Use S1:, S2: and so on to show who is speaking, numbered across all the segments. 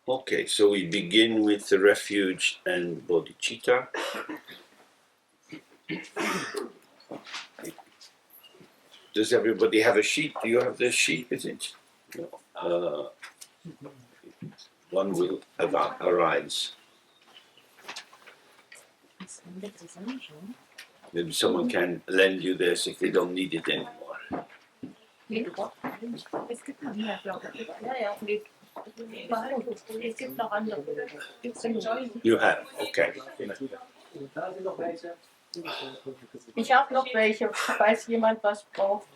S1: Okay, so we begin with the refuge and bodhicitta. Does everybody have a sheet? Do you have the sheet? Is it? No. One will arise. Maybe someone can lend you this if they don't need it anymore. You have, okay.
S2: Ich habe noch welche, falls jemand was braucht.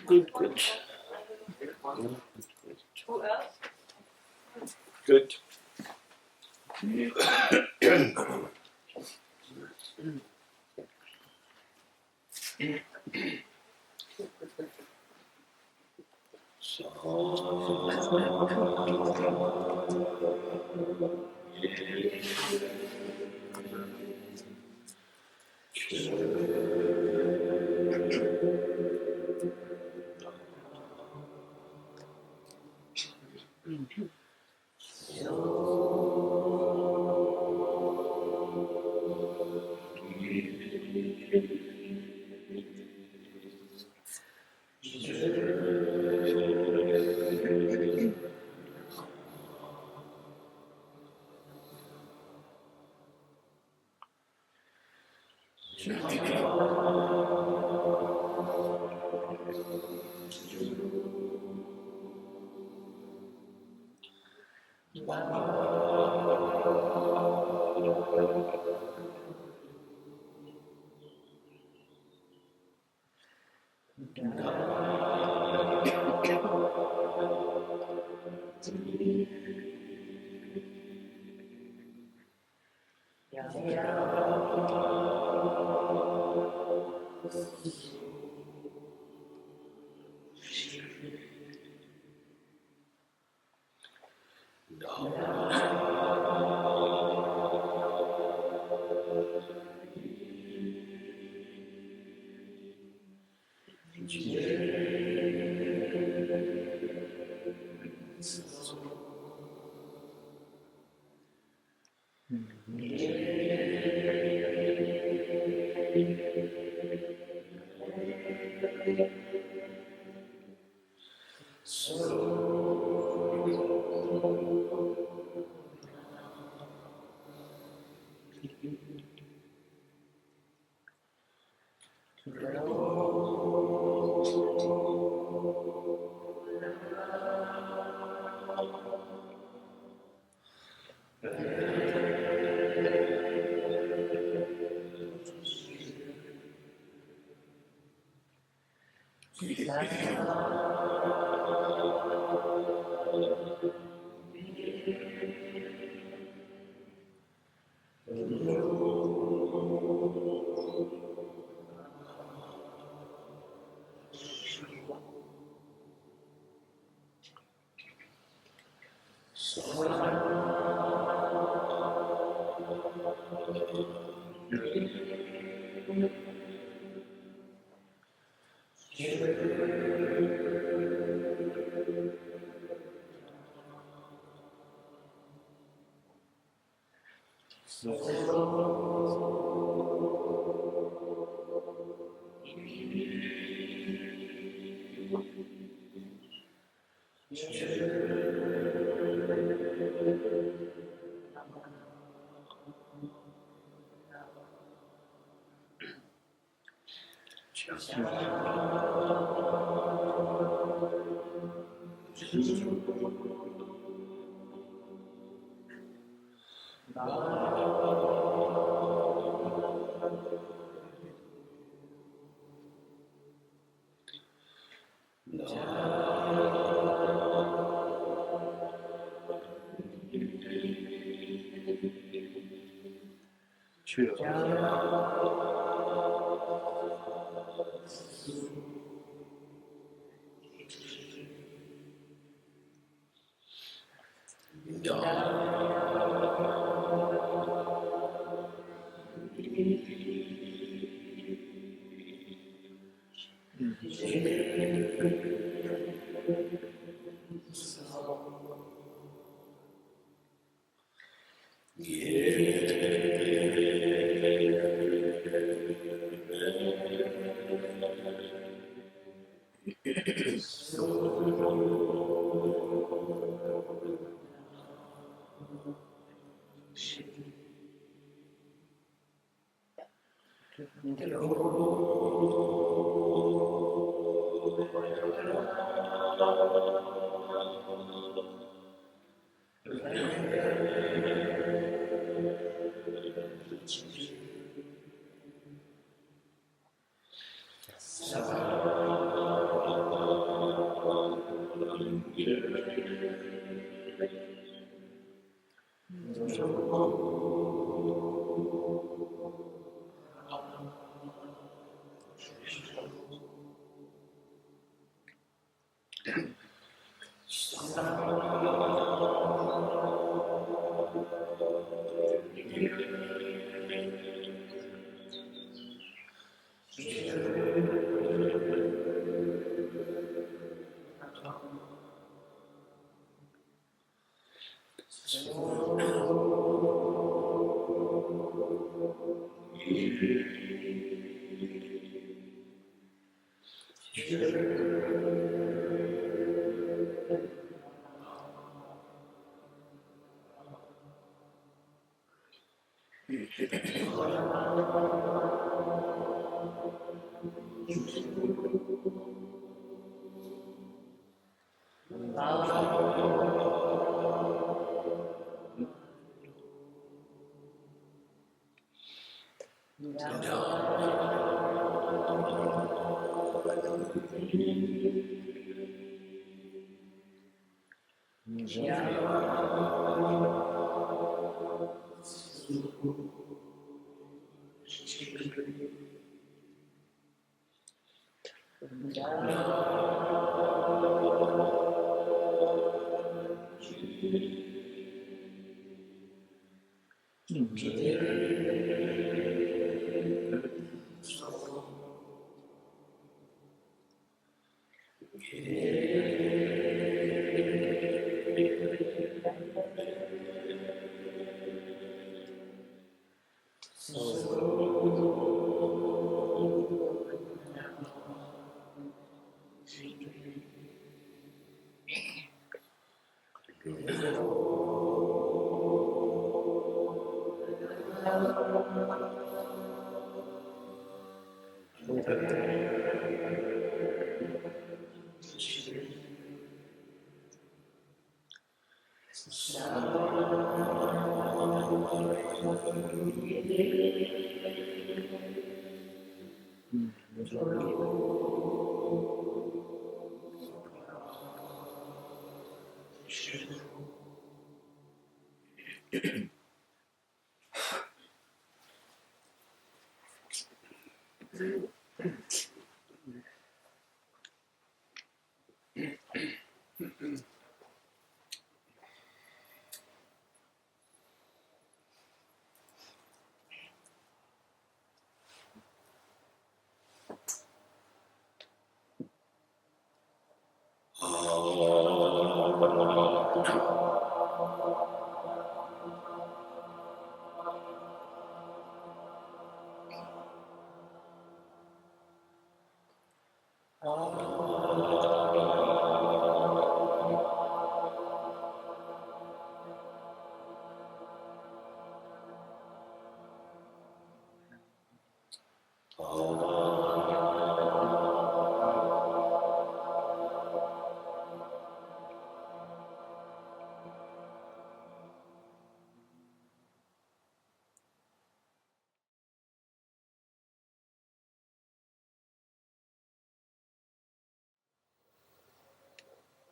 S1: Good, good. Good.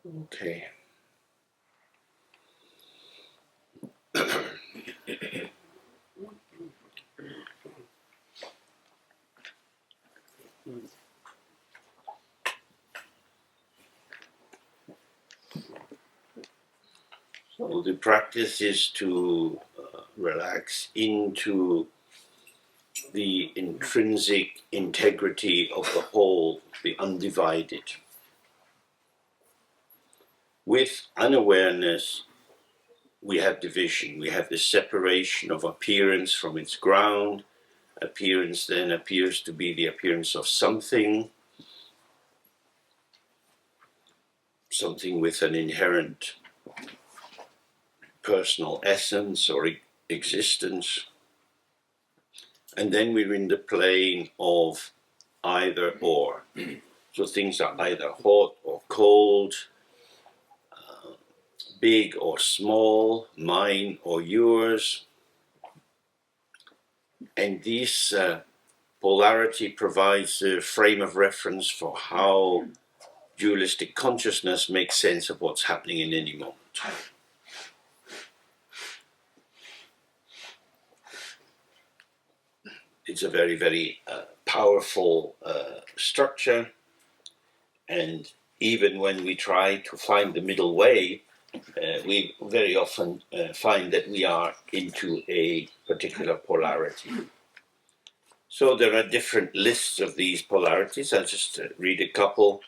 S1: Okay. So the practice is to relax into the intrinsic integrity of the whole, the undivided, with unawareness we have division. We have the separation of appearance from its ground. Appearance then appears to be the appearance of something with an inherent personal essence or existence. And then we're in the plane of either or. So things are either hot or cold, big or small, mine or yours. And this polarity provides a frame of reference for how dualistic consciousness makes sense of what's happening in any moment. It's a very, very powerful structure, and even when we try to find the middle way, we very often find that we are into a particular polarity. So there are different lists of these polarities. I'll just read a couple.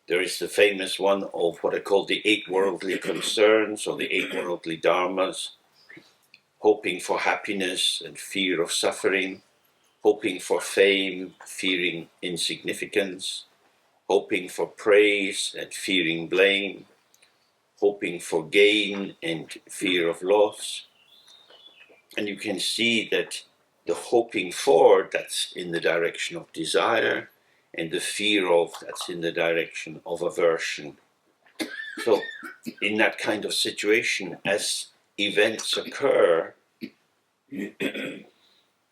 S1: There is the famous one of what are called the 8 worldly concerns, or the 8 worldly dharmas: hoping for happiness and fear of suffering, hoping for fame, fearing insignificance, hoping for praise and fearing blame, hoping for gain and fear of loss. And you can see that the hoping for, that's in the direction of desire, and the fear of, that's in the direction of aversion. So in that kind of situation, as events occur,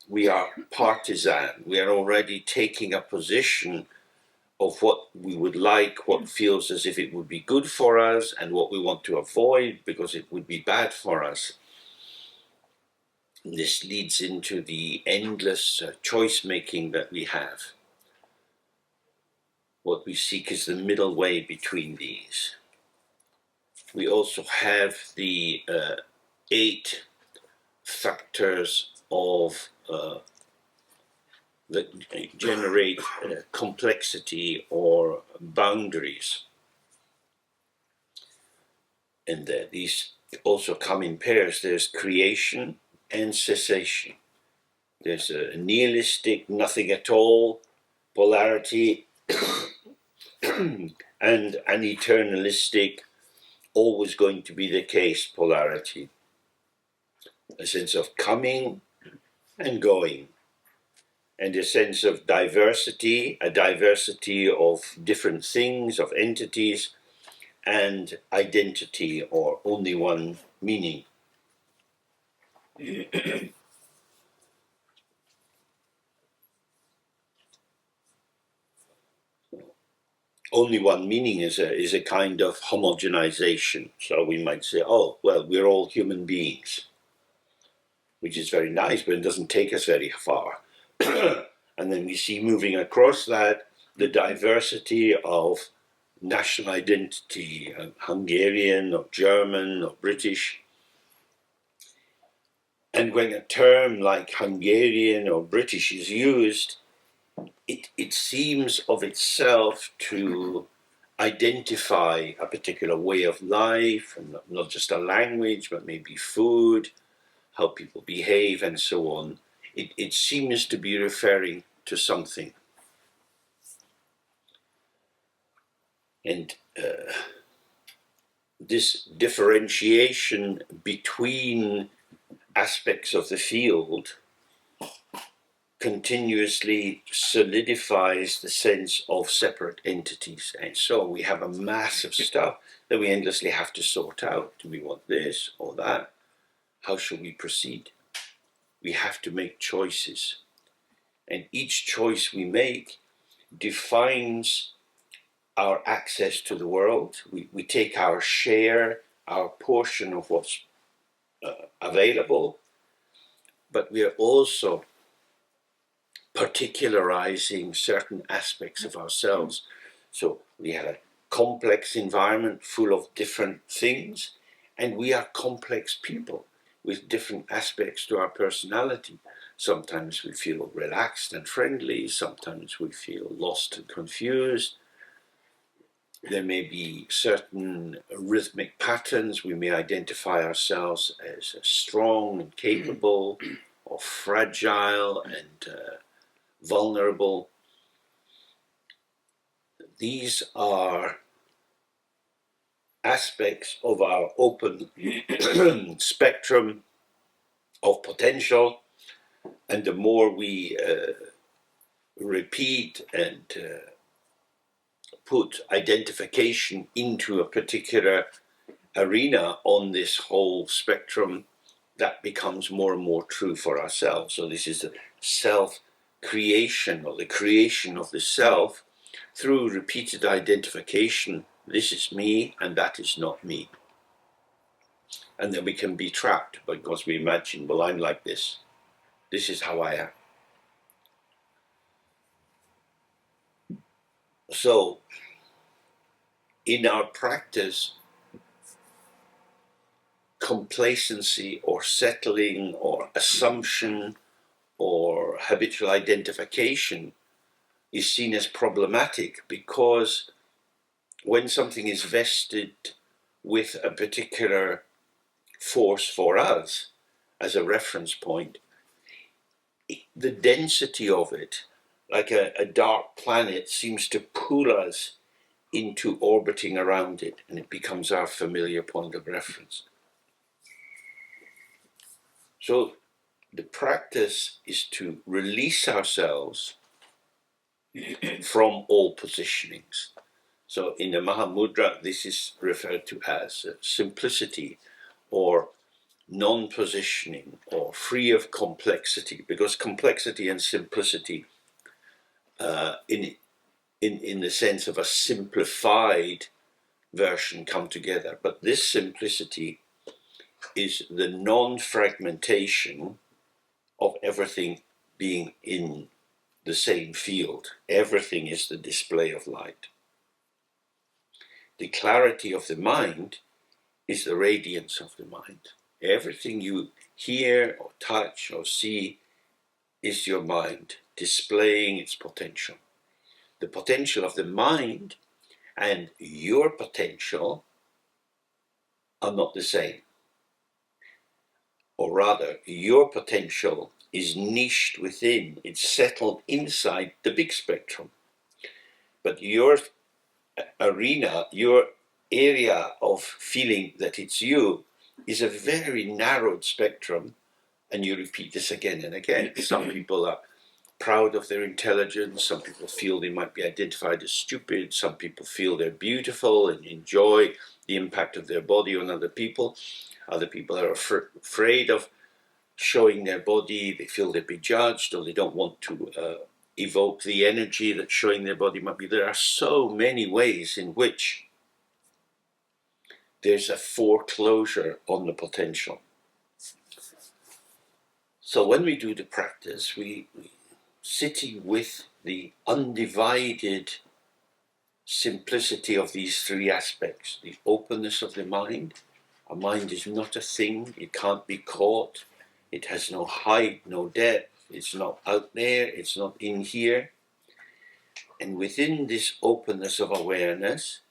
S1: we are partisan. We are already taking a position of what we would like, what feels as if it would be good for us, and what we want to avoid because it would be bad for us. This leads into the endless choice making that we have. What we seek is the middle way between these. We also have the 8 factors of that generate complexity or boundaries. And these also come in pairs. There's creation and cessation. There's a nihilistic, nothing at all polarity, and an eternalistic, always going to be the case polarity. A sense of coming and going, and a sense of diversity, a diversity of different things, of entities, and identity, or only one meaning. Only one meaning is a kind of homogenization. So we might say, oh, well, we're all human beings, which is very nice, but it doesn't take us very far. And then we see moving across that the diversity of national identity, Hungarian or German or British. And when a term like Hungarian or British is used, it seems of itself to identify a particular way of life, and not just a language, but maybe food, how people behave, and so on. It seems to be referring to something. And this differentiation between aspects of the field continuously solidifies the sense of separate entities. And so we have a mass of stuff that we endlessly have to sort out. Do we want this or that? How should we proceed? We have to make choices. And each choice we make defines our access to the world. We take our share, our portion of what's available, but we are also particularizing certain aspects of ourselves. So we have a complex environment full of different things, and we are complex people with different aspects to our personality. Sometimes we feel relaxed and friendly, sometimes we feel lost and confused. There may be certain rhythmic patterns. We may identify ourselves as strong and capable, or fragile and vulnerable. These are aspects of our open spectrum of potential, and the more we repeat and put identification into a particular arena on this whole spectrum, that becomes more and more true for ourselves. So this is the self-creation, or the creation of the self through repeated identification. This is me and that is not me. And then we can be trapped because we imagine, well, I'm like this. This is how I am. So in our practice, complacency or settling or assumption or habitual identification is seen as problematic, because when something is vested with a particular force for us as a reference point, the density of it, like a dark planet, seems to pull us into orbiting around it, and it becomes our familiar point of reference. So the practice is to release ourselves from all positionings. So in the Mahamudra, this is referred to as simplicity, or non-positioning, or free of complexity, because complexity and simplicity, in the sense of a simplified version, come together. But this simplicity is the non-fragmentation of everything being in the same field. Everything is the display of light. The clarity of the mind is the radiance of the mind. Everything you hear or touch or see is your mind displaying its potential. The potential of the mind and your potential are not the same. Or rather, your potential is niched within, it's settled inside the big spectrum. But your arena, your area of feeling that it's you, is a very narrowed spectrum, and you repeat this again and again. Some people are proud of their intelligence, some people feel they might be identified as stupid, some people feel they're beautiful and enjoy the impact of their body on other people are afraid of showing their body, they feel they'd be judged, or they don't want to evoke the energy that showing their body might be. There are so many ways in which there's a foreclosure on the potential. So when we do the practice, we sitting with the undivided simplicity of these three aspects: the openness of the mind. Our mind is not a thing, it can't be caught, it has no height, no depth, it's not out there, it's not in here. And within this openness of awareness,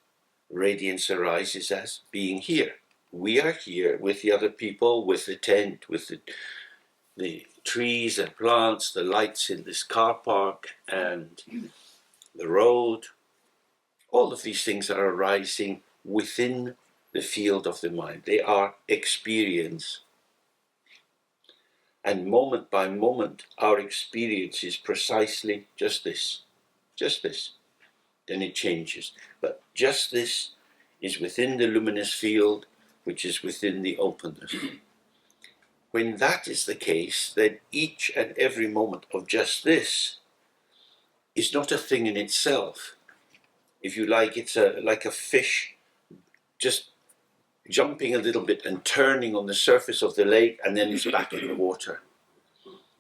S1: radiance arises as being here. We are here with the other people, with the tent, with the trees and plants, the lights in this car park and the road. All of these things are arising within the field of the mind. They are experience. And moment by moment, our experience is precisely just this. Just this. Then it changes. But just this is within the luminous field, which is within the openness. When that is the case, then each and every moment of just this is not a thing in itself. If you like, it's like a fish just jumping a little bit and turning on the surface of the lake, and then it's back in the water.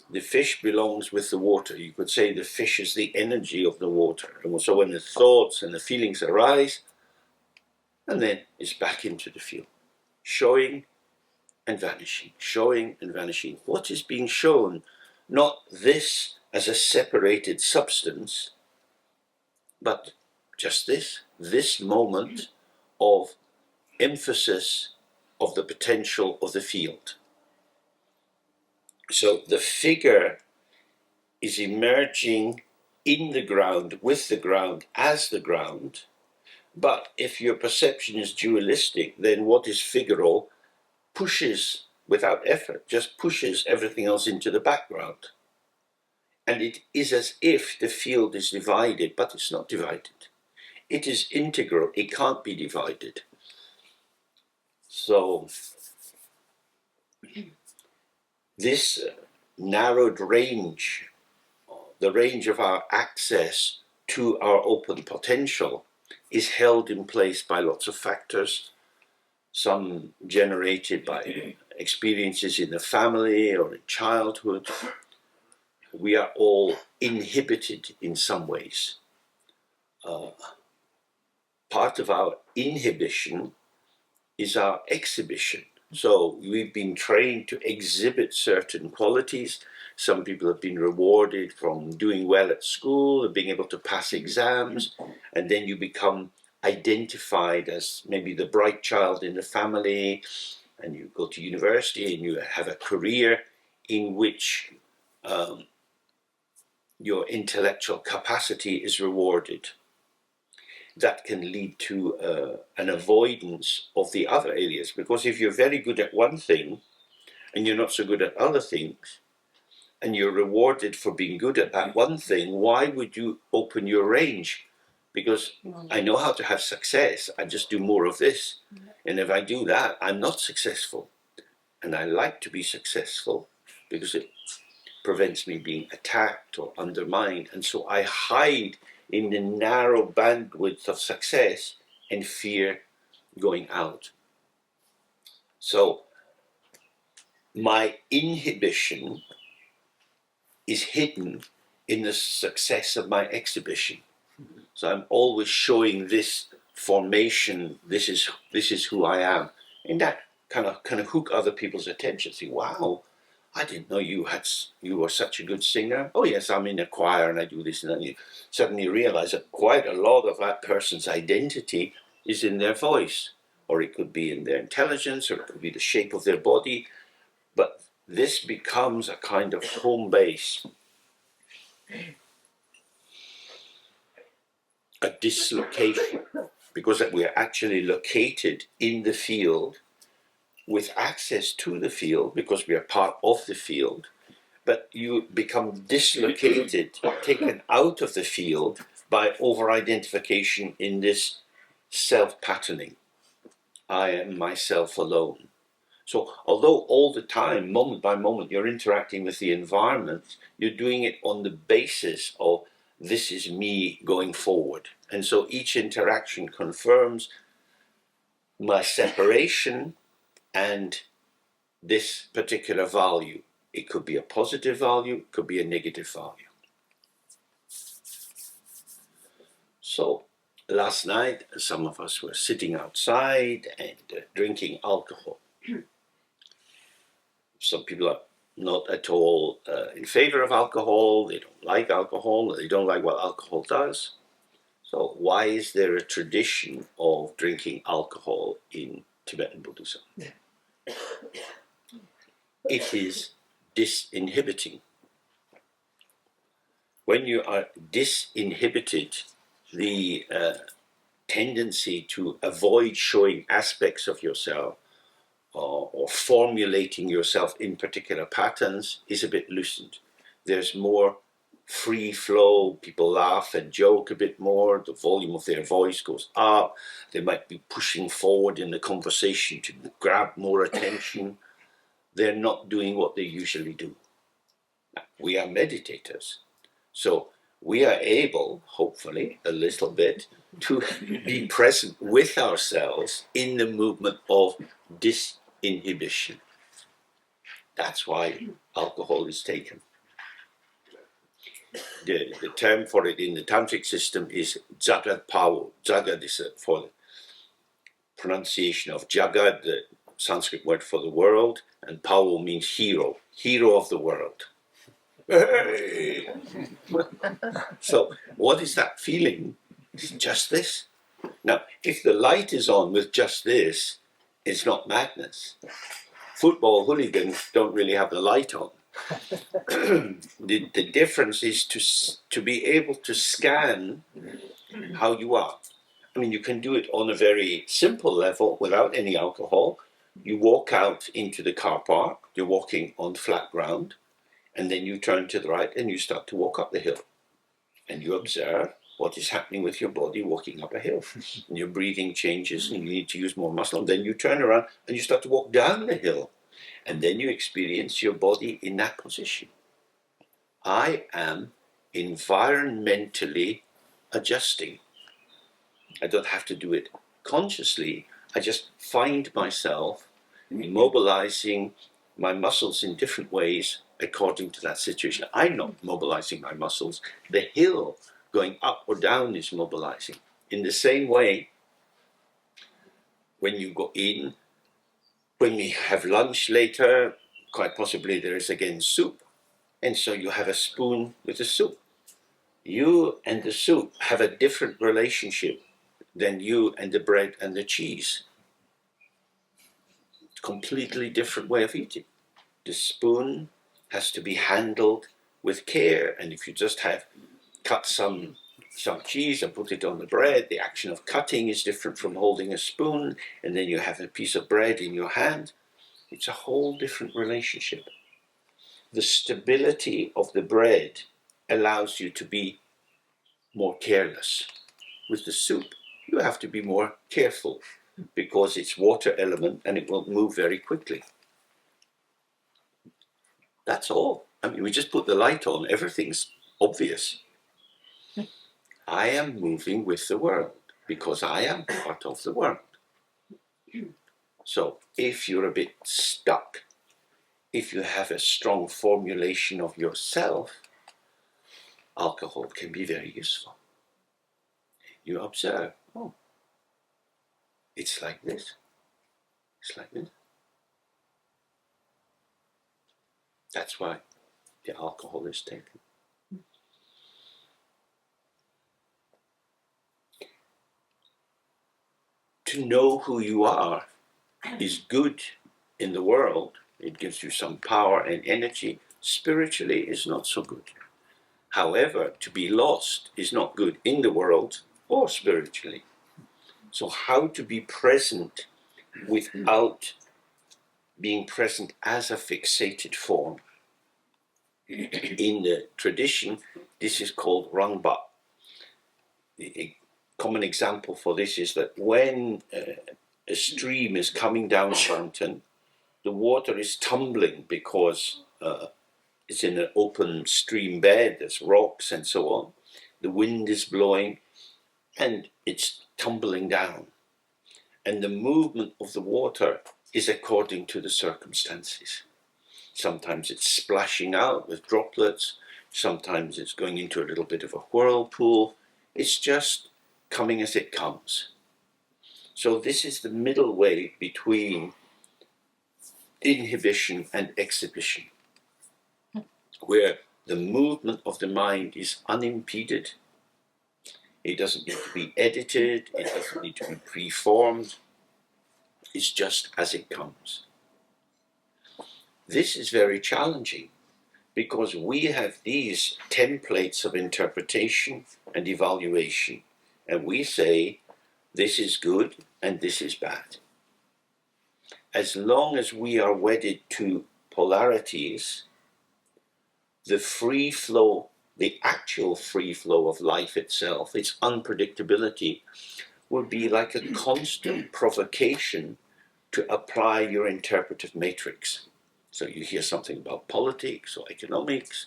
S1: The fish belongs with the water. You could say the fish is the energy of the water. And so when the thoughts and the feelings arise, and then it's back into the field, showing and vanishing, showing and vanishing. What is being shown? Not this as a separated substance, but just this moment of emphasis of the potential of the field. So the figure is emerging in the ground, with the ground, as the ground. But if your perception is dualistic, then what is figural pushes, without effort, just pushes everything else into the background. And it is as if the field is divided, but it's not divided. It is integral, it can't be divided. So this narrowed range, the range of our access to our open potential, is held in place by lots of factors, some generated by experiences in the family or in childhood. We are all inhibited in some ways. Part of our inhibition is our exhibition. So we've been trained to exhibit certain qualities. Some people have been rewarded from doing well at school and being able to pass exams, and then you become identified as maybe the bright child in the family, and you go to university and you have a career in which your intellectual capacity is rewarded. That can lead to an avoidance of the other areas, because if you're very good at one thing and you're not so good at other things, and you're rewarded for being good at that one thing, why would you open your range? Because I know how to have success, I just do more of this. And if I do that, I'm not successful. And I like to be successful because it prevents me being attacked or undermined. And so I hide in the narrow bandwidth of success and fear going out. So my inhibition is hidden in the success of my exhibition. So I'm always showing this formation, this is who I am. And that kind of hook other people's attention. Say, wow, I didn't know you were such a good singer. Oh yes, I'm in a choir and I do this, and then you suddenly realize that quite a lot of that person's identity is in their voice, or it could be in their intelligence, or it could be the shape of their body. But this becomes a kind of home base, a dislocation, because we are actually located in the field with access to the field because we are part of the field, but you become dislocated, taken out of the field by over-identification in this self-patterning. I am myself alone. So although all the time, moment by moment, you're interacting with the environment, you're doing it on the basis of this is me going forward. And so each interaction confirms my separation and this particular value. It could be a positive value, it could be a negative value. So last night, some of us were sitting outside and drinking alcohol. Some people are not at all in favor of alcohol, they don't like alcohol, they don't like what alcohol does. So why is there a tradition of drinking alcohol in Tibetan Buddhism? It is disinhibiting. When you are disinhibited, the tendency to avoid showing aspects of yourself or formulating yourself in particular patterns is a bit loosened. There's more free flow, people laugh and joke a bit more, the volume of their voice goes up, they might be pushing forward in the conversation to grab more attention. They're not doing what they usually do. We are meditators, so we are able, hopefully, a little bit, to be present with ourselves in the movement of disinhibition. That's why alcohol is taken. The term for it in the tantric system is Jagad Pao. Jagad is for the pronunciation of Jagad, the Sanskrit word for the world, and Pao means hero of the world. Hey! So what is that feeling It's just this. Now, if the light is on with just this, it's not madness. Football hooligans don't really have the light on. The difference is to be able to scan how you are. I mean, you can do it on a very simple level without any alcohol. You walk out into the car park, you're walking on flat ground, and then you turn to the right and you start to walk up the hill. And you observe what is happening with your body walking up a hill. And your breathing changes and you need to use more muscle. And then you turn around and you start to walk down the hill. And then you experience your body in that position. I am environmentally adjusting. I don't have to do it consciously. I just find myself mobilizing my muscles in different ways according to that situation. I'm not mobilizing my muscles. The hill going up or down is mobilizing. In the same way, when you go in, when we have lunch later, quite possibly there is again soup. And so you have a spoon with the soup. You and the soup have a different relationship than you and the bread and the cheese. Completely different way of eating. The spoon has to be handled with care, and if you just have cut some cheese and put it on the bread, the action of cutting is different from holding a spoon, and then you have a piece of bread in your hand. It's a whole different relationship. The stability of the bread allows you to be more careless. With the soup, you have to be more careful because it's water element and it will move very quickly. That's all. I mean, we just put the light on, everything's obvious. I am moving with the world because I am part of the world. So if you're a bit stuck, if you have a strong formulation of yourself, alcohol can be very useful. You observe, oh, it's like this. It's like this. That's why the alcohol is taken. To know who you are is good in the world. It gives you some power and energy. Spiritually, it's not so good. However, to be lost is not good in the world or spiritually. So how to be present without being present as a fixated form? In the tradition, this is called rangba. A common example for this is that when a stream is coming down a mountain, the water is tumbling because it's in an open stream bed, there's rocks and so on. The wind is blowing and it's tumbling down. And the movement of the water is according to the circumstances. Sometimes it's splashing out with droplets, sometimes it's going into a little bit of a whirlpool. It's just coming as it comes. So this is the middle way between inhibition and exhibition, where the movement of the mind is unimpeded. It doesn't need to be edited, it doesn't need to be preformed. It's just as it comes. This is very challenging because we have these templates of interpretation and evaluation, and we say this is good and this is bad. As long as we are wedded to polarities, the free flow, the actual free flow of life itself, its unpredictability, will be like a constant provocation to apply your interpretive matrix. So you hear something about politics or economics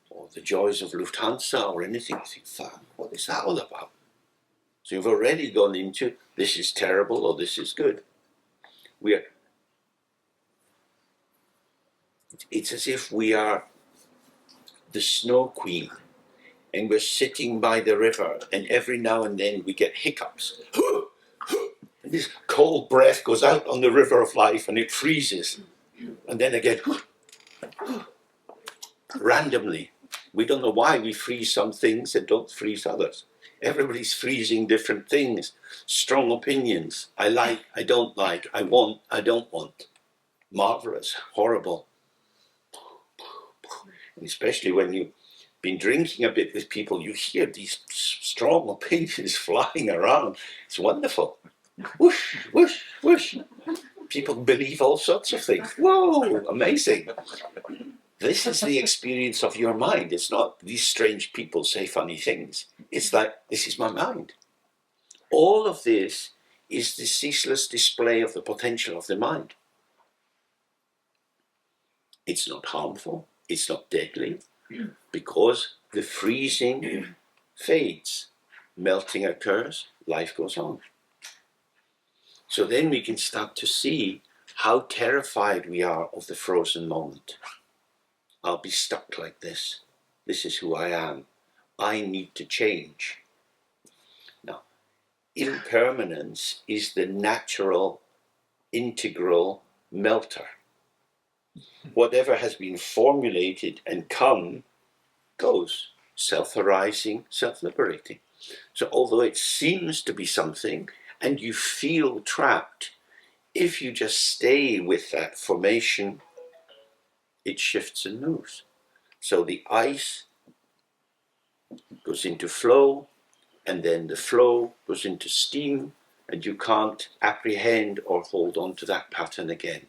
S1: or the joys of Lufthansa or anything, you think, fuck, what is that all about? So you've already gone into this is terrible or this is good. It's as if we are the snow queen and we're sitting by the river and every now and then we get hiccups. And this cold breath goes out on the river of life and it freezes. And then again, randomly. We don't know why we freeze some things and don't freeze others. Everybody's freezing different things, strong opinions. I like, I don't like, I want, I don't want. Marvelous, horrible. And especially when you've been drinking a bit with people, you hear these strong opinions flying around. It's wonderful. Whoosh, whoosh, whoosh. People believe all sorts of things. Whoa, amazing. This is the experience of your mind. It's not these strange people say funny things. It's like, this is my mind. All of this is the ceaseless display of the potential of the mind. It's not harmful. It's not deadly. Because the freezing fades. Melting occurs. Life goes on. So then we can start to see how terrified we are of the frozen moment. I'll be stuck like this. This is who I am. I need to change. Now, impermanence is the natural, integral melter. Whatever has been formulated and come, goes. Self-arising, self-liberating. So although it seems to be something, and you feel trapped, if you just stay with that formation, it shifts and moves. So the ice goes into flow, and then the flow goes into steam, and you can't apprehend or hold on to that pattern again.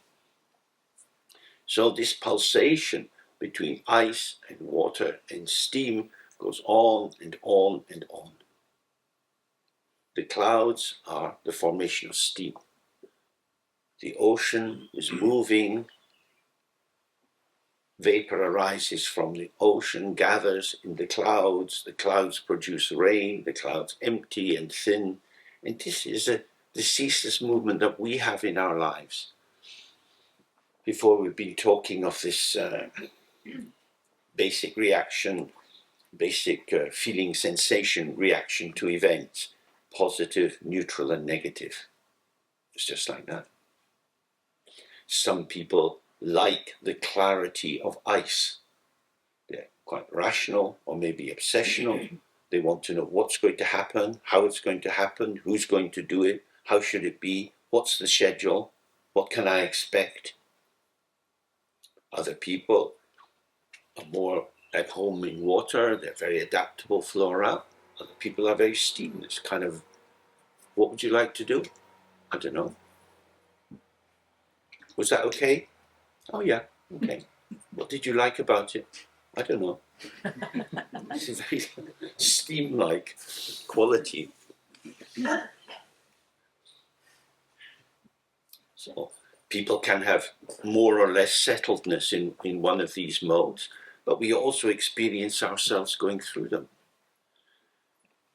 S1: So this pulsation between ice and water and steam goes on and on and on. The clouds are the formation of steam. The ocean is moving. Vapor arises from the ocean, gathers in the clouds produce rain, the clouds empty and thin, and this is the ceaseless movement that we have in our lives. Before we've been talking of this basic reaction, basic feeling, sensation reaction to events, positive, neutral and negative. It's just like that. Some people like the clarity of ice. They're quite rational or maybe obsessional. They want to know what's going to happen, how it's going to happen, who's going to do it, how should it be, what's the schedule, what can I expect. Other people are more at home in water, they're very adaptable, flow around. Other people are very steam. It's kind of, what would you like to do? I don't know. Was that okay? Oh yeah, okay. What did you like about it? I don't know. It's a very steam-like quality. So people can have more or less settledness in one of these modes, but we also experience ourselves going through them.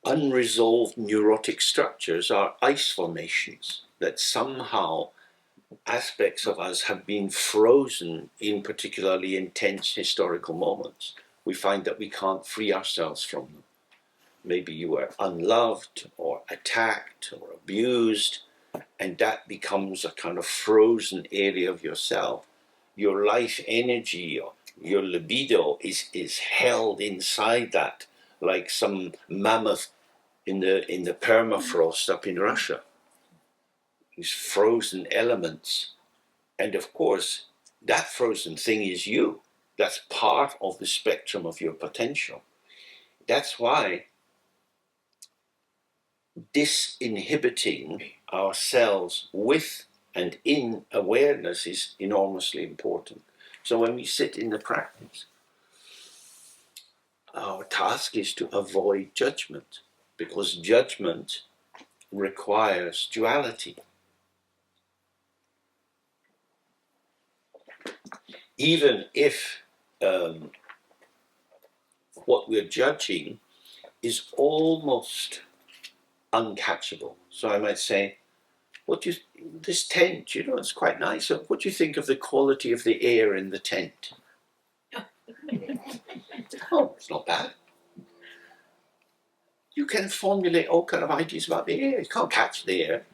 S1: Unresolved neurotic structures are ice formations that somehow aspects of us have been frozen in particularly intense historical moments. We find that we can't free ourselves from them. Maybe you were unloved or attacked or abused, and that becomes a kind of frozen area of yourself. Your life energy, your libido is held inside that, like some mammoth in the permafrost up in Russia. These frozen elements. And of course, that frozen thing is you. That's part of the spectrum of your potential. That's why disinhibiting ourselves with and in awareness is enormously important. So when we sit in the practice, our task is to avoid judgment, because judgment requires duality. Even if what we're judging is almost uncatchable. So I might say, this tent, it's quite nice. What do you think of the quality of the air in the tent? Oh, it's not bad. You can formulate all kind of ideas about the air. You can't catch the air.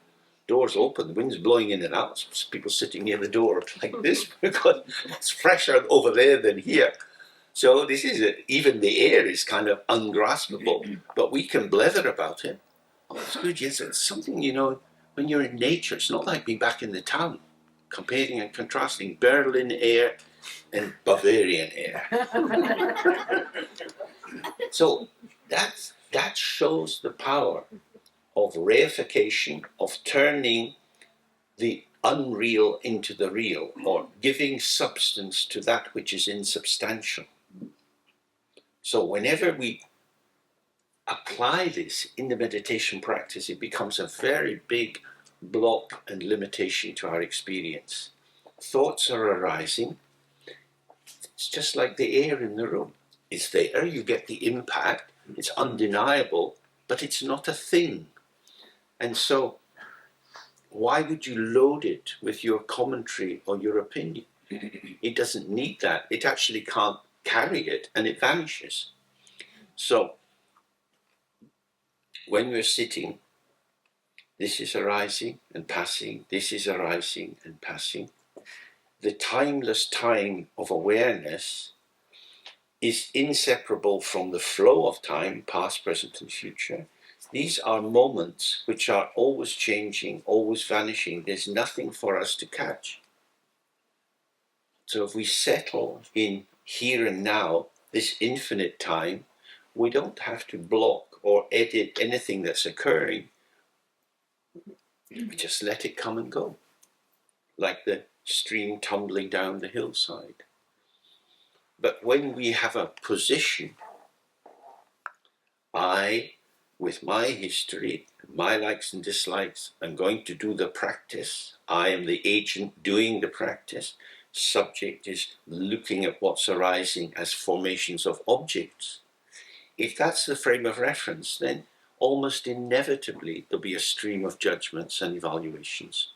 S1: Doors open, the wind's blowing in and out. People sitting near the door like this because it's fresher over there than here. So this is even the air is kind of ungraspable, but we can blether about it. Oh, it's good. Yes, it's something, when you're in nature, it's not like being back in the town, comparing and contrasting Berlin air and Bavarian air. So that shows the power of reification, of turning the unreal into the real, or giving substance to that which is insubstantial. So whenever we apply this in the meditation practice, it becomes a very big block and limitation to our experience. Thoughts are arising. It's just like the air in the room. It's there, you get the impact, it's undeniable, but it's not a thing. And so, why would you load it with your commentary or your opinion? It doesn't need that. It actually can't carry it, and it vanishes. So, when we're sitting, this is arising and passing, this is arising and passing. The timeless time of awareness is inseparable from the flow of time, past, present, and future. These are moments which are always changing, always vanishing. There's nothing for us to catch. So if we settle in here and now, this infinite time, we don't have to block or edit anything that's occurring. We just let it come and go, like the stream tumbling down the hillside. But when we have a position, I, with my history, my likes and dislikes, I'm going to do the practice. I am the agent doing the practice. Subject is looking at what's arising as formations of objects. If that's the frame of reference, then almost inevitably there'll be a stream of judgments and evaluations.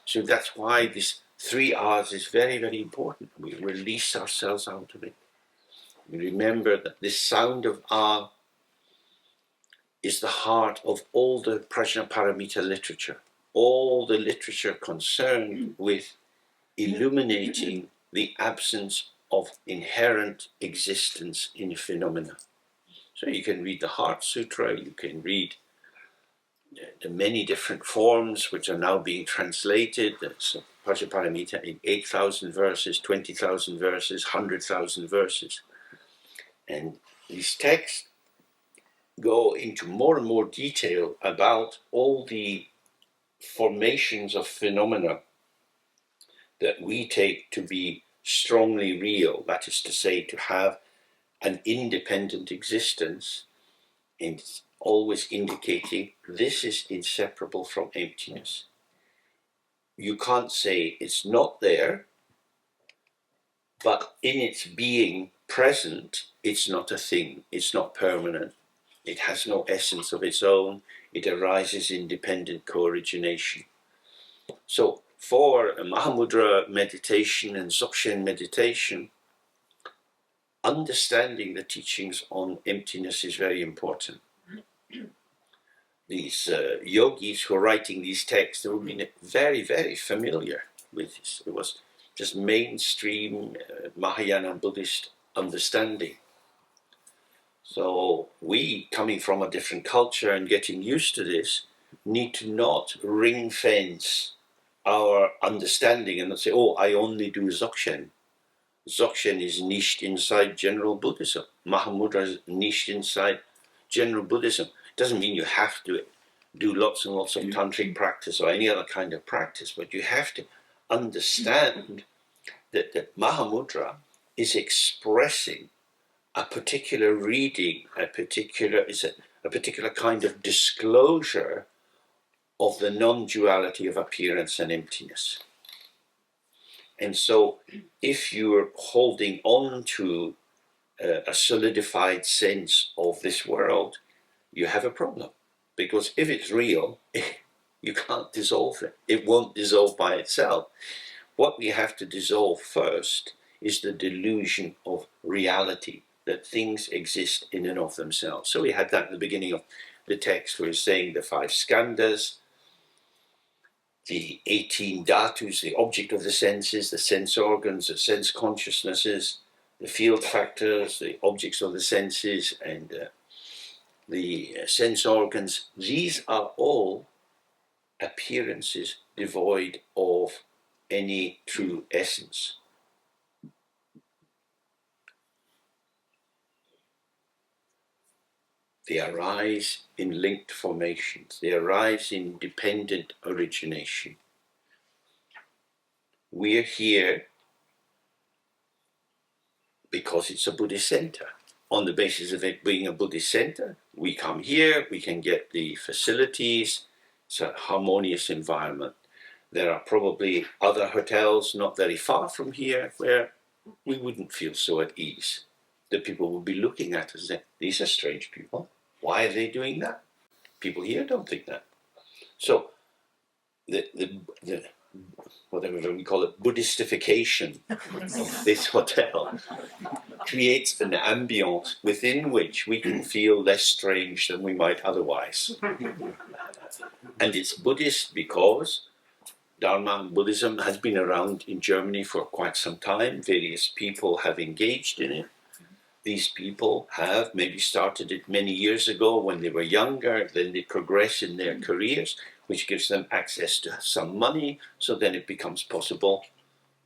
S1: So that's why this 3 R's is very, very important. We release ourselves out of it. We remember that this sound of R is the heart of all the Prajnaparamita literature, all the literature concerned with illuminating the absence of inherent existence in phenomena. So you can read the Heart Sutra, you can read the many different forms which are now being translated. So Prajnaparamita in 8,000 verses, 20,000 verses, 100,000 verses. And these texts go into more and more detail about all the formations of phenomena that we take to be strongly real, that is to say, to have an independent existence, and always indicating this is inseparable from emptiness. You can't say it's not there, but in its being present, it's not a thing, it's not permanent, it has no essence of its own, it arises in dependent co-origination. So for Mahamudra meditation and Dzogchen meditation, understanding the teachings on emptiness is very important. These yogis who are writing these texts, they would be very, very familiar with this. It was just mainstream Mahayana Buddhist understanding. So we, coming from a different culture and getting used to this, need to not ring fence our understanding and not say, oh, I only do Dzogchen. Dzogchen is niched inside general Buddhism. Mahamudra is niched inside general Buddhism. It doesn't mean you have to do lots and lots of tantric practice or any other kind of practice, but you have to understand that Mahamudra is expressing a particular reading, a particular kind of disclosure of the non-duality of appearance and emptiness. And so if you're holding on to a solidified sense of this world, you have a problem. Because if it's real, you can't dissolve it. It won't dissolve by itself. What we have to dissolve first is the delusion of reality, that things exist in and of themselves. So we had that at the beginning of the text where it's saying the 5 skandhas, the 18 dhatus, the object of the senses, the sense organs, the sense consciousnesses, the field factors, the objects of the senses, and the sense organs, these are all appearances devoid of any true essence. They arise in linked formations. They arise in dependent origination. We're here because it's a Buddhist center. On the basis of it being a Buddhist center, we come here, we can get the facilities. It's a harmonious environment. There are probably other hotels not very far from here where we wouldn't feel so at ease. The people would be looking at us and saying, these are strange people. Why are they doing that? People here don't think that. So the whatever we call it, Buddhistification of this hotel creates an ambience within which we can feel less strange than we might otherwise. And it's Buddhist because Dharma and Buddhism has been around in Germany for quite some time. Various people have engaged in it. These people have maybe started it many years ago when they were younger, then they progress in their careers, which gives them access to some money, so then it becomes possible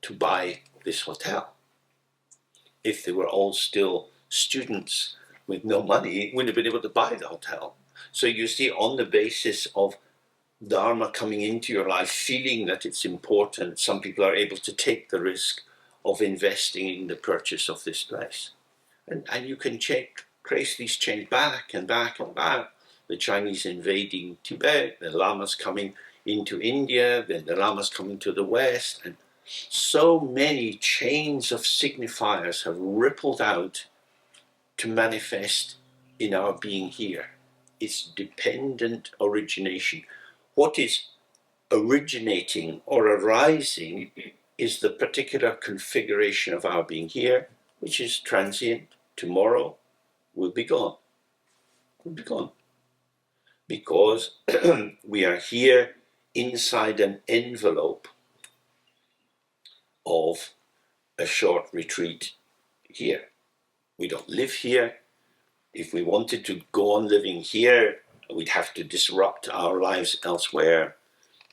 S1: to buy this hotel. If they were all still students with no money, wouldn't have been able to buy the hotel. So you see, on the basis of Dharma coming into your life, feeling that it's important, some people are able to take the risk of investing in the purchase of this place. And you can trace these chains back and back and back. The Chinese invading Tibet, the Lamas coming into India, then the Lamas coming to the West, and so many chains of signifiers have rippled out to manifest in our being here. It's dependent origination. What is originating or arising is the particular configuration of our being here, which is transient. Tomorrow will be gone. Will be gone. Because we are here inside an envelope of a short retreat here. We don't live here. If we wanted to go on living here, we'd have to disrupt our lives elsewhere.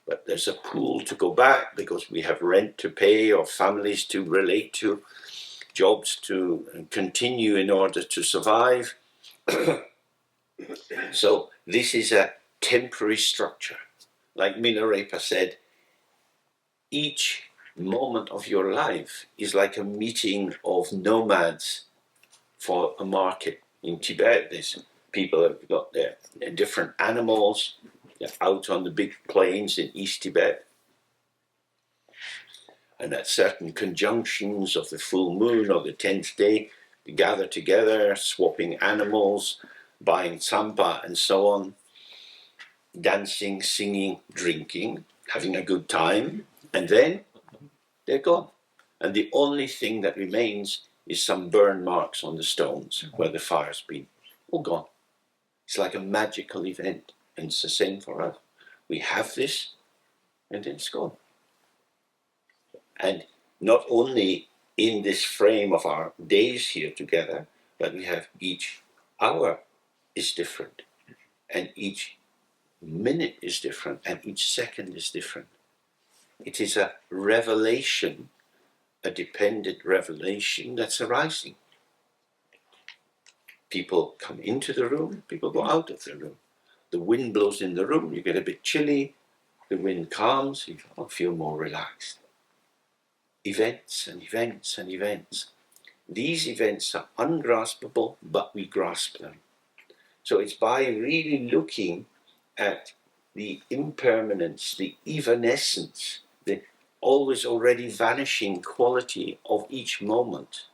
S1: But there's a pool to go back because we have rent to pay or families to relate to, jobs to continue in order to survive. So this is a temporary structure. Like Milarepa said, each moment of your life is like a meeting of nomads for a market. In Tibet, there's people have got their different animals. They're out on the big plains in East Tibet. And at certain conjunctions of the full moon or the 10th day, they gather together, swapping animals, buying tsampa and so on, dancing, singing, drinking, having a good time, and then they're gone. And the only thing that remains is some burn marks on the stones where the fire's been. All gone. It's like a magical event, and it's the same for us. We have this, and then it's gone. And not only in this frame of our days here together, but we have each hour is different, and each minute is different, and each second is different. It is a revelation, a dependent revelation that's arising. People come into the room, people go out of the room. The wind blows in the room, you get a bit chilly, the wind calms, you feel more relaxed. Events and events and events. These events are ungraspable, but we grasp them. So it's by really looking at the impermanence, the evanescence, the always already vanishing quality of each moment,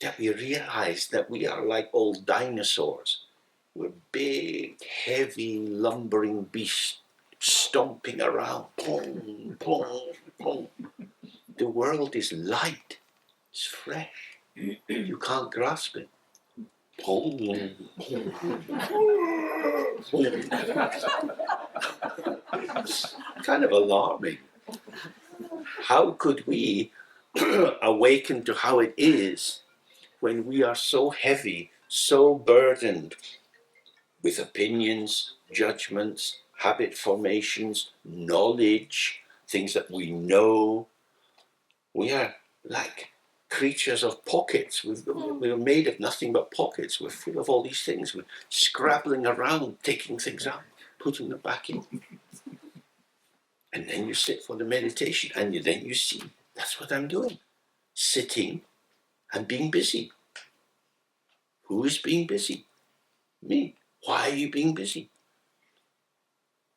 S1: that we realize that we are like old dinosaurs. We're big, heavy, lumbering beasts stomping around. Boom, boom, boom. The world is light, it's fresh. You can't grasp it. Boom, boom. Kind of alarming. how could we awaken to how it is when we are so heavy, so burdened with opinions, judgments, habit formations, knowledge, things that we know? We are like creatures of pockets. We're made of nothing but pockets. We're full of all these things. We're scrabbling around, taking things out, putting them back in. And then you sit for the meditation, and then you see, that's what I'm doing. Sitting and being busy. Who is being busy? Me. Why are you being busy?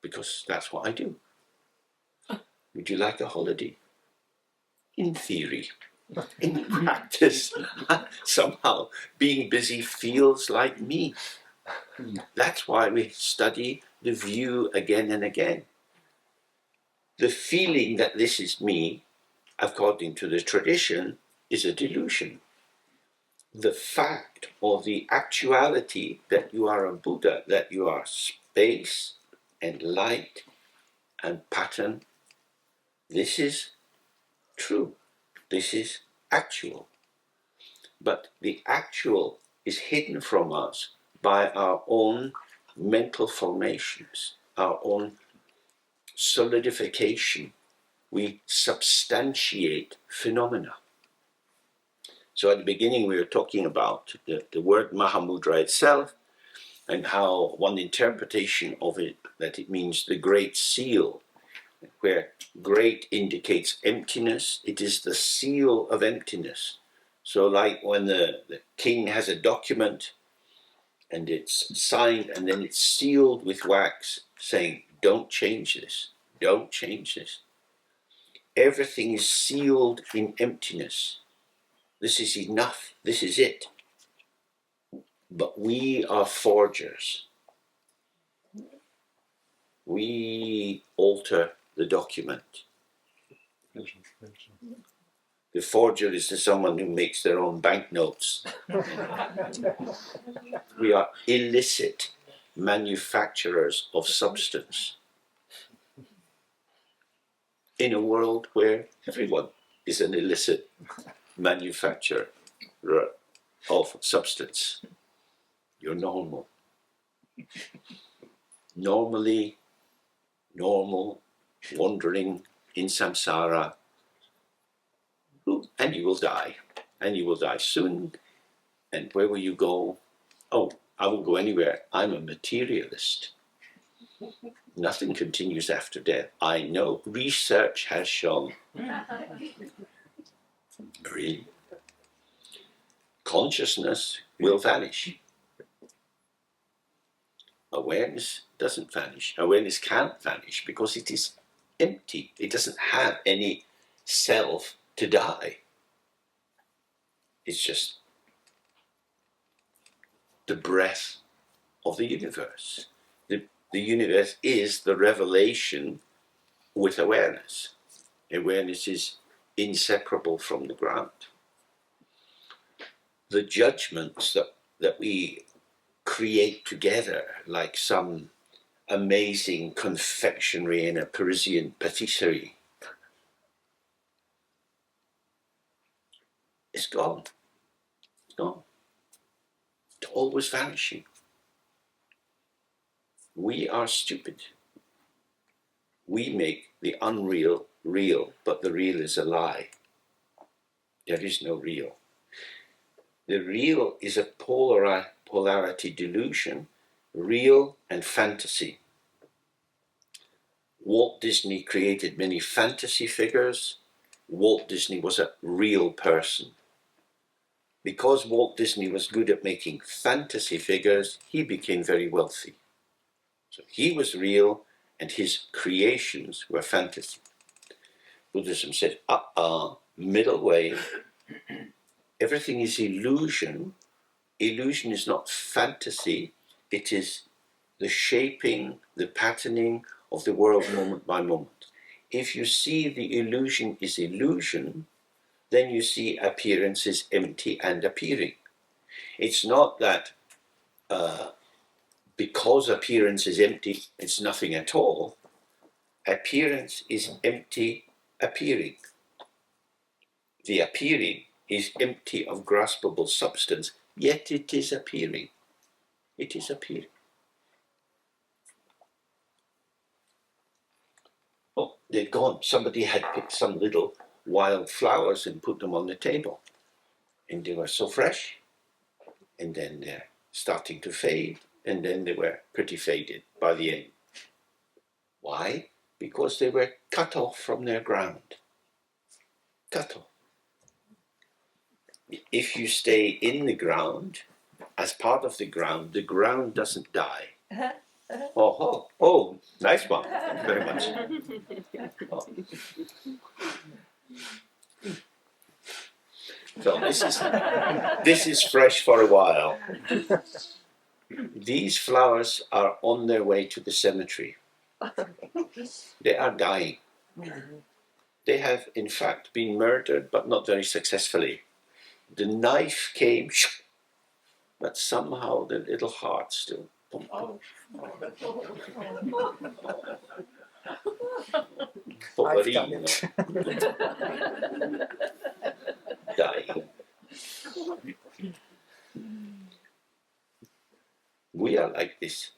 S1: Because that's what I do. Would you like a holiday? In theory. In practice, somehow being busy feels like me. That's why we study the view again and again. The feeling that this is me, according to the tradition, is a delusion. The fact or the actuality that you are a Buddha, that you are space and light and pattern, this is true. This is actual. But the actual is hidden from us by our own mental formations, our own solidification. We substantiate phenomena. So at the beginning we were talking about the word Mahamudra itself, and how one interpretation of it, that it means the great seal, where great indicates emptiness. It is the seal of emptiness. So like when the king has a document and it's signed and then it's sealed with wax, saying, don't change this, don't change this. Everything is sealed in emptiness. This is enough, this is it. But we are forgers. We alter the document. The forger is someone who makes their own banknotes. We are illicit manufacturers of substance in a world where everyone is an illicit manufacturer of substance. You're normal. Normally, normal, wandering in samsara, and you will die. And you will die soon. And where will you go? Oh, I will go anywhere. I'm a materialist. Nothing continues after death. I know. Research has shown. Really. Consciousness will vanish. Awareness doesn't vanish. Awareness can't vanish because it is empty. It doesn't have any self to die. It's just the breath of the universe. The universe is the revelation with awareness. Awareness is inseparable from the ground. The judgments that we create together, like some amazing confectionery in a Parisian patisserie, it's gone. It's gone. It's always vanishing. We are stupid. We make the unreal real, but the real is a lie. There is no real. The real is a polarity delusion, real and fantasy. Walt Disney created many fantasy figures. Walt Disney was a real person. Because Walt Disney was good at making fantasy figures, he became very wealthy. So he was real and his creations were fantasy. Buddhism said, middle way. Everything is illusion. Illusion is not fantasy. It is the shaping, the patterning of the world moment by moment. If you see the illusion is illusion, then you see appearance is empty and appearing. It's not that because appearance is empty, it's nothing at all. Appearance is empty appearing. The appearing is empty of graspable substance, yet it is appearing. It is appearing. Oh, they're gone. Somebody had picked some little wild flowers and put them on the table. And they were so fresh. And then they're starting to fade. And then they were pretty faded by the end. Why? Because they were cut off from their ground. Cut off. If you stay in the ground, as part of the ground doesn't die. Oh, nice one. Thank you very much. Oh. So this is fresh for a while. These flowers are on their way to the cemetery. They are dying. They have, in fact, been murdered, but not very successfully. The knife came, but somehow the little heart still pumping.
S3: I've done it.
S1: Dying. We are like this.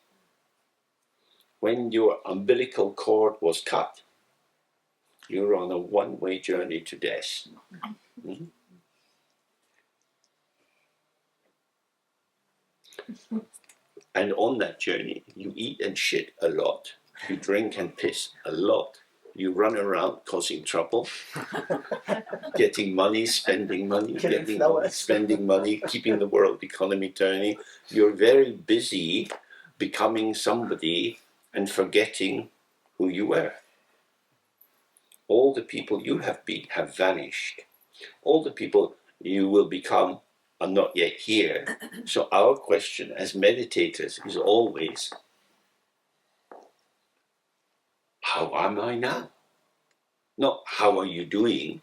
S1: When your umbilical cord was cut, you're on a one-way journey to death. Mm-hmm. And on that journey, you eat and shit a lot. You drink and piss a lot. You run around causing trouble, getting money, spending money, spending money, keeping the world economy turning. You're very busy becoming somebody and forgetting who you were. All the people you have been have vanished. All the people you will become are not yet here. So our question as meditators is always, how am I now? Not how are you doing,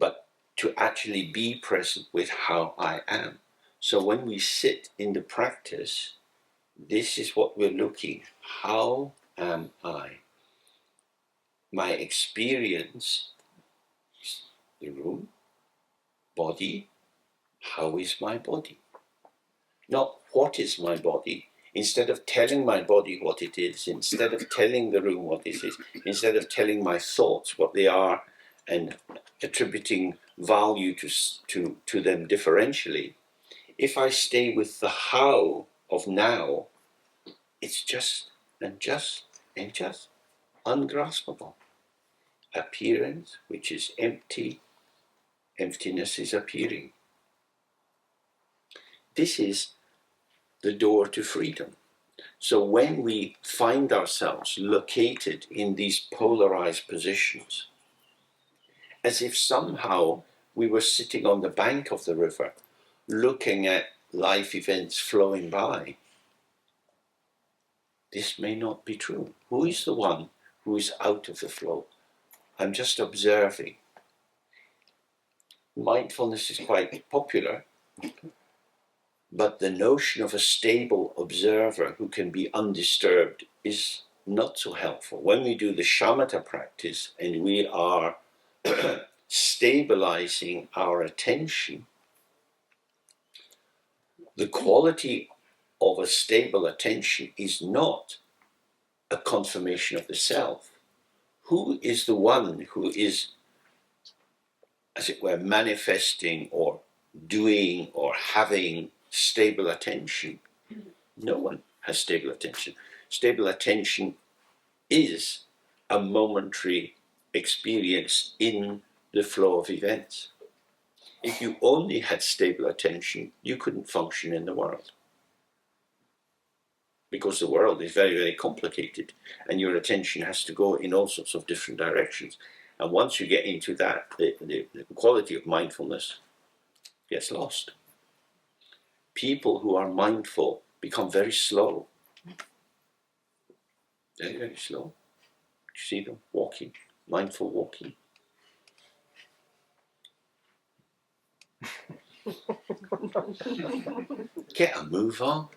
S1: but to actually be present with how I am. So when we sit in the practice, this is what we're looking. How am I? My experience, the room, body, how is my body? Not what is my body. Instead of telling my body what it is, instead of telling the room what it is, instead of telling my thoughts what they are and attributing value to them differentially, if I stay with the how of now, it's just and just and just ungraspable. Appearance, which is empty, emptiness is appearing. This is the door to freedom. So when we find ourselves located in these polarized positions, as if somehow we were sitting on the bank of the river, looking at life events flowing by, this may not be true. Who is the one who is out of the flow? I'm just observing. Mindfulness is quite popular, but the notion of a stable observer who can be undisturbed is not so helpful. When we do the shamatha practice and we are stabilizing our attention, the quality of a stable attention is not a confirmation of the self. Who is the one who is, as it were, manifesting or doing or having stable attention? No one has stable attention. Stable attention is a momentary experience in the flow of events. If you only had stable attention, you couldn't function in the world. Because the world is very, very complicated and your attention has to go in all sorts of different directions. And once you get into that, the quality of mindfulness gets lost. People who are mindful become very slow. Very, very slow. You see them walking, mindful walking. Get a move on.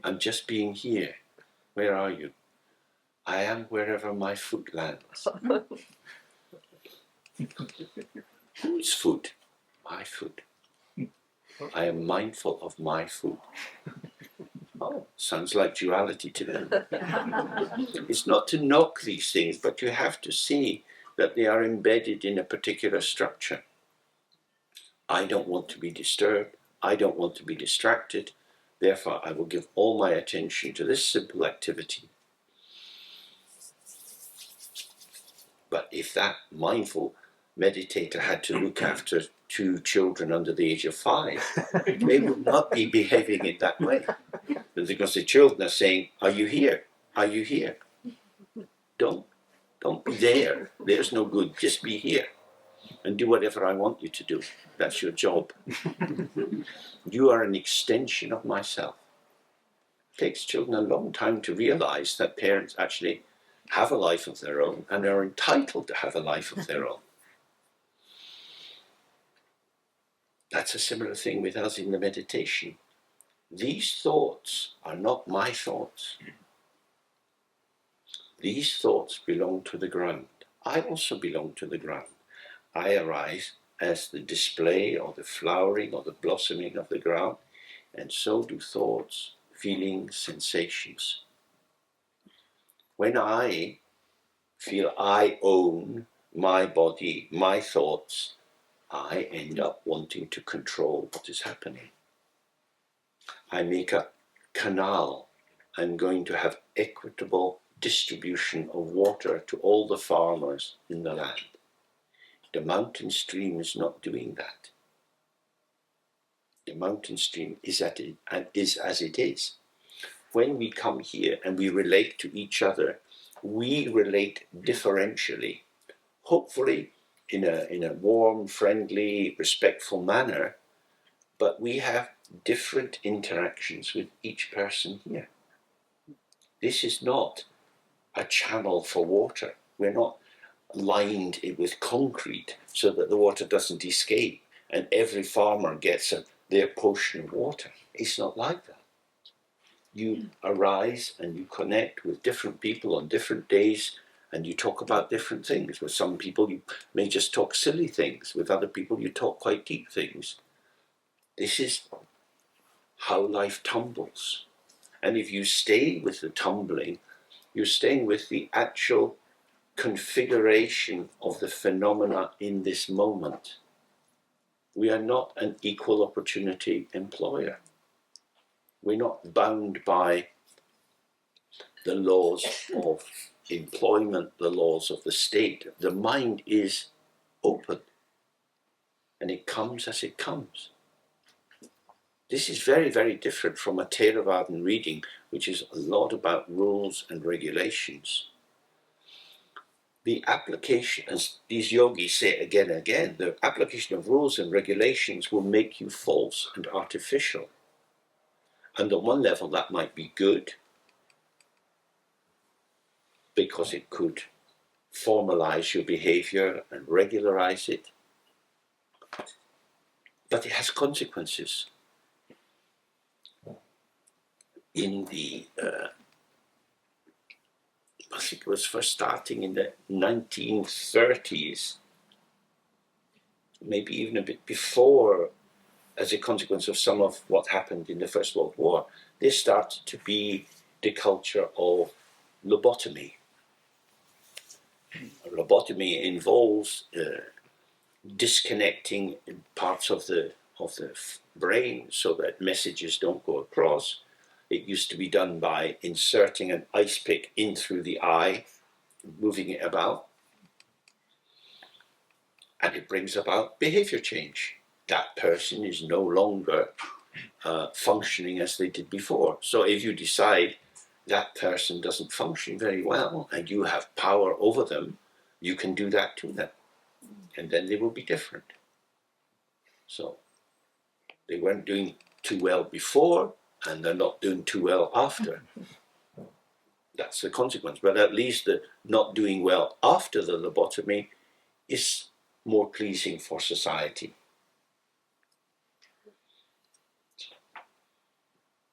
S1: I'm just being here. Where are you? I am wherever my foot lands. Whose food? My food. I am mindful of my food. Oh, sounds like duality to them. It's not to knock these things, but you have to see that they are embedded in a particular structure. I don't want to be disturbed. I don't want to be distracted. Therefore, I will give all my attention to this simple activity. But if that mindful meditator had to look after 2 children under the age of 5, they would not be behaving in that way. Because the children are saying, are you here? Are you here? Don't be there. There's no good. Just be here and do whatever I want you to do. That's your job. You are an extension of myself. It takes children a long time to realize that parents actually have a life of their own and are entitled to have a life of their own. That's a similar thing with us in the meditation. These thoughts are not my thoughts. These thoughts belong to the ground. I also belong to the ground. I arise as the display or the flowering or the blossoming of the ground, and so do thoughts, feelings, sensations. When I feel I own my body, my thoughts, I end up wanting to control what is happening. I make a canal. I'm going to have equitable distribution of water to all the farmers in the land. The mountain stream is not doing that. The mountain stream is as it is. When we come here and we relate to each other, we relate differentially, hopefully in a warm, friendly, respectful manner, but we have different interactions with each person here. This is not a channel for water. We're not lined it with concrete so that the water doesn't escape and every farmer gets their portion of water. It's not like that. You arise and you connect with different people on different days and you talk about different things. With some people you may just talk silly things. With other people you talk quite deep things. This is how life tumbles. And if you stay with the tumbling, you're staying with the actual configuration of the phenomena in this moment. We are not an equal opportunity employer. We're not bound by the laws of employment, the laws of the state. The mind is open and it comes as it comes. This is very, very different from a Theravadan reading, which is a lot about rules and regulations. The application, as these yogis say again and again, the application of rules and regulations will make you false and artificial. And on one level that might be good, because it could formalize your behavior and regularize it. But it has consequences. In the, I think it was first starting in the 1930s, maybe even a bit before, as a consequence of some of what happened in the First World War, there started to be the culture of lobotomy. Lobotomy involves disconnecting parts of the brain so that messages don't go across. It used to be done by inserting an ice pick in through the eye, moving it about, and it brings about behavior change. That person is no longer functioning as they did before. So if you decide that person doesn't function very well and you have power over them, you can do that to them. And then they will be different. So they weren't doing too well before and they're not doing too well after. That's the consequence. But at least the not doing well after the lobotomy is more pleasing for society.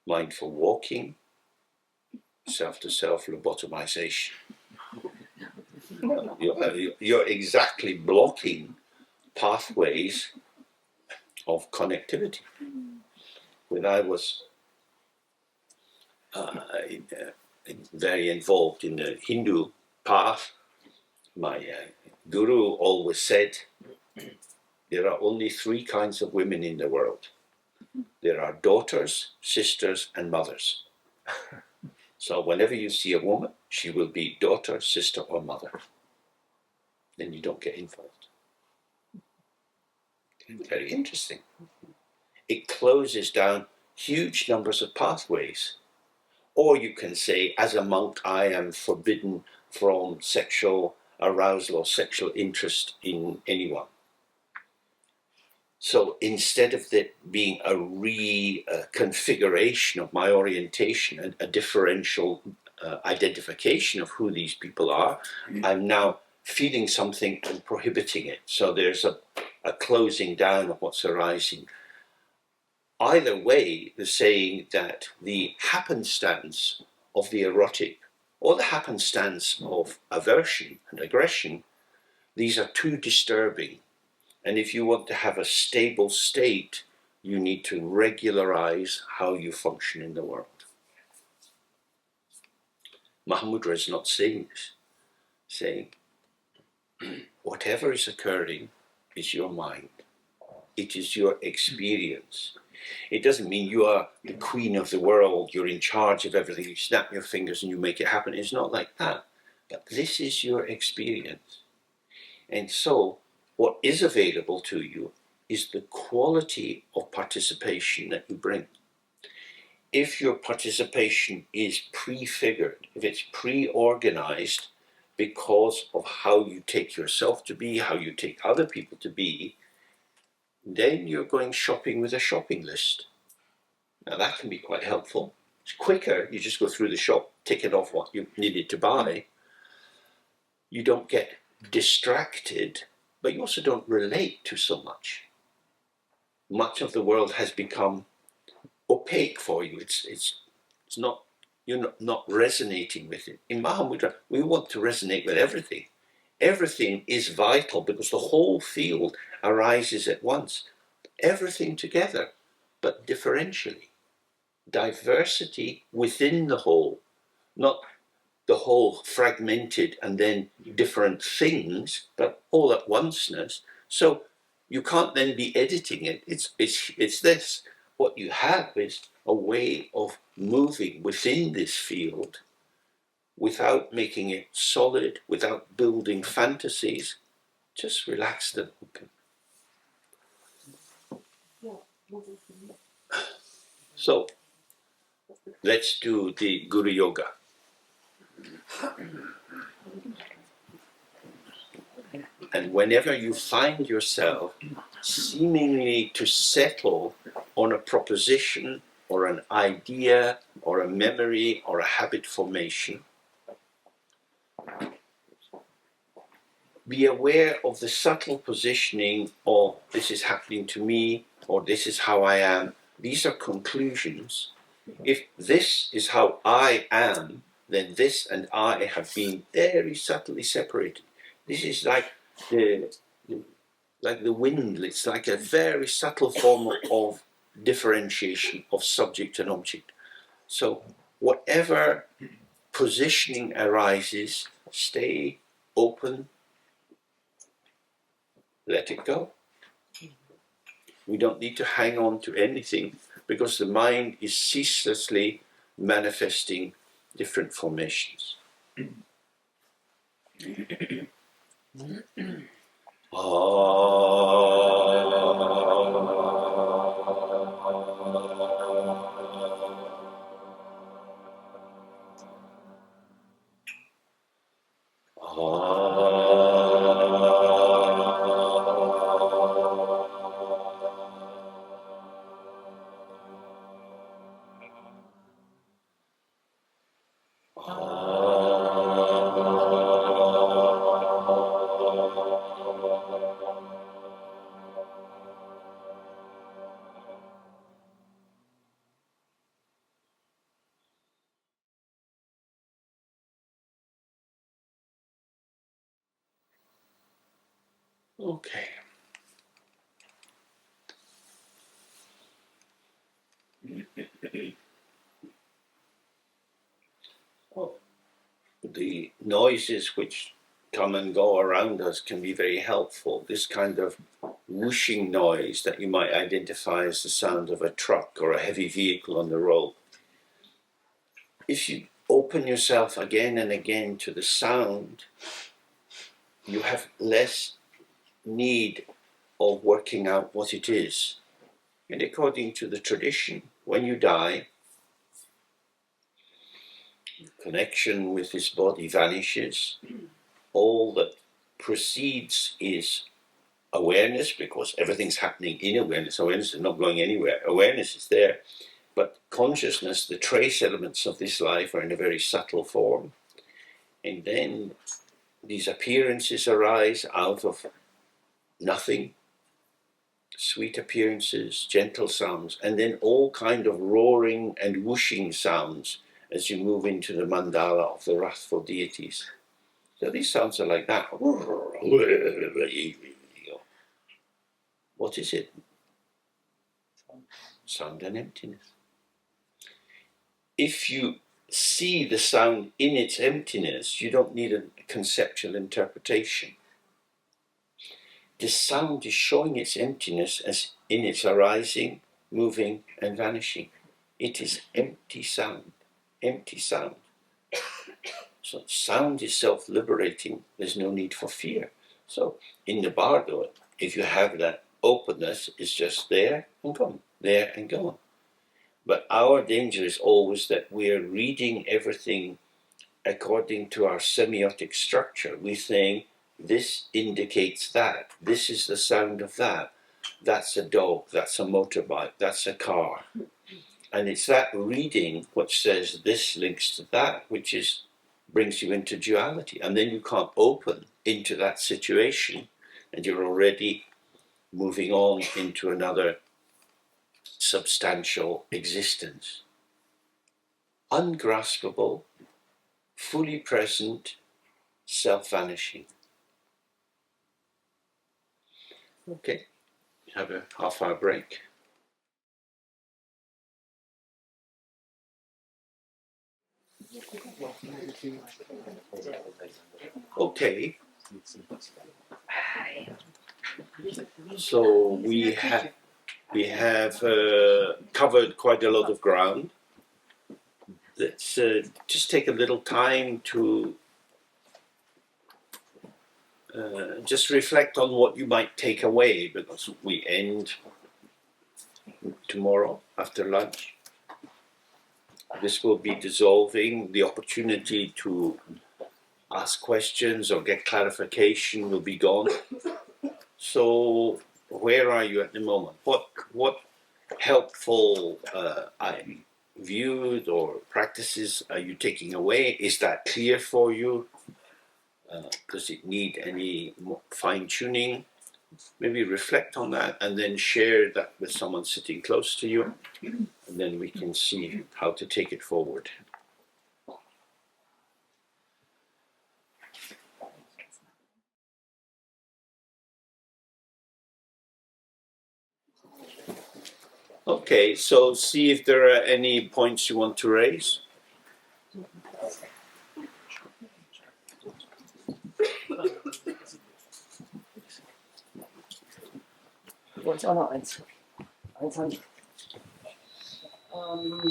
S1: Mindful walking, self-to-self lobotomization. You're exactly blocking pathways of connectivity. When I was very involved in the Hindu path, my guru always said, there are only three kinds of women in the world. There are daughters, sisters, and mothers. So whenever you see a woman, she will be daughter, sister, or mother. Then you don't get involved. Very interesting. It closes down huge numbers of pathways. Or you can say, as a monk, I am forbidden from sexual arousal or sexual interest in anyone. So instead of that being a reconfiguration of my orientation and a differential identification of who these people are, I'm now feeling something and prohibiting it. So there's a closing down of what's arising. Either way, the saying that the happenstance of the erotic or the happenstance of aversion and aggression, these are too disturbing. And if you want to have a stable state, you need to regularize how you function in the world. Mahamudra is not saying this, saying, whatever is occurring is your mind. It is your experience. It doesn't mean you are the queen of the world, you're in charge of everything, you snap your fingers and you make it happen. It's not like that. But this is your experience. And so, what is available to you is the quality of participation that you bring. If your participation is prefigured, if it's pre-organized because of how you take yourself to be, how you take other people to be, then you're going shopping with a shopping list. Now that can be quite helpful. It's quicker, you just go through the shop, tick it off what you needed to buy. You don't get distracted, but you also don't relate to so much. Much of the world has become opaque for you. It's not, you're not resonating with it. In Mahamudra, we want to resonate with everything. Everything is vital because the whole field arises at once. Everything together, but differentially. Diversity within the whole, not the whole fragmented and then different things, but all at onceness. So you can't then be editing it. It's this. What you have is a way of moving within this field without making it solid, without building fantasies. Just relax and open. So let's do the Guru Yoga. And whenever you find yourself seemingly to settle on a proposition or an idea or a memory or a habit formation, be aware of the subtle positioning of this is happening to me or this is how I am. These are conclusions. If this is how I am, then this and I have been very subtly separated. This is like the wind. It's like a very subtle form of differentiation of subject and object. So whatever positioning arises, stay open, let it go. We don't need to hang on to anything because the mind is ceaselessly manifesting different formations. Okay. noises which come and go around us can be very helpful. This kind of whooshing noise that you might identify as the sound of a truck or a heavy vehicle on the road. If you open yourself again and again to the sound, you have less need of working out what it is. And according to the tradition, when you die, connection with this body vanishes. All that precedes is awareness, because everything's happening in awareness. Awareness is not going anywhere. Awareness is there, but consciousness, the trace elements of this life, are in a very subtle form. And then these appearances arise out of nothing, sweet appearances, gentle sounds, and then all kind of roaring and whooshing sounds as you move into the mandala of the wrathful deities. So these sounds are like that. What is it? Sound and emptiness. If you see the sound in its emptiness, you don't need a conceptual interpretation. The sound is showing its emptiness as in its arising, moving, and vanishing. It is empty sound, empty sound. So sound is self-liberating. There's no need for fear. So in the bardo, if you have that openness, it's just there and gone, there and gone. But our danger is always that we're reading everything according to our semiotic structure. We're saying, this indicates that. This is the sound of that. That's a dog. That's a motorbike. That's a car. And it's that reading which says this links to that, which brings you into duality. And then you can't open into that situation, and you're already moving on into another substantial existence. Ungraspable, fully present, self-vanishing. Okay, have a half-hour break. Okay. So we have covered quite a lot of ground. Let's just take a little time to just reflect on what you might take away, because we end tomorrow after lunch. This will be dissolving. The opportunity to ask questions or get clarification will be gone. So where are you at the moment? What helpful viewed or practices are you taking away? Is that clear for you? Does it need any more fine-tuning? Maybe reflect on that and then share that with someone sitting close to you, and then we can see how to take it forward. Okay, so see if there are any points you want to raise.
S3: Du wolltest auch noch eins. Eins haben. Wow.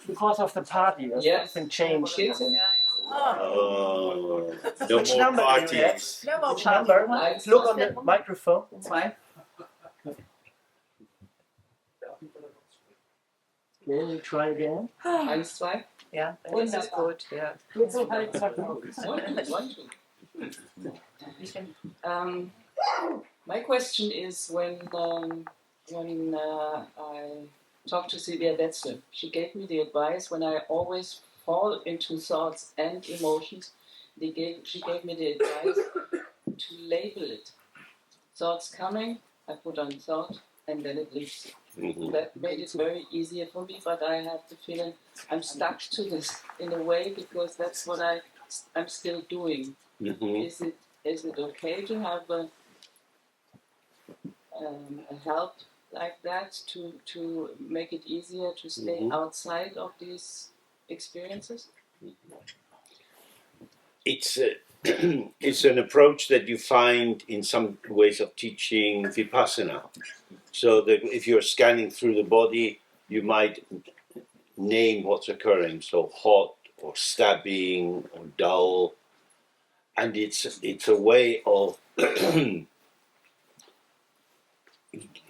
S3: Because of the party, something changed.
S1: Oh, no
S3: Which
S1: more
S3: number
S1: parties.
S3: Which number? Look on the microphone. Okay, we try again.
S4: 1, 2.
S2: Ja, das ist gut. Ja.
S4: My question is when I talked to Sylvia Wetzel, she gave me the advice when I always fall into thoughts and emotions. She gave me the advice to label it. Thoughts coming, I put on thought, and then it leaves.
S1: Mm-hmm.
S4: That made it very easier for me, but I have the feeling I'm stuck to this in a way because that's what I'm still doing.
S1: Mm-hmm.
S4: Is it okay to have a help like that to make it easier to stay outside of these experiences?
S1: It's it's an approach that you find in some ways of teaching vipassana. So that if you're scanning through the body, you might name what's occurring. So hot or stabbing or dull, and it's a way of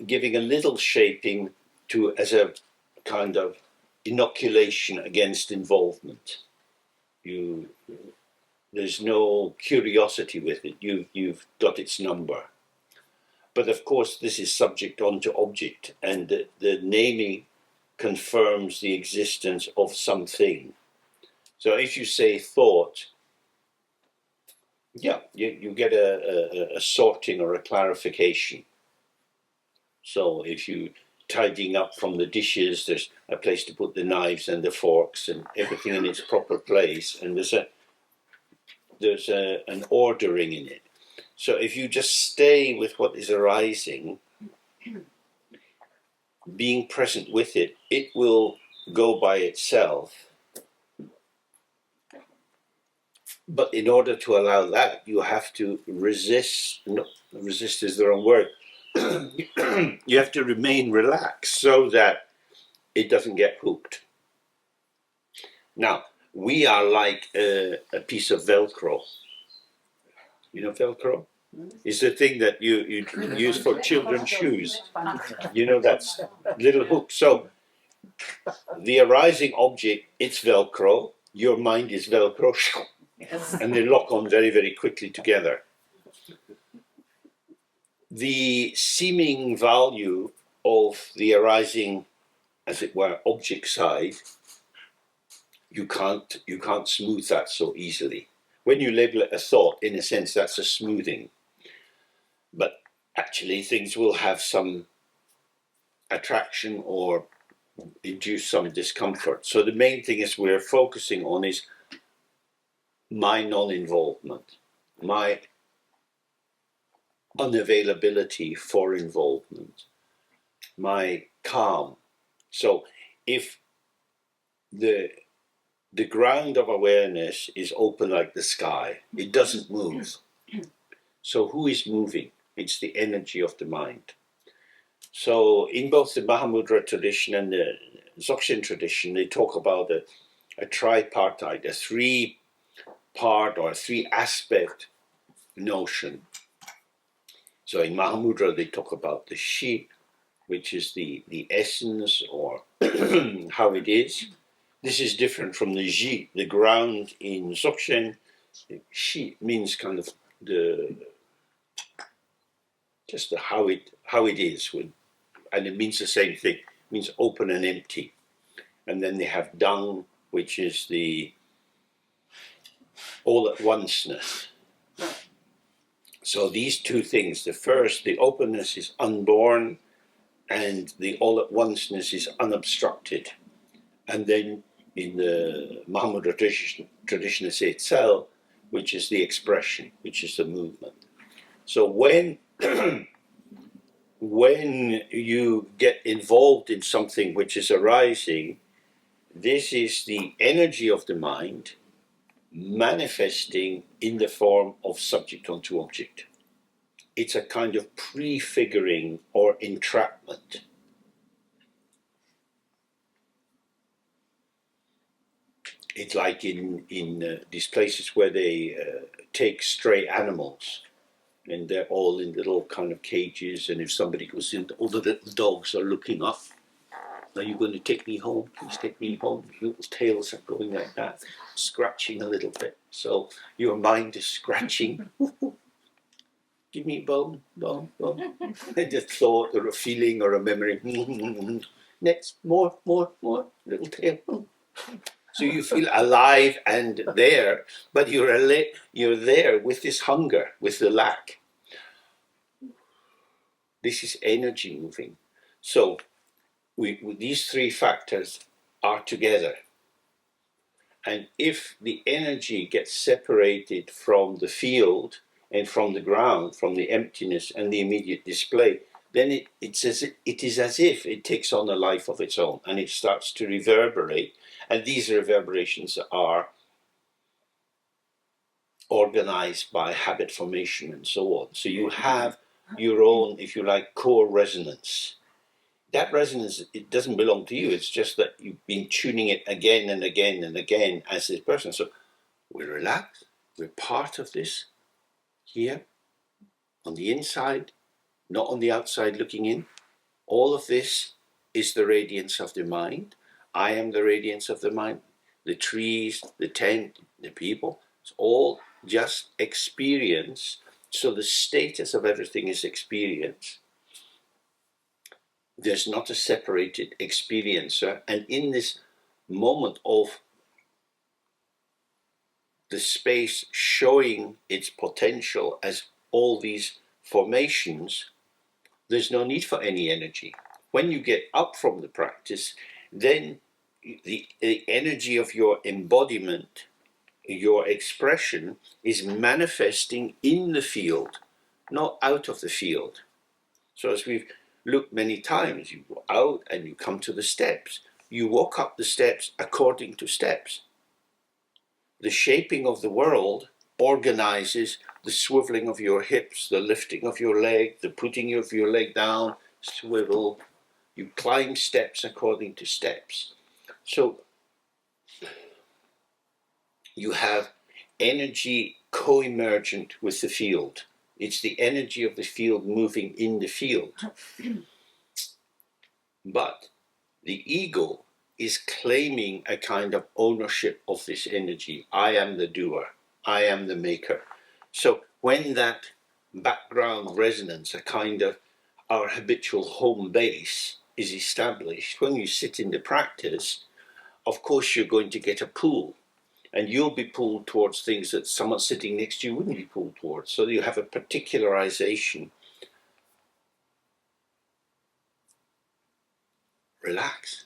S1: giving a little shaping to as a kind of inoculation against involvement. There's no curiosity with it. You've got its number. But of course, this is subject onto object, and the naming confirms the existence of something. So if you say thought, yeah, you get a sorting or a clarification. So if you tidying up from the dishes, there's a place to put the knives and the forks and everything in its proper place, and there's an ordering in it. So if you just stay with what is arising, being present with it, it will go by itself. But in order to allow that, you have to resist. No, resist is the wrong word. You have to remain relaxed so that it doesn't get hooked. Now, we are like a piece of Velcro. You know Velcro? It's the thing that you use for children's shoes. You know, that's little hook. So the arising object, it's Velcro. Your mind is Velcro. And they lock on very, very quickly together. The seeming value of the arising, as it were, object side, you can't smooth that so easily. When you label it a thought, in a sense, that's a smoothing. But actually, things will have some attraction or induce some discomfort. So the main thing is we're focusing on is my non-involvement, my unavailability for involvement, my calm. So if the ground of awareness is open like the sky, it doesn't move. So who is moving? It's the energy of the mind. So in both the Mahamudra tradition and the Dzogchen tradition, they talk about a tripartite, a three-part or a three-aspect notion. So in Mahamudra, they talk about the shi, which is the essence or how it is. This is different from the ji, the ground in Dzogchen. Shi means kind of just the how it is, and it means the same thing. It means open and empty. And then they have dang, which is the all at onceness. So these two things, the first, the openness is unborn, and the all at onceness is unobstructed. And then in the Mahamudra tradition, they say tsel, which is the expression, which is the movement. So when you get involved in something which is arising, this is the energy of the mind manifesting in the form of subject onto object. It's a kind of prefiguring or entrapment. It's like in these places where they take stray animals, and they're all in little kind of cages, and if somebody goes in, all the little dogs are looking up. Are you going to take me home? Please take me home. Little tails are going like that, scratching a little bit. So your mind is scratching. Give me a bone, bone, bone. And a thought or a feeling or a memory. Next, more, little tail. So you feel alive and there, but you're there with this hunger, with the lack. This is energy moving. So these three factors are together. And if the energy gets separated from the field and from the ground, from the emptiness and the immediate display, then it is as if it takes on a life of its own, and it starts to reverberate. And these reverberations are organized by habit formation and so on. So you have your own, if you like, core resonance. That resonance, it doesn't belong to you. It's just that you've been tuning it again and again and again as this person. So we relax. We're part of this here on the inside, not on the outside looking in. All of this is the radiance of the mind. I am the radiance of the mind. The trees, the tent, the people, it's all just experience. So the status of everything is experience. There's not a separated experiencer. And in this moment of the space showing its potential as all these formations, there's no need for any energy. When you get up from the practice, then the energy of your embodiment, your expression, is manifesting in the field, not out of the field. So as we've looked many times, you go out and you come to the steps. You walk up the steps according to steps. The shaping of the world organizes the swiveling of your hips, the lifting of your leg, the putting of your leg down, swivel. You climb steps according to steps. So you have energy co-emergent with the field. It's the energy of the field moving in the field. But the ego is claiming a kind of ownership of this energy. I am the doer. I am the maker. So when that background resonance, a kind of our habitual home base, is established, when you sit in the practice, of course you're going to get a pull. And you'll be pulled towards things that someone sitting next to you wouldn't be pulled towards. So you have a particularization. Relax.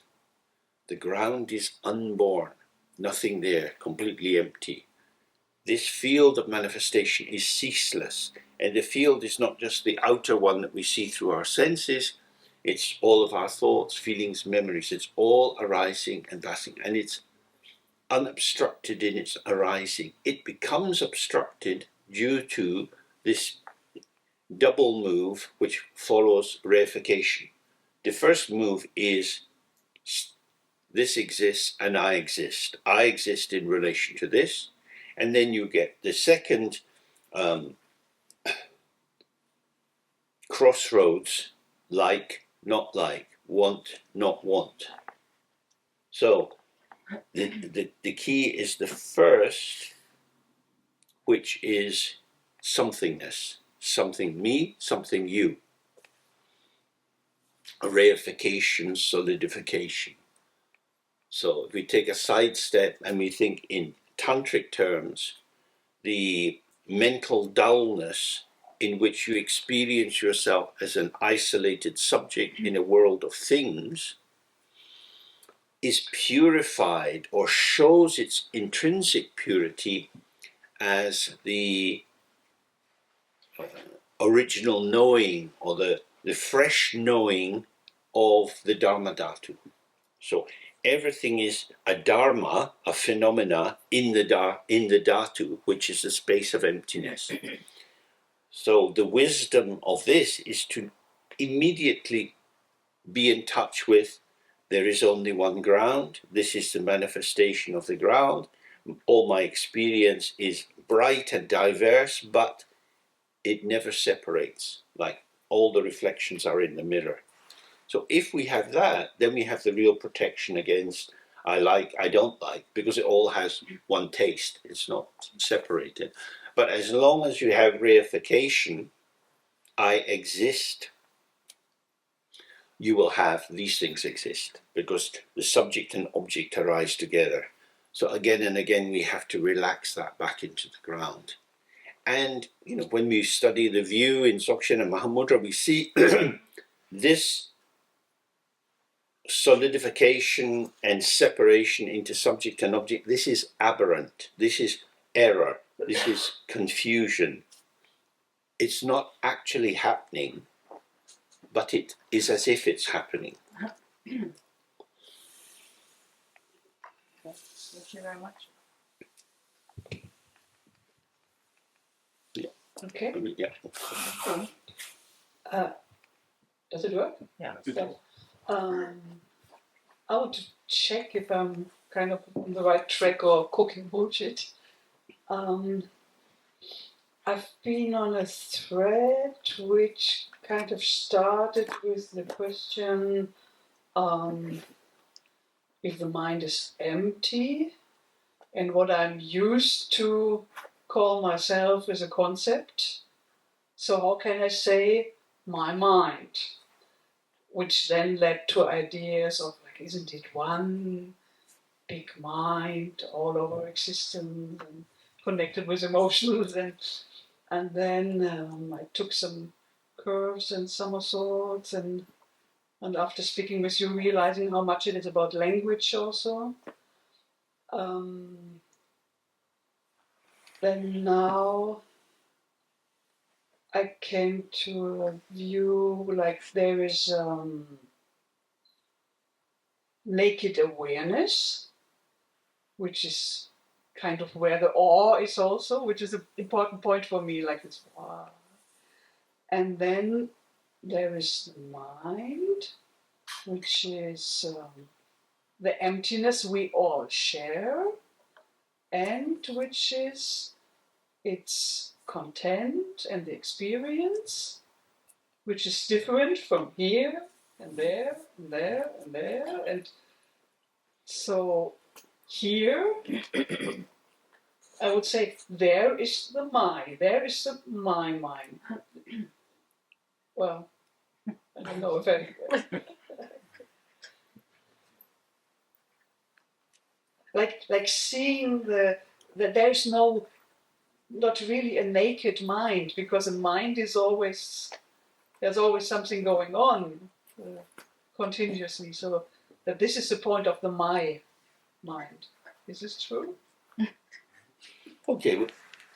S1: The ground is unborn. Nothing there, completely empty. This field of manifestation is ceaseless. And the field is not just the outer one that we see through our senses. It's all of our thoughts, feelings, memories. It's all arising and passing. And it's unobstructed in its arising. It becomes obstructed due to this double move which follows reification. The first move is this exists and I exist. I exist in relation to this. And then you get the second crossroads, like, not like, want, not want. So the key is the first, which is somethingness, something me, something you. A reification, solidification. So if we take a sidestep and we think in tantric terms, the mental dullness in which you experience yourself as an isolated subject in a world of things is purified or shows its intrinsic purity as the original knowing or the fresh knowing of the Dharma Dhatu. So everything is a dharma, a phenomena in the dhatu, which is the space of emptiness. So the wisdom of this is to immediately be in touch with, there is only one ground. This is the manifestation of the ground. All my experience is bright and diverse, but it never separates. Like all the reflections are in the mirror. So if we have that, then we have the real protection against I like, I don't like, because it all has one taste. It's not separated. But as long as you have reification, I exist, you will have these things exist, because the subject and object arise together. So again and again, we have to relax that back into the ground. And, when we study the view in Dzogchen and Mahamudra, we see this solidification and separation into subject and object. This is aberrant. This is error. This is confusion. It's not actually happening, but it is as if it's happening.
S2: Thank you very much.
S4: Okay.
S1: Yeah.
S4: Does it work?
S2: Yeah.
S4: I want to check if I'm kind of on the right track or cooking bullshit. I've been on a thread which kind of started with the question if the mind is empty, and what I'm used to call myself is a concept. So how can I say my mind? Which then led to ideas of like, isn't it one big mind all over existence and connected with emotions, and then I took some curves and somersaults, and after speaking with you, realizing how much it is about language also. Then now I came to a view like there is naked awareness, which is kind of where the awe is also, which is an important point for me, like it's wow. And then there is the mind, which is the emptiness we all share, and which is its content and the experience, which is different from here and there and there and there. And so here, I would say, there is the my, there is the my mind. Well, I don't know if I... like seeing that there's not really a naked mind, because a mind is always, there's always something going on continuously. So that this is the point of the my mind. Is this true?
S1: Okay, well,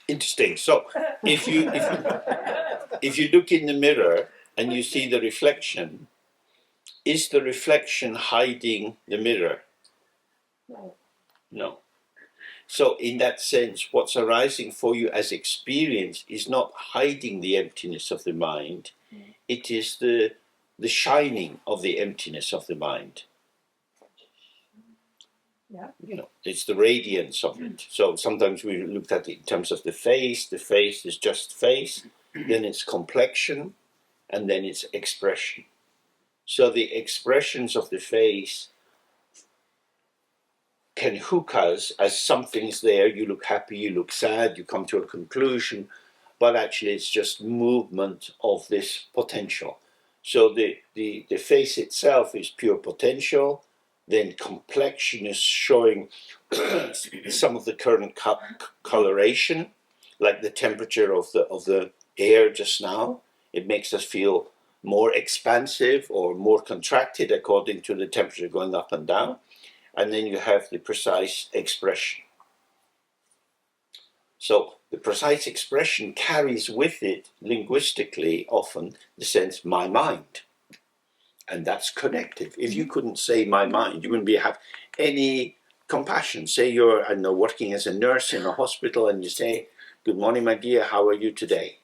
S1: interesting. So if you look in the mirror and you see the reflection, is the reflection hiding the mirror?
S2: No.
S1: No. So in that sense, what's arising for you as experience is not hiding the emptiness of the mind. It is the shining of the emptiness of the mind.
S2: Yeah.
S1: You know, it's the radiance of it. So sometimes we looked at it in terms of the face. The face is just face, then it's complexion, and then it's expression. So the expressions of the face can hook us as something's there. You look happy, you look sad, you come to a conclusion, but actually it's just movement of this potential. So the face itself is pure potential. Then complexion is showing some of the current coloration, like the temperature of the air just now. It makes us feel more expansive or more contracted according to the temperature going up and down. And then you have the precise expression. So the precise expression carries with it, linguistically often, the sense my mind. And that's connective. If you couldn't say my mind, you wouldn't have any compassion. Say you're, I know, working as a nurse in a hospital and you say, good morning, my dear, how are you today?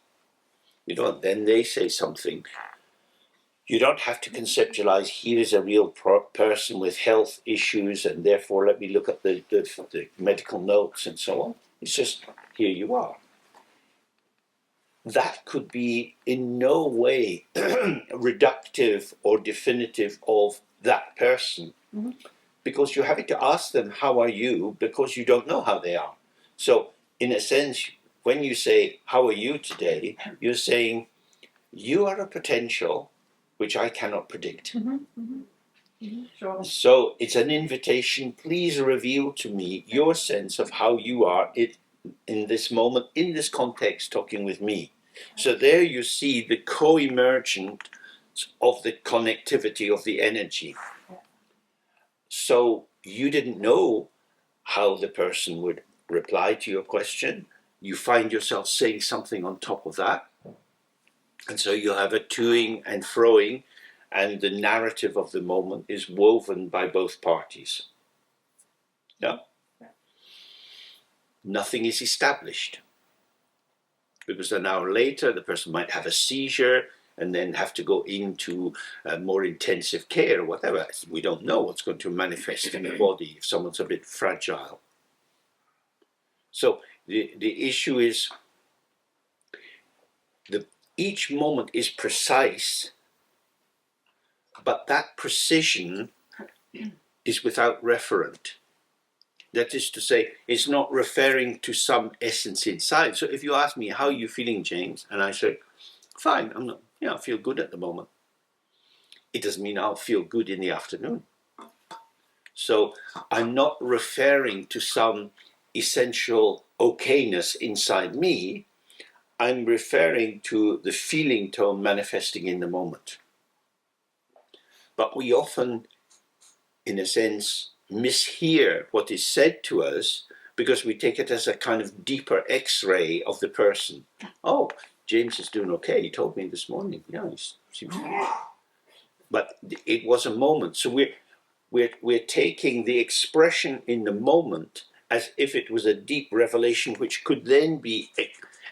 S1: You know, then they say something. You don't have to conceptualize, here is a real person with health issues and therefore let me look at the medical notes and so on. It's just, here you are. That could be in no way reductive or definitive of that person, because you're having to ask them, how are you? Because you don't know how they are. So in a sense, when you say, how are you today? You're saying, you are a potential which I cannot predict.
S2: Sure.
S1: So it's an invitation, please reveal to me your sense of how you are in this moment, in this context, talking with me. So there you see the co-emergence of the connectivity of the energy. So you didn't know how the person would reply to your question. You find yourself saying something on top of that. And so you have a toing and froing, and the narrative of the moment is woven by both parties. Yeah? Nothing is established. Because an hour later, the person might have a seizure and then have to go into more intensive care or whatever. We don't know what's going to manifest in the body if someone's a bit fragile. So the issue is each moment is precise, but that precision is without referent. That is to say, it's not referring to some essence inside. So if you ask me, how are you feeling, James? And I say, fine, I feel good at the moment. It doesn't mean I'll feel good in the afternoon. So I'm not referring to some essential okayness inside me. I'm referring to the feeling tone manifesting in the moment. But we often, in a sense, mishear what is said to us because we take it as a kind of deeper X-ray of the person. Oh, James is doing okay. He told me this morning. Yeah, he seems to be. But it was a moment. So we're taking the expression in the moment as if it was a deep revelation, which could then be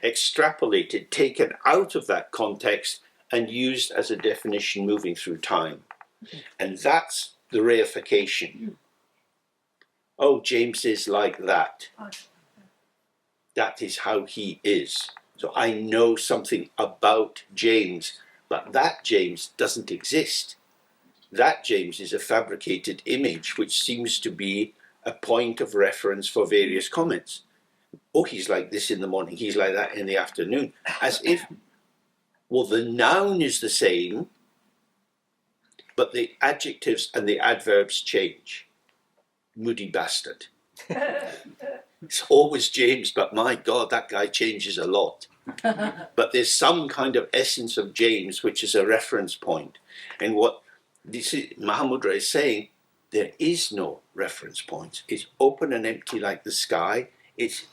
S1: extrapolated, taken out of that context, and used as a definition moving through time. And that's the reification. Oh, James is like that. That is how he is. So I know something about James, but that James doesn't exist. That James is a fabricated image which seems to be a point of reference for various comments. Oh, he's like this in the morning, he's like that in the afternoon. As if, well, the noun is the same, but the adjectives and the adverbs change. Moody bastard. It's always James, but my God, that guy changes a lot. But there's some kind of essence of James which is a reference point. And what Mahamudra is saying, there is no reference point. It's open and empty like the sky. It's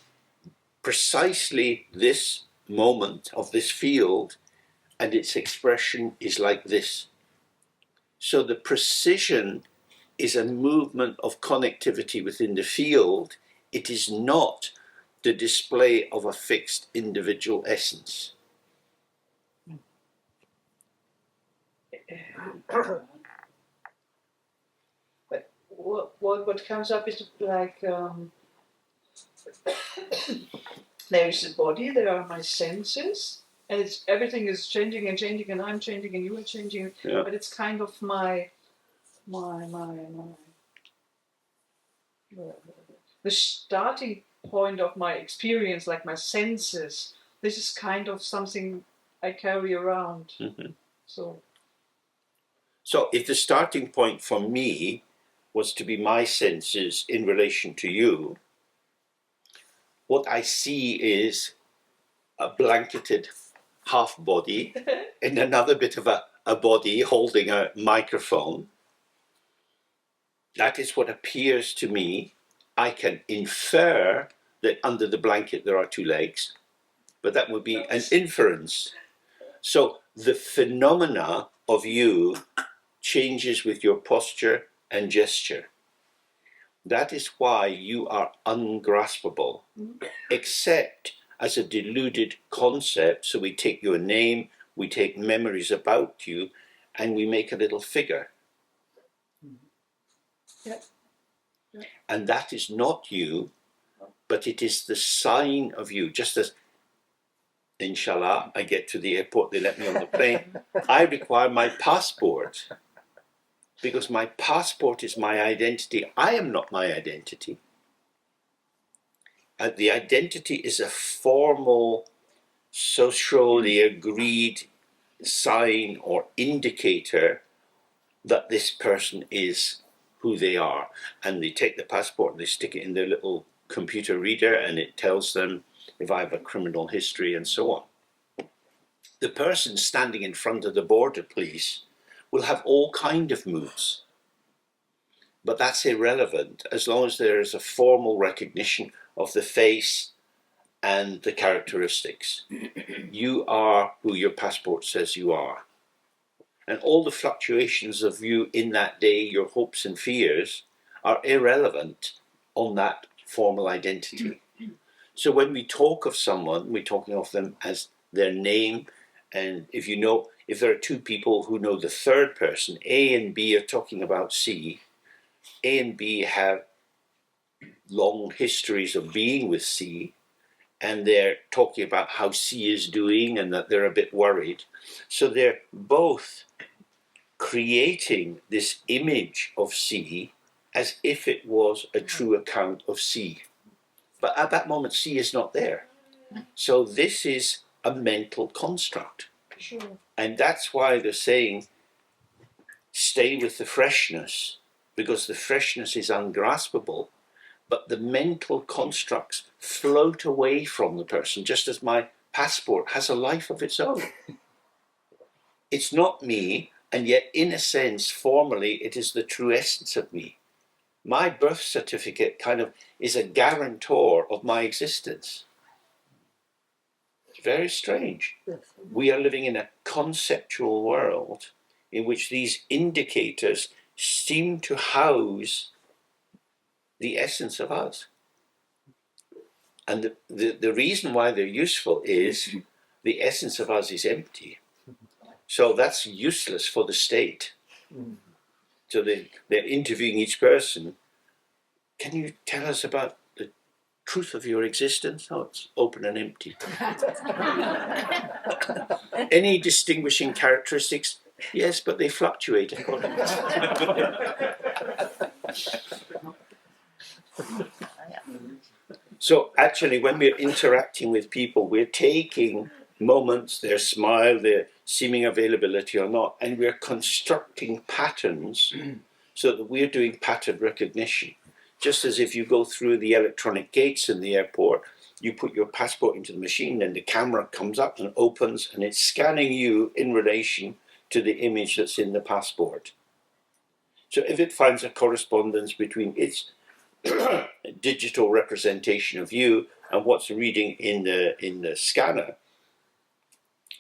S1: precisely this moment of this field, and its expression is like this. So the precision is a movement of connectivity within the field. It is not the display of a fixed individual essence.
S4: But what comes up is like there is the body, there are my senses, and everything is changing and changing, and I'm changing and you are changing.
S1: Yeah.
S4: But it's kind of my the starting point of my experience, like my senses. This is kind of something I carry around.
S1: Mm-hmm.
S4: So
S1: if the starting point for me was to be my senses in relation to you, what I see is a blanketed half body and another bit of a body holding a microphone. That is what appears to me. I can infer that under the blanket there are two legs, but that would be an inference. So the phenomena of you changes with your posture and gesture. That is why you are ungraspable, except as a deluded concept. So we take your name, we take memories about you, and we make a little figure.
S4: yeah.
S1: And that is not you, but it is the sign of you. Just as, inshallah, I get to the airport, they let me on the plane. I require my passport, because my passport is my identity. I am not my identity. The identity is a formal, socially agreed sign or indicator that this person is who they are. And they take the passport and they stick it in their little computer reader, and it tells them if I have a criminal history and so on. The person standing in front of the border police will have all kind of moods. But that's irrelevant as long as there is a formal recognition of the face and the characteristics. You are who your passport says you are. And all the fluctuations of you in that day, your hopes and fears, are irrelevant on that formal identity. So when we talk of someone, we're talking of them as their name. And if there are two people who know the third person, A and B are talking about C. A and B have long histories of being with C, and they're talking about how C is doing and that they're a bit worried. So they're both creating this image of C as if it was a true account of C. But at that moment, C is not there. So this is a mental construct.
S2: Sure.
S1: And that's why they're saying, stay with the freshness, because the freshness is ungraspable. But the mental constructs float away from the person, just as my passport has a life of its own. It's not me, and yet, in a sense, formally, it is the true essence of me. My birth certificate kind of is a guarantor of my existence. It's very strange. We are living in a conceptual world in which these indicators seem to house the essence of us. And the reason why they're useful is the essence of us is empty. So that's useless for the state. So they're interviewing each person. Can you tell us about the truth of your existence? Oh, it's open and empty. Any distinguishing characteristics? Yes, but they fluctuate according So actually, when we're interacting with people, we're taking moments, their smile, their seeming availability or not, and we're constructing patterns so that we're doing pattern recognition. Just as if you go through the electronic gates in the airport, you put your passport into the machine, and the camera comes up and opens, and it's scanning you in relation to the image that's in the passport. So if it finds a correspondence between its digital representation of you and what's reading in the scanner,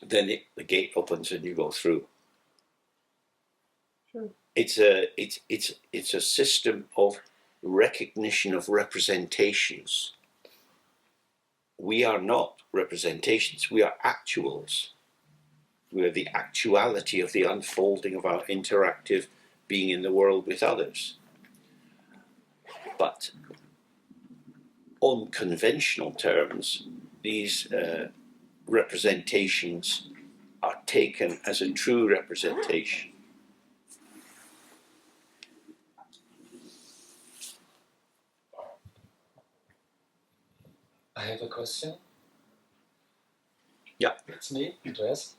S1: then the gate opens and you go through.
S2: Sure.
S1: It's a system of recognition of representations. We are not representations, we are actuals. We are the actuality of the unfolding of our interactive being in the world with others. But on conventional terms, these representations are taken as a true representation.
S5: I have a question.
S1: Yeah.
S5: It's me, Andreas.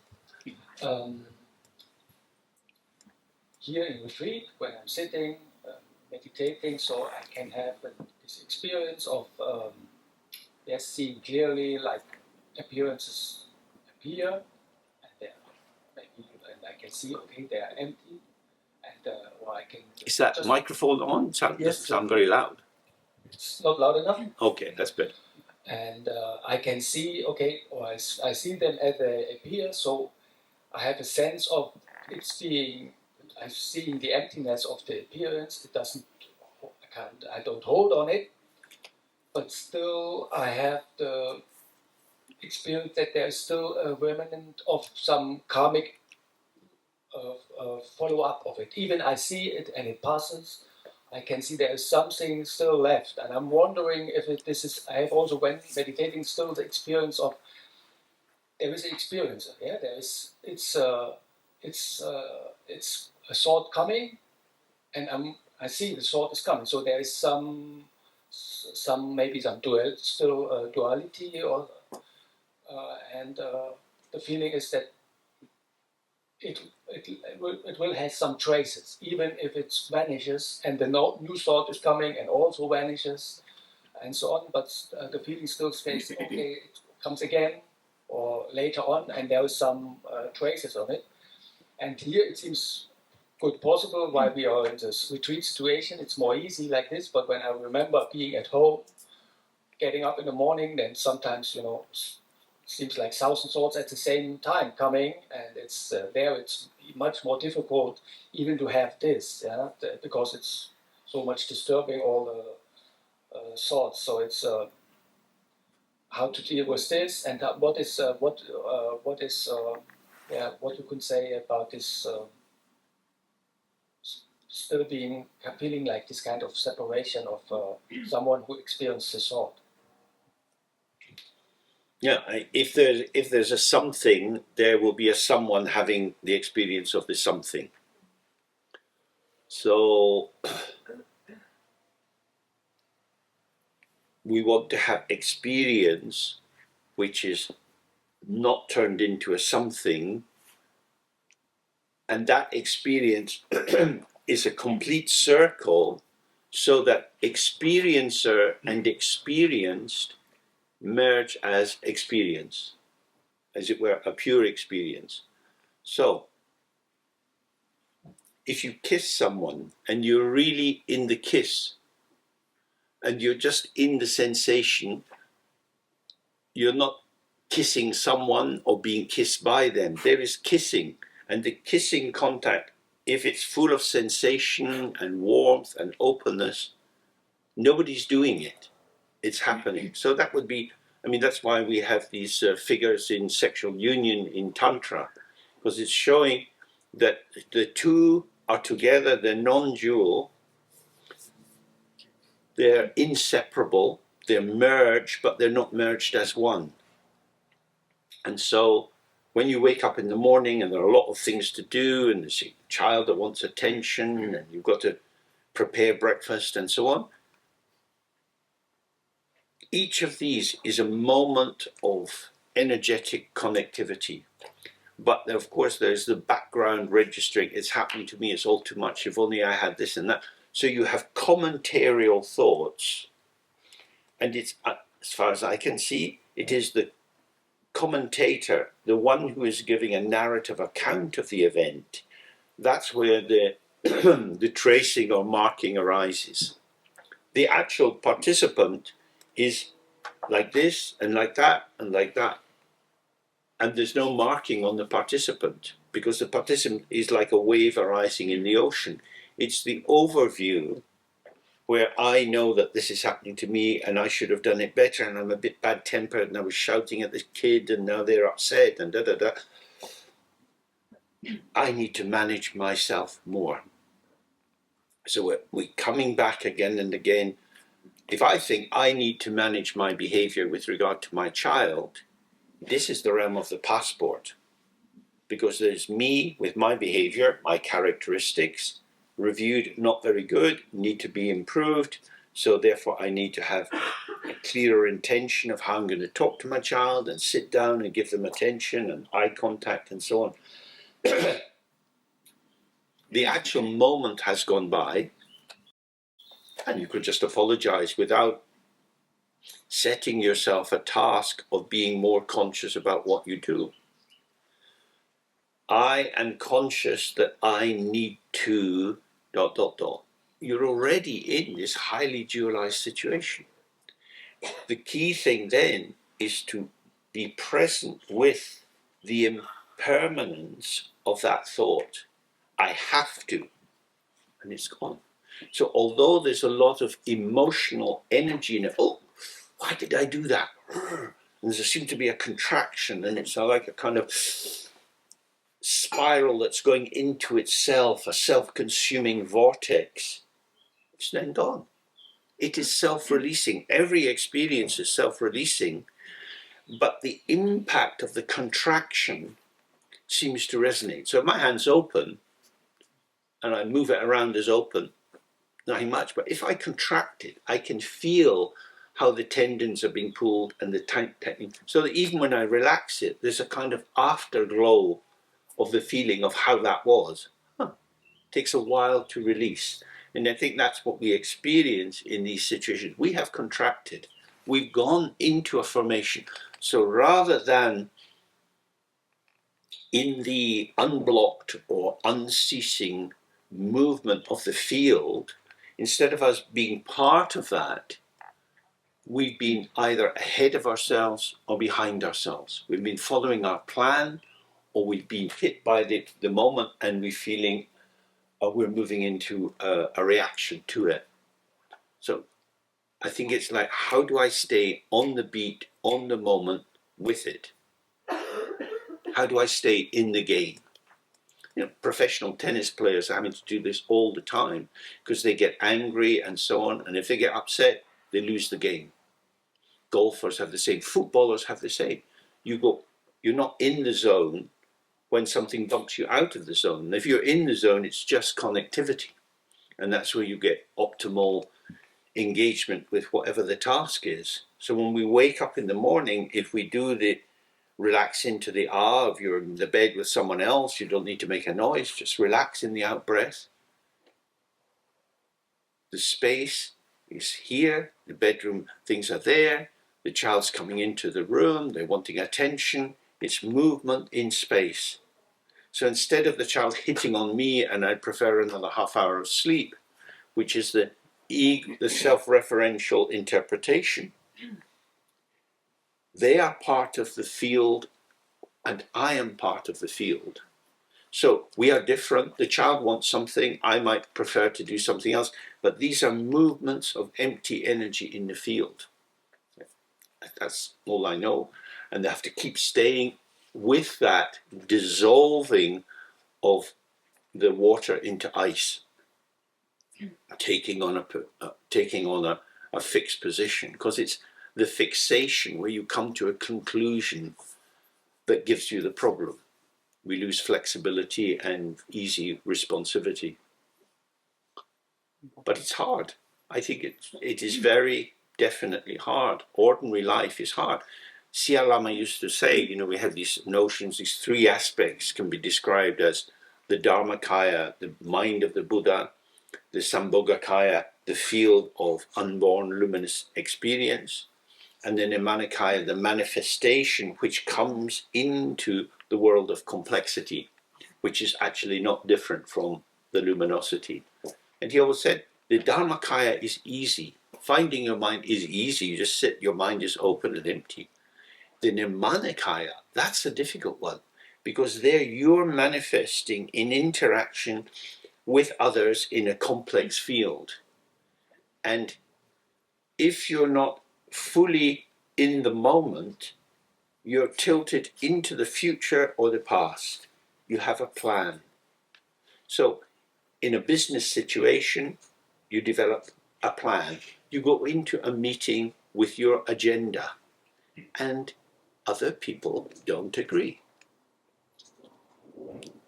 S5: Here in retreat, when I'm sitting, meditating, so I can have this experience of seeing clearly, like appearances appear, and I can see, okay, they are empty, and or I can.
S1: Is that microphone on? Doesn't sound very loud.
S5: It's not loud enough.
S1: Okay, that's better.
S5: And I can see, okay, or I see them as they appear, so I have a sense of it's being. I'm seeing the emptiness of the appearance. It doesn't. I don't hold on it, but still I have the experience that there is still a remnant of some karmic follow-up of it. Even I see it and it passes, I can see there is something still left, and I'm wondering if this is. I have also, when meditating, still the experience of there is an experience. Yeah, there is. It's a thought coming, and I see the thought is coming. So there is some maybe some duality, or and the feeling is that it will have some traces, even if it vanishes, and the new thought is coming and also vanishes, and so on. But the feeling still stays. Okay, it comes again, or later on, and there is some traces of it. And here it seems good possible while we are in this retreat situation. It's more easy like this. But when I remember being at home, getting up in the morning, then sometimes, seems like 1,000 thoughts at the same time coming, and it's it's much more difficult even to have this, because it's so much disturbing all the thoughts. So it's how to deal with this, and what you can say about this still feeling like this kind of separation of someone who experiences thought.
S1: Yeah, if there's a something, there will be a someone having the experience of the something. So we want to have experience which is not turned into a something, and that experience is a complete circle, so that experiencer and experienced merge as experience, as it were, a pure experience. So if you kiss someone and you're really in the kiss and you're just in the sensation, you're not kissing someone or being kissed by them. There is kissing, and the kissing contact, if it's full of sensation and warmth and openness, nobody's doing it. It's happening. So that would be, that's why we have these figures in sexual union in Tantra, because it's showing that the two are together, they're non-dual, they're inseparable, they're merged, but they're not merged as one. And so when you wake up in the morning and there are a lot of things to do, and there's a child that wants attention, and you've got to prepare breakfast and so on, each of these is a moment of energetic connectivity. But of course, there's the background registering. It's happening to me. It's all too much. If only I had this and that. So you have commentarial thoughts. And it's, as far as I can see, it is the commentator, the one who is giving a narrative account of the event. That's where the, the tracing or marking arises. The actual participant is like this and like that and like that. And there's no marking on the participant, because the participant is like a wave arising in the ocean. It's the overview where I know that this is happening to me and I should have done it better, and I'm a bit bad-tempered and I was shouting at this kid and now they're upset and da-da-da. I need to manage myself more. So we're coming back again and again. If I think I need to manage my behavior with regard to my child, this is the realm of the passport, because there's me with my behavior, my characteristics, reviewed, not very good, need to be improved. So therefore I need to have a clearer intention of how I'm going to talk to my child and sit down and give them attention and eye contact and so on. The actual moment has gone by, and you could just apologize without setting yourself a task of being more conscious about what you do. I am conscious that I need to ... You're already in this highly dualized situation. The key thing then is to be present with the impermanence of that thought. I have to, and it's gone. So although there's a lot of emotional energy in it, oh, why did I do that? And there seems to be a contraction, and it's like a kind of spiral that's going into itself, a self-consuming vortex. It's then gone. It is self-releasing. Every experience is self-releasing, but the impact of the contraction seems to resonate. So if my hand's open and I move it around as open, nothing much, but if I contract it, I can feel how the tendons are being pulled and the tightening, so that even when I relax it, there's a kind of afterglow of the feeling of how that was. It takes a while to release. And I think that's what we experience in these situations. We have contracted. We've gone into a formation. So rather than in the unblocked or unceasing movement of the field, instead of us being part of that, we've been either ahead of ourselves or behind ourselves. We've been following our plan, or we've been hit by the moment and we're feeling we're moving into a reaction to it. So I think it's like, how do I stay on the beat, on the moment with it? How do I stay in the game? You know, professional tennis players are having to do this all the time because they get angry and so on. And if they get upset, they lose the game. Golfers have the same. Footballers have the same. You're not in the zone when something bumps you out of the zone. And if you're in the zone, it's just connectivity. And that's where you get optimal engagement with whatever the task is. So when we wake up in the morning, if we do the relax into the if you're in the bed with someone else, you don't need to make a noise, just relax in the out breath. The space is here, the bedroom, things are there, the child's coming into the room, they're wanting attention, it's movement in space. So instead of the child hitting on me and I'd prefer another half hour of sleep, which is the self-referential interpretation, they are part of the field and I am part of the field. So we are different. The child wants something, I might prefer to do something else, but these are movements of empty energy in the field. That's all I know. And they have to keep staying with that dissolving of the water into ice, taking on a fixed position, because it's the fixation where you come to a conclusion that gives you the problem. We lose flexibility and easy responsivity. But it's hard. I think it is very definitely hard. Ordinary life is hard. Siya Lama used to say, we have these notions, these three aspects can be described as the Dharmakaya, the mind of the Buddha, the Sambhogakaya, the field of unborn luminous experience, and the Nimanakaya, the manifestation which comes into the world of complexity, which is actually not different from the luminosity. And he always said, the Dharmakaya is easy. Finding your mind is easy. You just sit, your mind is open and empty. The Nimanakaya, that's a difficult one, because there you're manifesting in interaction with others in a complex field. And if you're not fully in the moment, you're tilted into the future or the past. You have a plan. So in a business situation, you develop a plan. You go into a meeting with your agenda, and other people don't agree.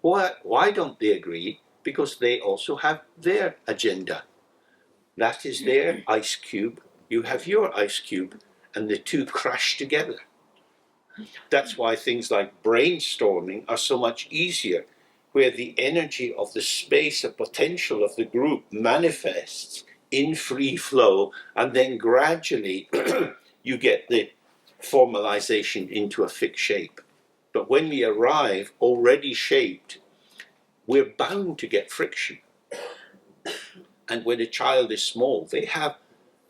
S1: Why don't they agree? Because they also have their agenda. That is their ice cube. You have your ice cube, and the two crash together. That's why things like brainstorming are so much easier, where the energy of the space of potential of the group manifests in free flow, and then gradually you get the formalization into a fixed shape. But when we arrive already shaped, we're bound to get friction. And when a child is small, they have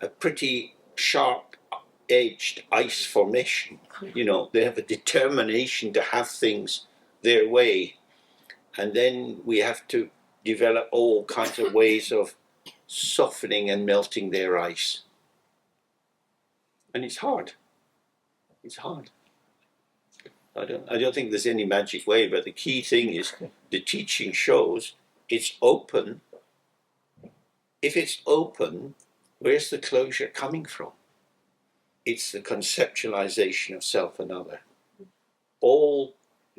S1: a pretty sharp-edged ice formation. They have a determination to have things their way. And then we have to develop all kinds of ways of softening and melting their ice. And it's hard. It's hard. I don't think there's any magic way, but the key thing is the teaching shows it's open. If it's open, where's the closure coming from? It's the conceptualization of self and other. All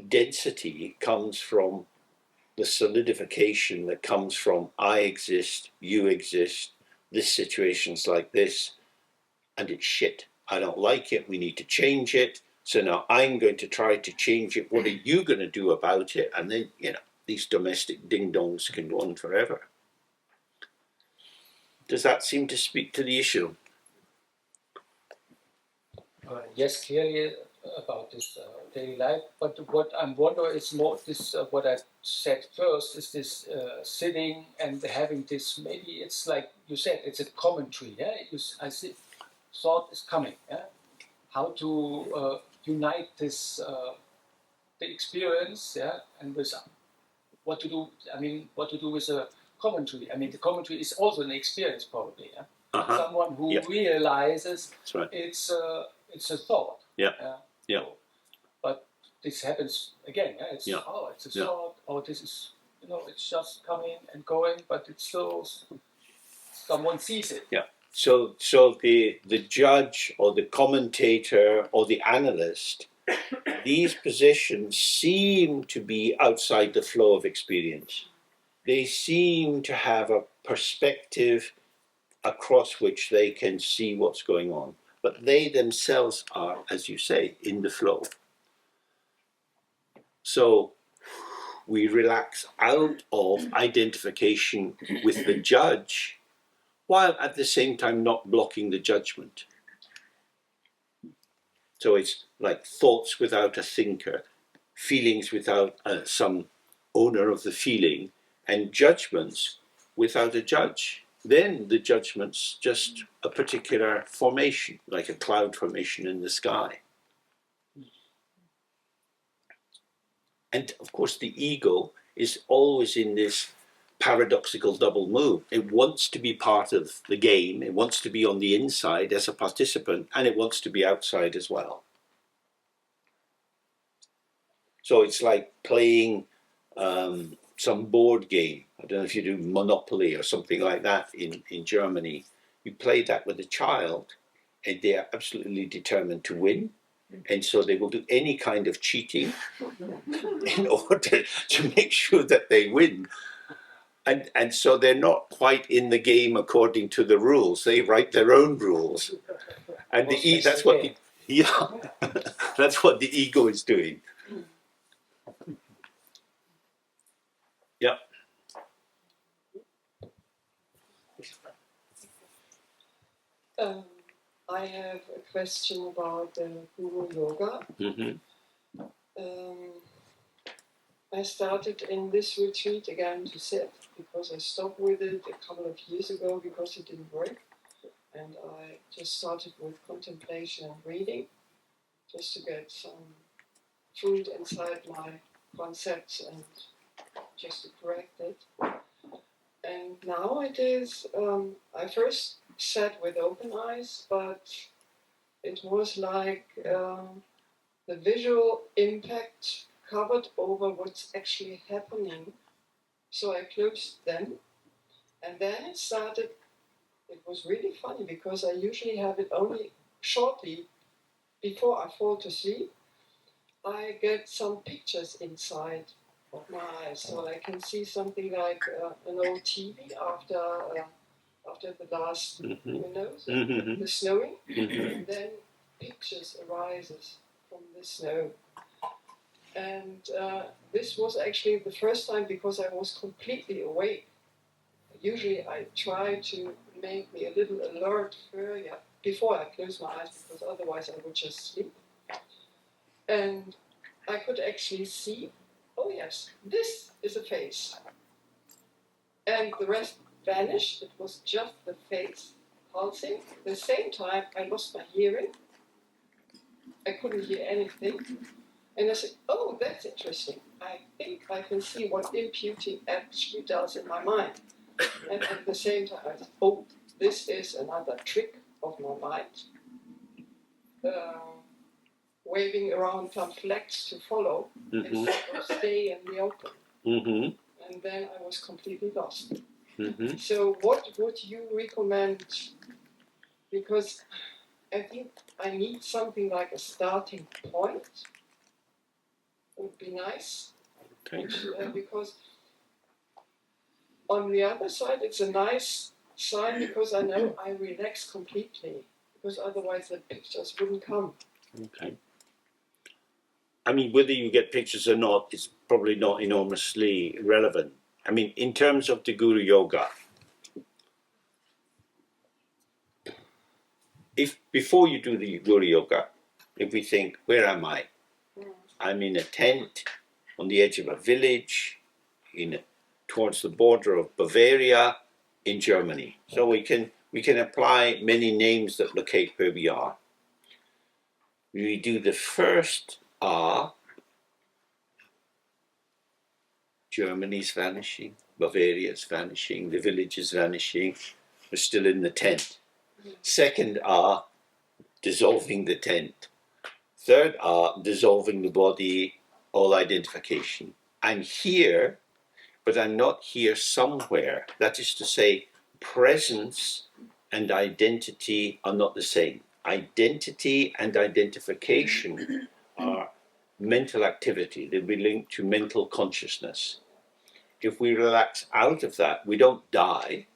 S1: density comes from the solidification that comes from I exist, you exist, this situation's like this, and it's shit. I don't like it, we need to change it. So now I'm going to try to change it. What are you going to do about it? And then, these domestic ding-dongs can go on forever. Does that seem to speak to the issue?
S5: Yes, clearly about this daily life. But what I'm wondering is more this, what I said first, is this sitting and having this, maybe it's like you said, it's a commentary. Yeah, I see. thought is coming. Yeah? How to unite this the experience, yeah, and with what to do. I mean, what to do with the commentary. I mean, the commentary is also an experience, probably. Yeah? Someone who realizes
S1: That's right.
S5: it's a thought.
S1: Yeah. Yeah.
S5: So, but this happens again. Yeah? It's it's a thought. Or this is it's just coming and going, but it's still someone sees it.
S1: Yeah. So the judge or the commentator or the analyst, these positions seem to be outside the flow of experience. They seem to have a perspective across which they can see what's going on. But they themselves are, as you say, in the flow. So we relax out of identification with the judge, while at the same time not blocking the judgment. So it's like thoughts without a thinker, feelings without some owner of the feeling, and judgments without a judge. Then the judgment's just a particular formation, like a cloud formation in the sky. And of course the ego is always in this paradoxical double move. It wants to be part of the game, it wants to be on the inside as a participant, and it wants to be outside as well. So it's like playing some board game. I don't know if you do Monopoly or something like that in Germany. You play that with a child and they are absolutely determined to win. And so they will do any kind of cheating in order to make sure that they win. And so they're not quite in the game according to the rules. They write their own rules. And that's what that's what the ego is doing. Yeah.
S6: I have a question about Guru Yoga.
S1: Mm-hmm.
S6: I started in this retreat again to sit because I stopped with it a couple of years ago because it didn't work. And I just started with contemplation and reading just to get some food inside my concepts and just to correct it. And now it is, I first sat with open eyes, but it was like the visual impact covered over what's actually happening. So I closed them, and then it started. It was really funny because I usually have it only shortly before I fall to sleep. I get some pictures inside of my eyes, so I can see something like an old TV after the last, the snowing, and then pictures arises from the snow. And this was actually the first time because I was completely awake. Usually I try to make me a little alert before I close my eyes because otherwise I would just sleep. And I could actually see, oh yes, this is a face. And the rest vanished. It was just the face pulsing. At the same time, I lost my hearing. I couldn't hear anything. And I said, oh, that's interesting. I think I can see what imputing actually does in my mind. And at the same time, I said, oh, this is another trick of my mind. Waving around some flags to follow instead of stay in the open. And then I was completely lost. So what would you recommend? Because I think I need something like a starting point. Would be nice.
S1: Okay.
S6: Because on the other side, it's a nice sign because I know I relax completely. Because otherwise the pictures wouldn't come.
S1: Okay. I mean, whether you get pictures or not is probably not enormously relevant. I mean, in terms of the Guru Yoga, if before you do the Guru Yoga, if we think, where am I? I'm in a tent on the edge of a village towards the border of Bavaria in Germany. So we can we can apply many names that locate where we are. We do the first R, Germany's vanishing, Bavaria's vanishing, the village is vanishing, we're still in the tent. Second R, dissolving the tent. Third R, dissolving the body, all identification. I'm here, but I'm not here somewhere. That is to say, presence and identity are not the same. Identity and identification are mental activity. They be linked to mental consciousness. If we relax out of that, we don't die.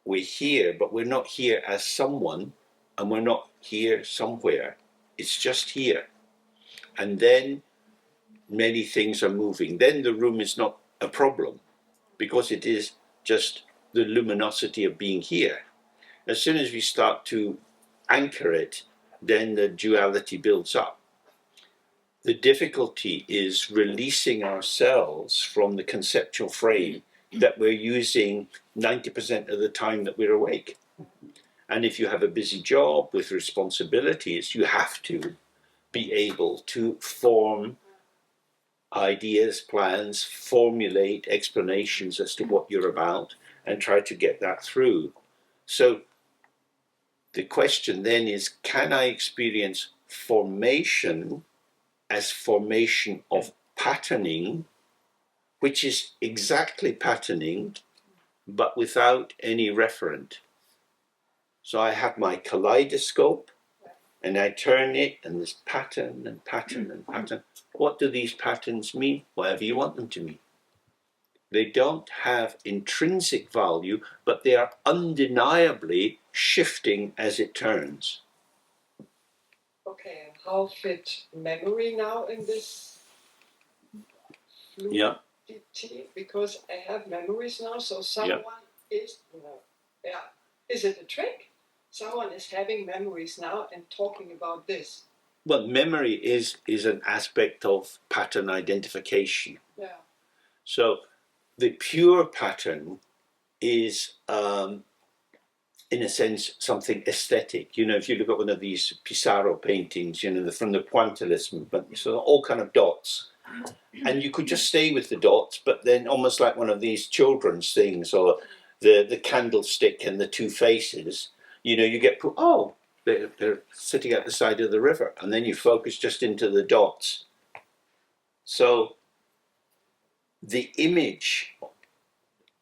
S1: We're here, but we're not here as someone, and we're not here somewhere. It's just here. And then many things are moving. Then the room is not a problem, because it is just the luminosity of being here. As soon as we start to anchor it, then the duality builds up. The difficulty is releasing ourselves from the conceptual frame that we're using 90% of the time that we're awake. And if you have a busy job with responsibilities, you have to be able to form ideas, plans, formulate explanations as to what you're about, and try to get that through. So the question then is, can I experience formation as formation of patterning, which is exactly patterning, but without any referent? So I have my kaleidoscope, and I turn it, and there's pattern and pattern and pattern. What do these patterns mean? Whatever you want them to mean. They don't have intrinsic value, but they are undeniably shifting as it turns.
S6: Okay, and how fit memory now in this fluidity?
S1: Yeah.
S6: Because I have memories now, so someone is, is it a trick? Someone is having memories now and talking about this.
S1: Well, memory is an aspect of pattern identification.
S6: Yeah.
S1: So the pure pattern is, in a sense, something aesthetic. You know, if you look at one of these Pissarro paintings, you know, from the Pointillist movement, so all kind of dots. And you could just stay with the dots, but then almost like one of these children's things, or the candlestick and the two faces, you know, you get, they're sitting at the side of the river, and then you focus just into the dots. So the image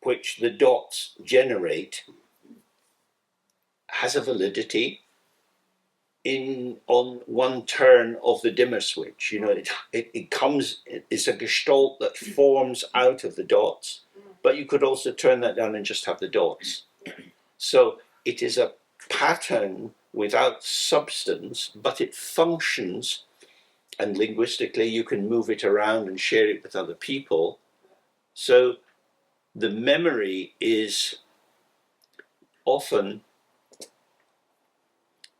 S1: which the dots generate has a validity on one turn of the dimmer switch. You know, it comes, it's a gestalt that forms out of the dots, but you could also turn that down and just have the dots. So it is a pattern without substance, but it functions, and linguistically you can move it around and share it with other people. So the memory is often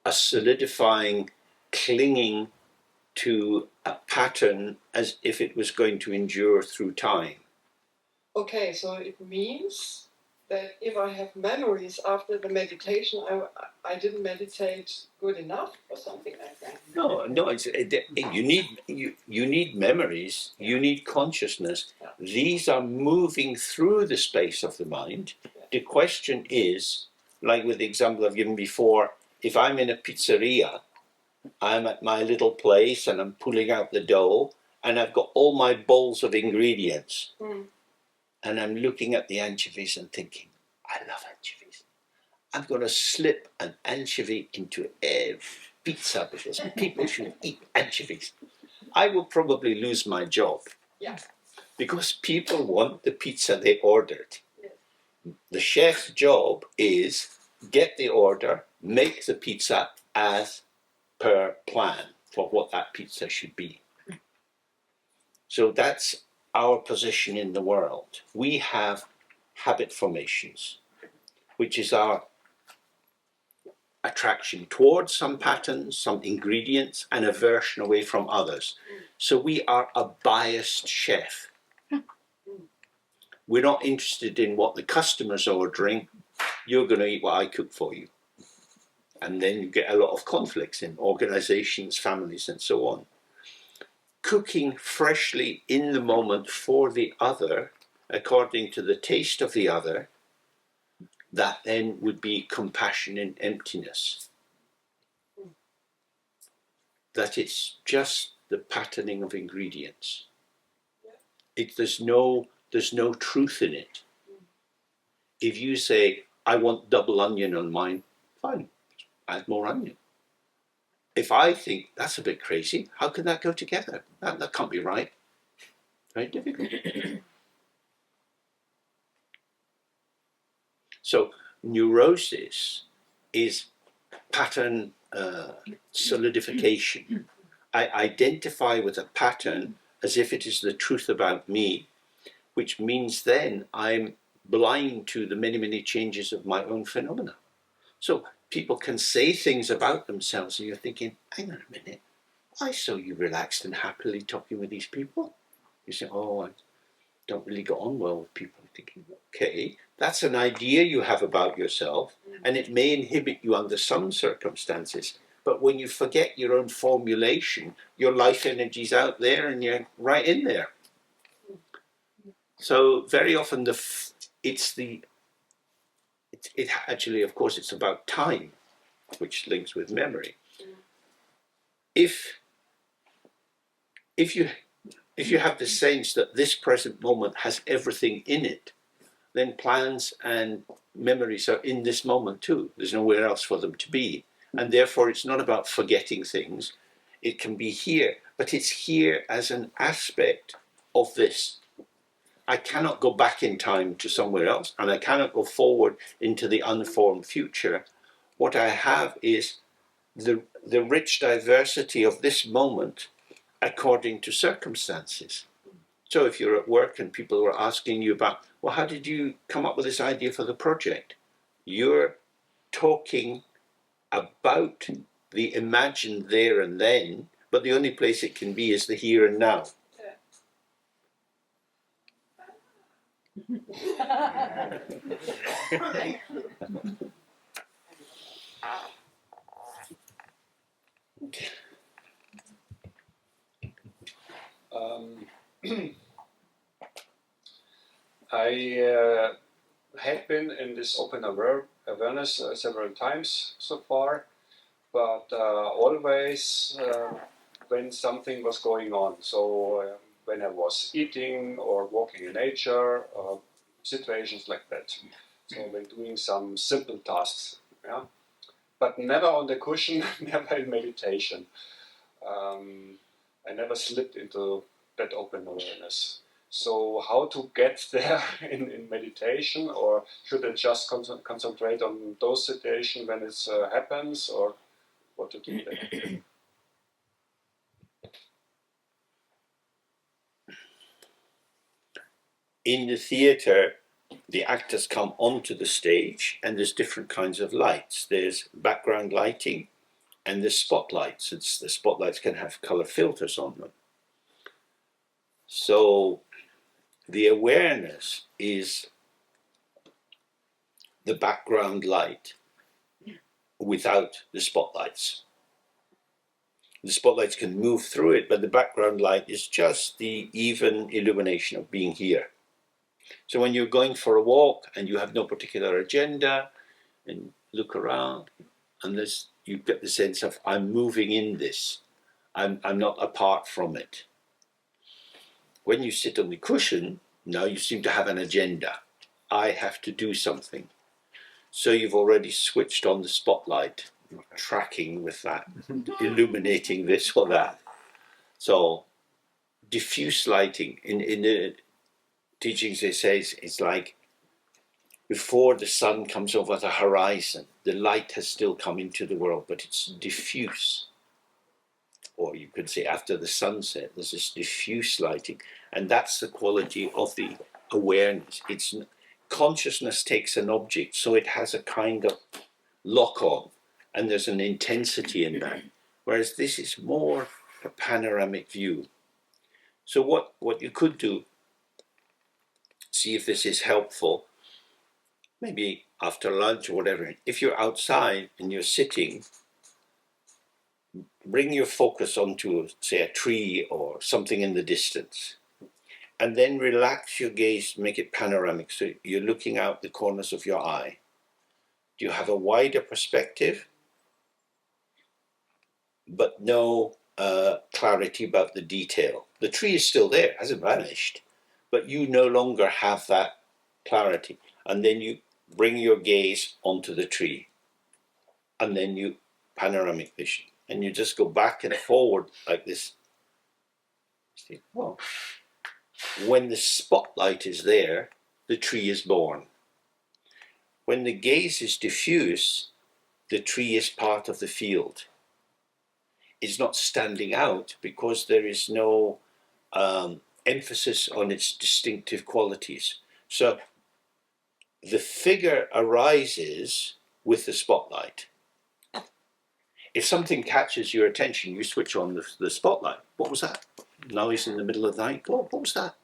S1: a solidifying, clinging to a pattern as if it was going to endure through time.
S6: Okay, so it means that if I have memories after the meditation, I didn't meditate good enough or something like that.
S1: No, you need memories, you need consciousness. These are moving through the space of the mind. The question is, like with the example I've given before, if I'm in a pizzeria, I'm at my little place and I'm pulling out the dough, and I've got all my bowls of ingredients. And I'm looking at the anchovies and thinking, I love anchovies. I'm going to slip an anchovy into every pizza because people should eat anchovies. I will probably lose my job.
S6: Yeah.
S1: Because people want the pizza they ordered. Yeah. The chef's job is get the order, make the pizza as per plan for what that pizza should be. So that's our position in the world. We have habit formations, which is our attraction towards some patterns, some ingredients, and aversion away from others. So we are a biased chef. We're not interested in what the customer's ordering. you're going to eat what I cook for you. And then you get a lot of conflicts in organizations, families, and so on. Cooking freshly in the moment for the other, according to the taste of the other, that then would be compassion in emptiness. That it's just the patterning of ingredients. There's no truth in it. If you say, I want double onion on mine, fine, add more onion. If I think that's a bit crazy, how can that go together? That can't be right. Very difficult. So neurosis is pattern solidification. I identify with a pattern as if it is the truth about me, which means then I'm blind to the many, many changes of my own phenomena. So people can say things about themselves and you're thinking, hang on a minute, I saw you relaxed and happily talking with these people. You say, oh, I don't really get on well with people. I'm thinking, okay, that's an idea you have about yourself, and it may inhibit you under some circumstances. But when you forget your own formulation, your life energy's out there and you're right in there. So very often actually, of course, it's about time, which links with memory. If you have the sense that this present moment has everything in it, then plans and memories are in this moment too. There's nowhere else for them to be. And therefore, it's not about forgetting things. It can be here, but it's here as an aspect of this. I cannot go back in time to somewhere else, and I cannot go forward into the unformed future. What I have is the rich diversity of this moment according to circumstances. So if you're at work and people are asking you about, well, how did you come up with this idea for the project? You're talking about the imagined there and then, but the only place it can be is the here and now.
S7: I had been in this open awareness several times so far, but always when something was going on. So when I was eating or walking in nature, situations like that. So when doing some simple tasks, yeah, but never on the cushion, never in meditation. I never slipped into that open awareness. So how to get there in meditation, or should I just concentrate on those situations when it happens, or what to do there?
S1: In the theatre, the actors come onto the stage and there's different kinds of lights. There's background lighting and there's spotlights. The spotlights can have color filters on them. So the awareness is the background light without the spotlights. The spotlights can move through it, but the background light is just the even illumination of being here. So when you're going for a walk and you have no particular agenda and look around, and you get the sense of, I'm moving in this. I'm not apart from it. When you sit on the cushion, now you seem to have an agenda. I have to do something. So you've already switched on the spotlight, tracking with that, illuminating this or that. So diffuse lighting, in the teachings they say it's like before the sun comes over the horizon, the light has still come into the world, but it's diffuse. Or you could say after the sunset, there's this diffuse lighting, and that's the quality of the awareness. Consciousness takes an object, so it has a kind of lock-on, and there's an intensity in that, whereas this is more a panoramic view. So what you could do, see if this is helpful, maybe after lunch or whatever, if you're outside and you're sitting, bring your focus onto, say, a tree or something in the distance, and then relax your gaze, make it panoramic, so you're looking out the corners of your eye. Do you have a wider perspective, but no clarity about the detail? The tree is still there, hasn't vanished, but you no longer have that clarity. And then you bring your gaze onto the tree, and then you panoramic vision, and you just go back and forward like this. See, whoa. When the spotlight is there, the tree is born. When the gaze is diffuse, the tree is part of the field. It's not standing out because there is no emphasis on its distinctive qualities. So the figure arises with the spotlight. If something catches your attention, you switch on the spotlight. What was that? Now he's in the middle of the night. Oh, what was that?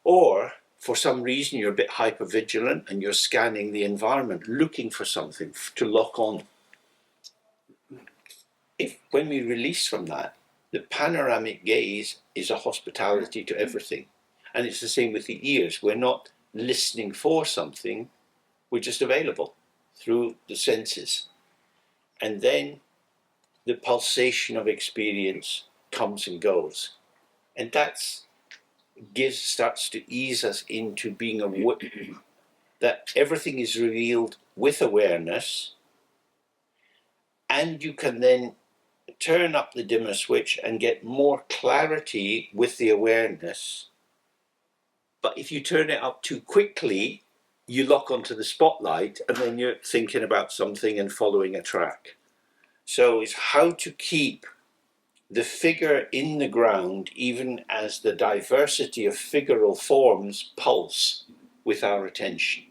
S1: Or for some reason you're a bit hypervigilant and you're scanning the environment, looking for something to lock on. When we release from that, the panoramic gaze is a hospitality to everything. And it's the same with the ears. We're not listening for something, we're just available through the senses. And then the pulsation of experience comes and goes. And that starts to ease us into being aware that everything is revealed with awareness, and you can then turn up the dimmer switch and get more clarity with the awareness. But if you turn it up too quickly, you lock onto the spotlight and then you're thinking about something and following a track. So it's how to keep the figure in the ground, even as the diversity of figural forms pulse with our attention.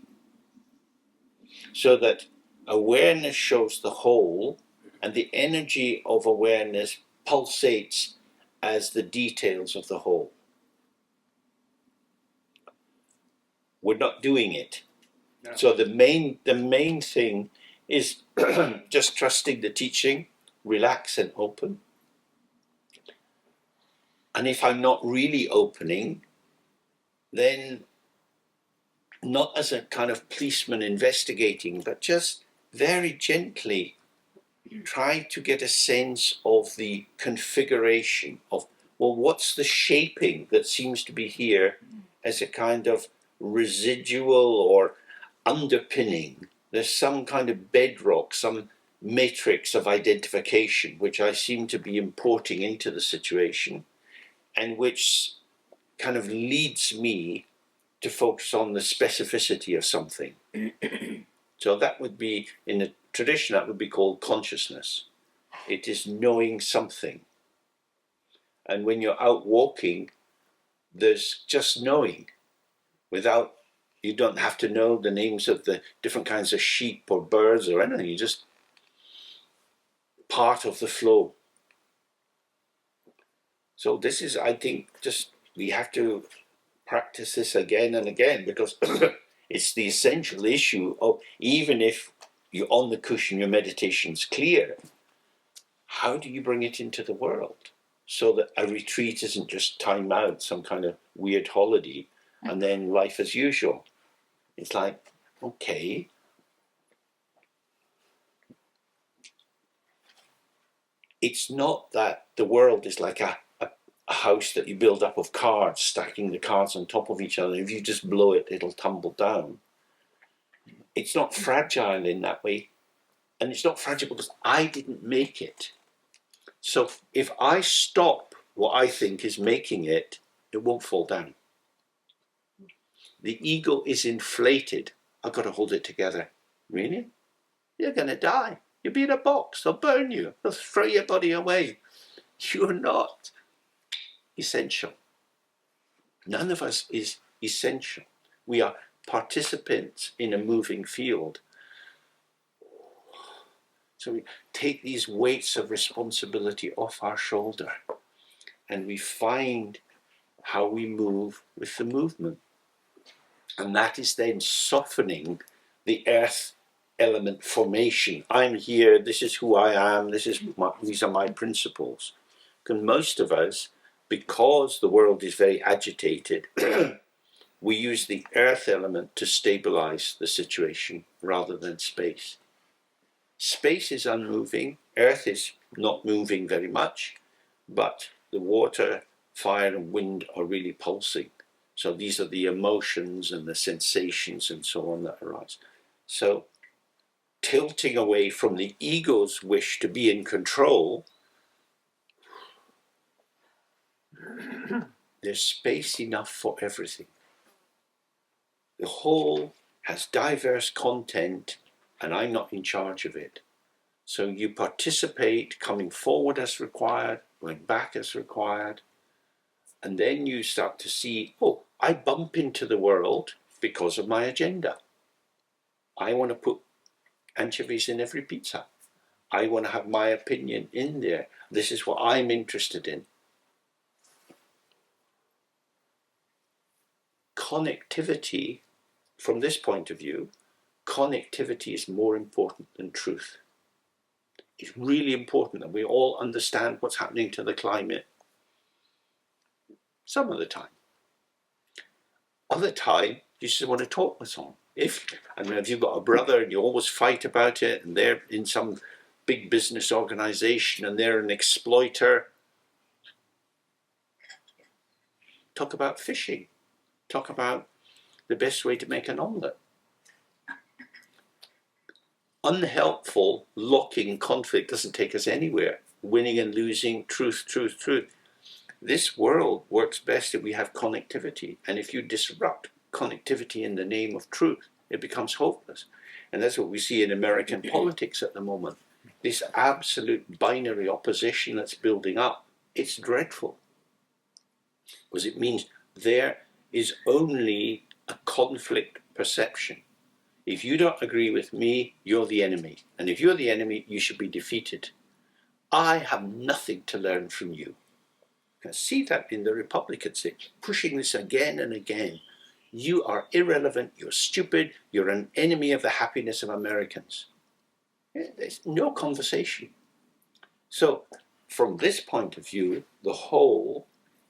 S1: So that awareness shows the whole, and the energy of awareness pulsates as the details of the whole. We're not doing it. No. So the main thing is just trusting the teaching, relax and open. And if I'm not really opening, then not as a kind of policeman investigating, but just very gently try to get a sense of the configuration of, well, what's the shaping that seems to be here as a kind of residual or underpinning. There's some kind of bedrock, some matrix of identification, which I seem to be importing into the situation, and which kind of leads me to focus on the specificity of something. So that would be, in the tradition, that would be called consciousness. It is knowing something. And when you're out walking, there's just knowing. You don't have to know the names of the different kinds of sheep or birds or anything. You're just part of the flow. So this is, I think, just we have to practice this again and again, because it's the essential issue of, even if you're on the cushion, your meditation's clear, how do you bring it into the world so that a retreat isn't just time out, some kind of weird holiday, and then life as usual? It's like, okay, it's not that the world is like a house that you build up of cards, stacking the cards on top of each other. If you just blow it, it'll tumble down. It's not fragile in that way. And it's not fragile because I didn't make it. So if I stop what I think is making it, it won't fall down. The ego is inflated. I've got to hold it together. Really? You're going to die. You'll be in a box. They'll burn you. They'll throw your body away. You're not essential. None of us is essential. We are participants in a moving field. So we take these weights of responsibility off our shoulder and we find how we move with the movement. And that is then softening the earth element formation. I'm here, this is who I am, these are my principles. Because most of us, because the world is very agitated, we use the earth element to stabilize the situation rather than space. Space is unmoving, earth is not moving very much, but the water, fire and wind are really pulsing. So these are the emotions and the sensations and so on that arise. So tilting away from the ego's wish to be in control, there's space enough for everything. The whole has diverse content and I'm not in charge of it. So you participate, coming forward as required, going back as required, and then you start to see, oh, I bump into the world because of my agenda. I want to put anchovies in every pizza. I want to have my opinion in there. This is what I'm interested in. Connectivity, from this point of view, connectivity is more important than truth. It's really important that we all understand what's happening to the climate. Some of the time. Other time, you just want to talk with someone. If you've got a brother and you always fight about it, and they're in some big business organization and they're an exploiter, talk about fishing. Talk about the best way to make an omelette. Unhelpful, locking conflict doesn't take us anywhere. Winning and losing, truth, truth, truth. This world works best if we have connectivity. And if you disrupt connectivity in the name of truth, it becomes hopeless. And that's what we see in American politics at the moment. This absolute binary opposition that's building up. It's dreadful. Because it means there is only a conflict perception. If you don't agree with me, you're the enemy. And if you're the enemy, you should be defeated. I have nothing to learn from you. You can see that in the Republicans, pushing this again and again. You are irrelevant, you're stupid, you're an enemy of the happiness of Americans. There's no conversation. So, from this point of view, the whole,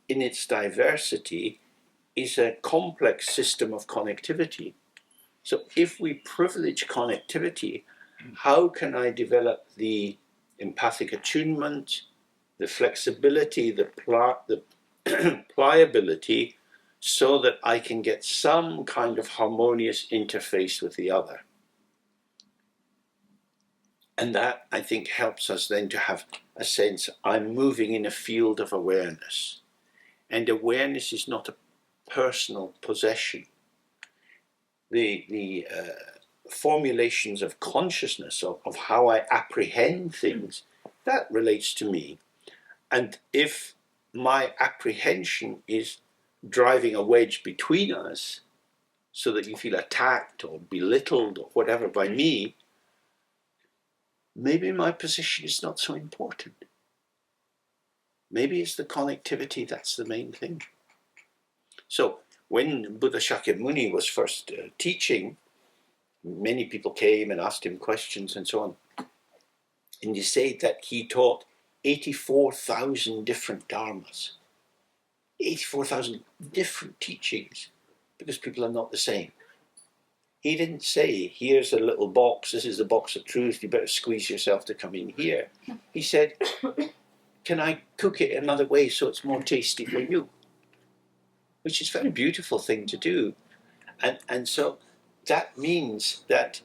S1: in its diversity, is a complex system of connectivity. So if we privilege connectivity, how can I develop the empathic attunement, the flexibility, the pliability, so that I can get some kind of harmonious interface with the other? And that, I think, helps us then to have a sense, I'm moving in a field of awareness. And awareness is not a personal possession. The formulations of consciousness, of how I apprehend things, that relates to me. And if my apprehension is driving a wedge between us, so that you feel attacked or belittled or whatever by me, maybe my position is not so important. Maybe it's the connectivity that's the main thing. So when Buddha Shakyamuni was first teaching, many people came and asked him questions and so on. And he said that he taught 84,000 different dharmas, 84,000 different teachings, because people are not the same. He didn't say, here's a little box, this is the box of truth, you better squeeze yourself to come in here. He said, can I cook it another way so it's more tasty for you? Which is a very beautiful thing to do. And so that means that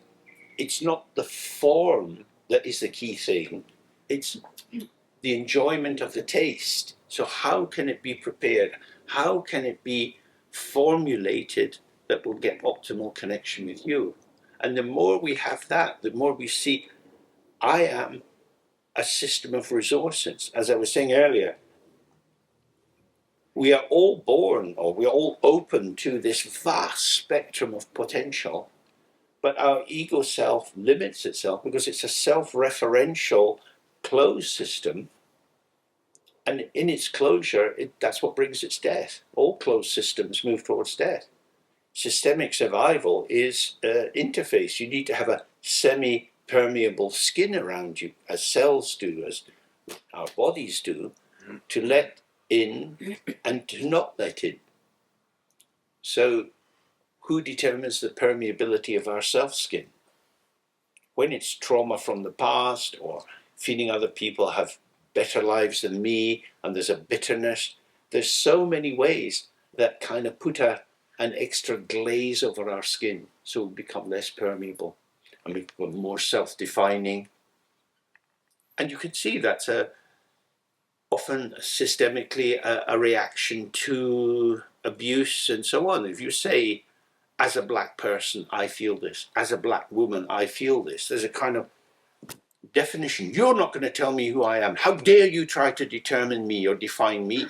S1: it's not the form that is the key thing, it's the enjoyment of the taste. So how can it be prepared? How can it be formulated that will get optimal connection with you? And the more we have that, the more we see, I am a system of resources. As I was saying earlier, we are all born, or we're all open to this vast spectrum of potential, but our ego self limits itself because it's a self-referential closed system, and in its closure, that's what brings its death. All closed systems move towards death. systemic survival is interface. You need to have a semi-permeable skin around you, as cells do, as our bodies do, to let in and to not let in. So who determines the permeability of our self-skin? When it's trauma from the past, or feeling other people have better lives than me, and there's a bitterness, there's so many ways that kind of put an extra glaze over our skin, so we become less permeable and we become more self-defining. And you can see that's often systemically a reaction to abuse and so on. If you say, as a black person, I feel this. As a black woman, I feel this. There's a kind of definition. You're not going to tell me who I am. How dare you try to determine me or define me?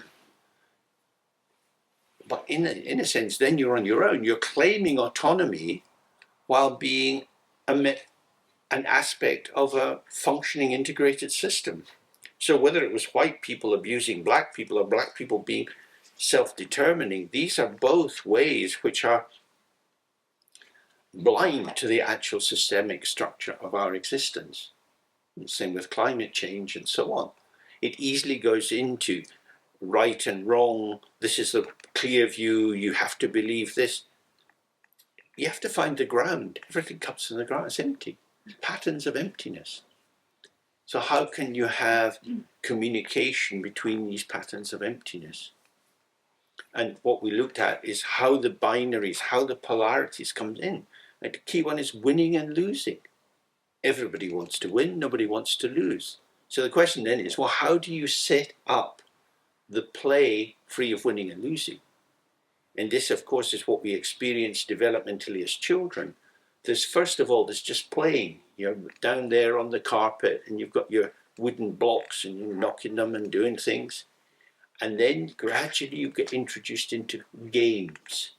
S1: But in a sense, then you're on your own. You're claiming autonomy while being an aspect of a functioning integrated system. So whether it was white people abusing black people or black people being self-determining, these are both ways which are blind to the actual systemic structure of our existence. And same with climate change and so on. It easily goes into right and wrong. This is the clear view. You have to believe this. You have to find the ground. Everything comes from the ground. It's empty. Patterns of emptiness. So how can you have communication between these patterns of emptiness? And what we looked at is how the binaries, how the polarities come in. And the key one is winning and losing. Everybody wants to win, nobody wants to lose. So the question then is, well, how do you set up the play free of winning and losing? And this, of course, is what we experience developmentally as children. There's, first of all, there's just playing. You're down there on the carpet and you've got your wooden blocks and you're knocking them and doing things. And then gradually you get introduced into games.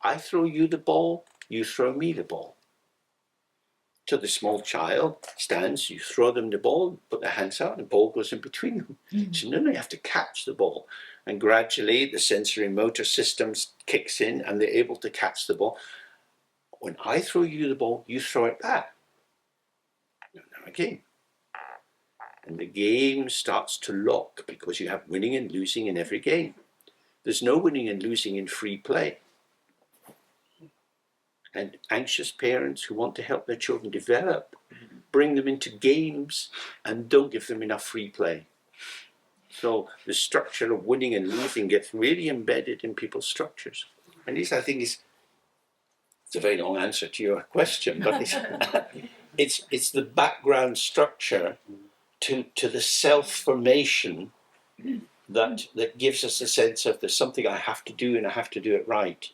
S1: I throw you the ball, you throw me the ball. So the small child stands, you throw them the ball, put their hands out, and the ball goes in between them. So no, you have to catch the ball. And gradually the sensory motor systems kicks in and they're able to catch the ball. When I throw you the ball, you throw it back. Now again. And the game starts to lock because you have winning and losing in every game. There's no winning and losing in free play. And anxious parents who want to help their children develop, bring them into games and don't give them enough free play. So the structure of winning and losing gets really embedded in people's structures. And this, I think, it's a very long answer to your question, but it's the background structure to the self-formation that gives us a sense of there's something I have to do and I have to do it right.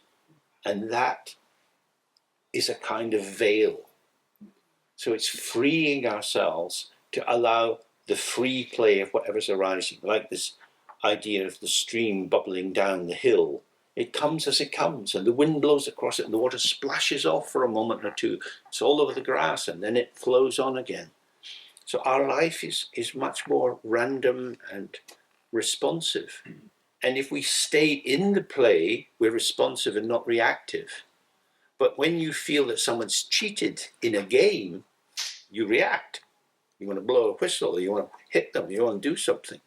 S1: And that is a kind of veil. So it's freeing ourselves to allow the free play of whatever's arising, like this idea of the stream bubbling down the hill. It comes as it comes, and the wind blows across it, and the water splashes off for a moment or two. It's all over the grass, and then it flows on again. So our life is much more random and responsive. And if we stay in the play, we're responsive and not reactive. But when you feel that someone's cheated in a game, you react. You want to blow a whistle, you want to hit them, you want to do something.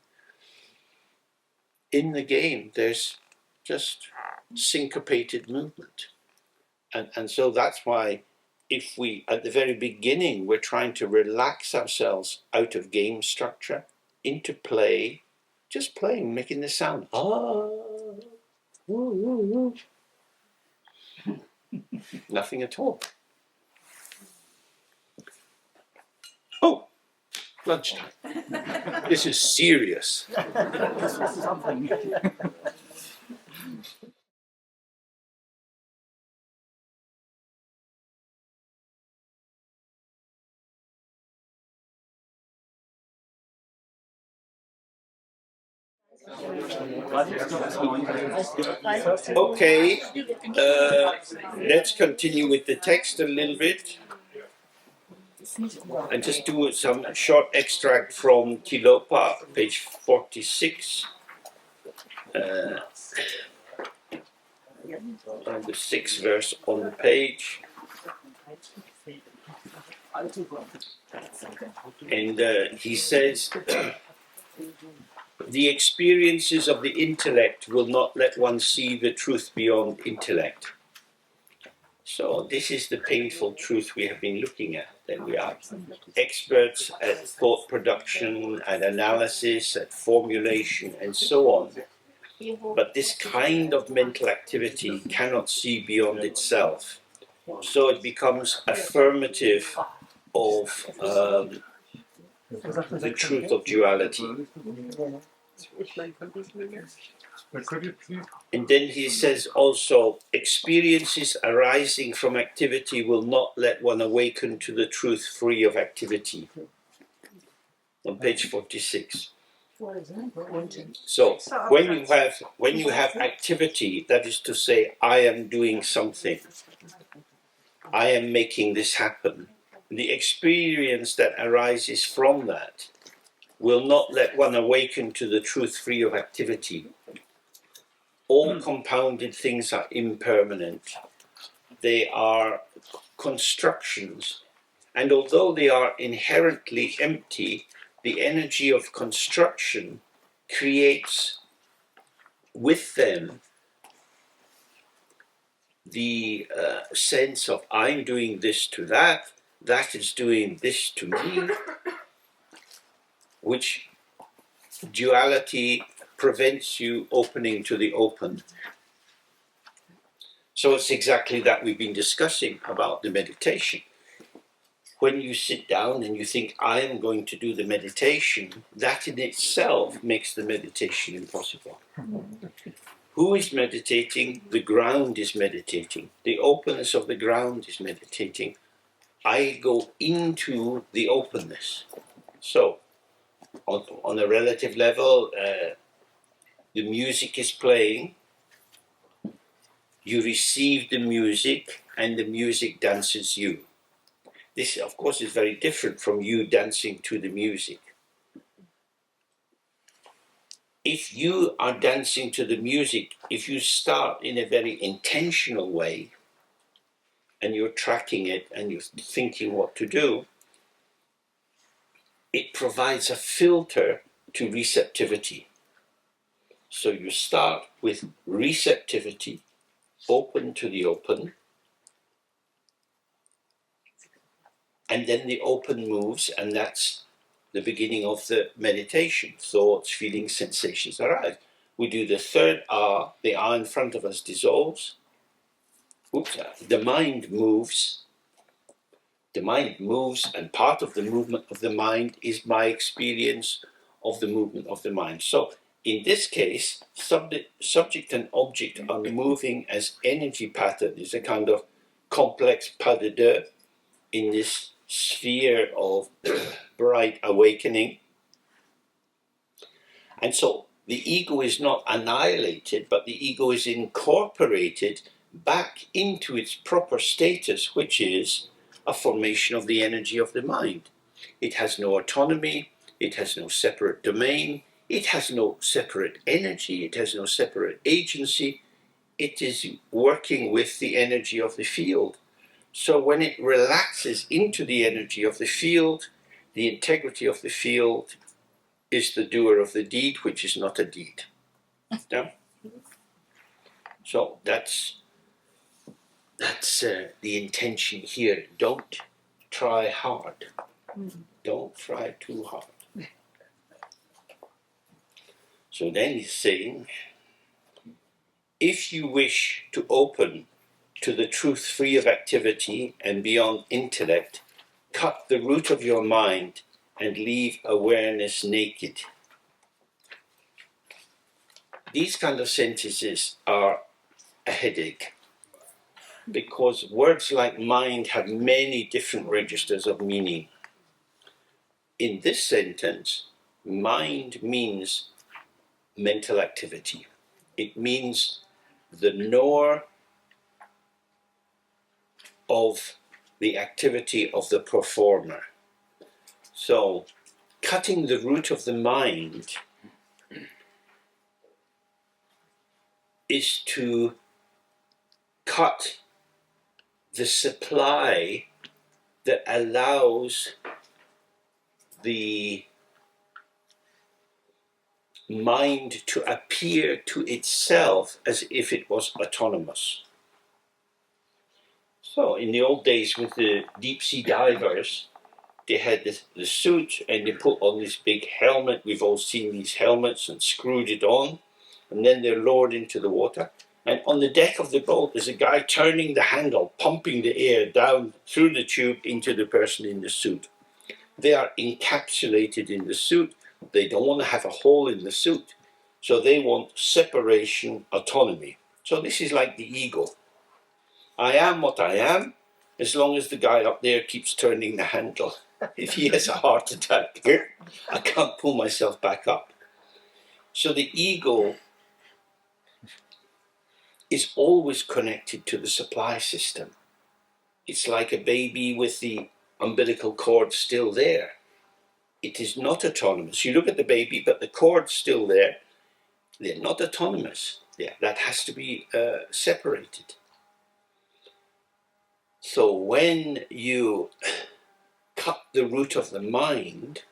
S1: In the game, there's just syncopated movement. And so that's why if we, at the very beginning, we're trying to relax ourselves out of game structure into play, just playing, making the sound. Nothing at all. Oh, lunchtime. This is serious.
S3: Something.
S1: Okay, let's continue with the text a little bit and just do some short extract from Tilopa, page 46. the 6th verse on the page. And he says, the experiences of the intellect will not let one see the truth beyond intellect. So this is the painful truth we have been looking at, that we are experts at thought production, at analysis, at formulation, and so on. But this kind of mental activity cannot see beyond itself. So it becomes affirmative of the truth of duality. And then he says also, experiences arising from activity will not let one awaken to the truth free of activity. On page 46. So when you have activity, that is to say, I am doing something, I am making this happen, the experience that arises from that will not let one awaken to the truth free of activity. All compounded things are impermanent. They are constructions, and although they are inherently empty, the energy of construction creates with them the sense of I'm doing this to that, that is doing this to me, which duality prevents you opening to the open. So it's exactly that we've been discussing about the meditation. When you sit down and you think, I am going to do the meditation, that in itself makes the meditation impossible. Who is meditating? The ground is meditating. The openness of the ground is meditating. I go into the openness. So, on a relative level, the music is playing. You receive the music, and the music dances you. This, of course, is very different from you dancing to the music. If you are dancing to the music, if you start in a very intentional way, and you're tracking it, and you're thinking what to do, it provides a filter to receptivity. So you start with receptivity, open to the open, and then the open moves, and that's the beginning of the meditation. Thoughts, feelings, sensations arise. We do the third R, the R in front of us dissolves. The mind moves. The mind moves, and part of the movement of the mind is my experience of the movement of the mind. So in this case, subject and object are moving as energy pattern. It's a kind of complex pas de deux in this sphere of bright awakening. And so the ego is not annihilated, but the ego is incorporated back into its proper status, which is a formation of the energy of the mind. It has no autonomy, it has no separate domain, it has no separate energy, it has no separate agency. It is working with the energy of the field. So when it relaxes into the energy of the field, the integrity of the field is the doer of the deed, which is not a deed. Yeah? So that's the intention here. Don't try hard. Don't try too hard. So then he's saying, if you wish to open to the truth free of activity and beyond intellect, cut the root of your mind and leave awareness naked. These kind of sentences are a headache, because words like mind have many different registers of meaning. In this sentence, mind means mental activity. It means the knower of the activity of the performer. So, cutting the root of the mind is to cut the supply that allows the mind to appear to itself as if it was autonomous. So in the old days with the deep sea divers, they had the suit and they put on this big helmet. We've all seen these helmets and screwed it on, and then they're lowered into the water. And on the deck of the boat, there's a guy turning the handle, pumping the air down through the tube into the person in the suit. They are encapsulated in the suit. They don't want to have a hole in the suit. So they want separation, autonomy. So this is like the ego. I am what I am, as long as the guy up there keeps turning the handle. If he has a heart attack, I can't pull myself back up. So the ego is always connected to the supply system. It's like a baby with the umbilical cord still there. It is not autonomous. You look at the baby, but the cord's still there. They're not autonomous. Yeah, that has to be separated. So when you cut the root of the mind,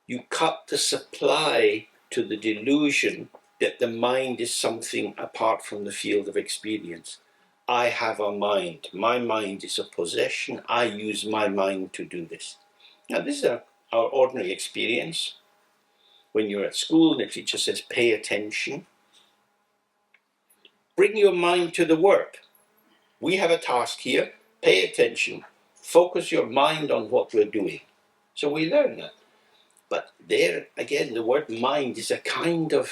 S1: you cut the supply to the delusion that the mind is something apart from the field of experience. I have a mind. My mind is a possession. I use my mind to do this. Now, this is our ordinary experience. When you're at school and the teacher says, pay attention, bring your mind to the work. We have a task here. Pay attention. Focus your mind on what we're doing. So we learn that. But there, again, the word mind is a kind of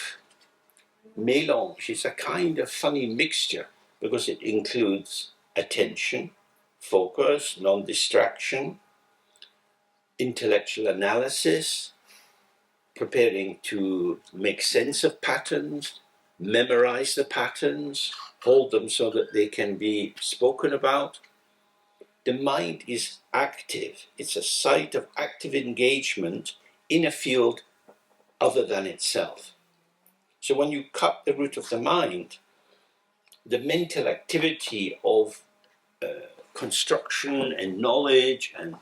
S1: mélange. It's a kind of funny mixture because it includes attention, focus, non-distraction, intellectual analysis, preparing to make sense of patterns, memorize the patterns, hold them so that they can be spoken about. The mind is active. It's a site of active engagement in a field other than itself. So when you cut the root of the mind, the mental activity of construction and knowledge and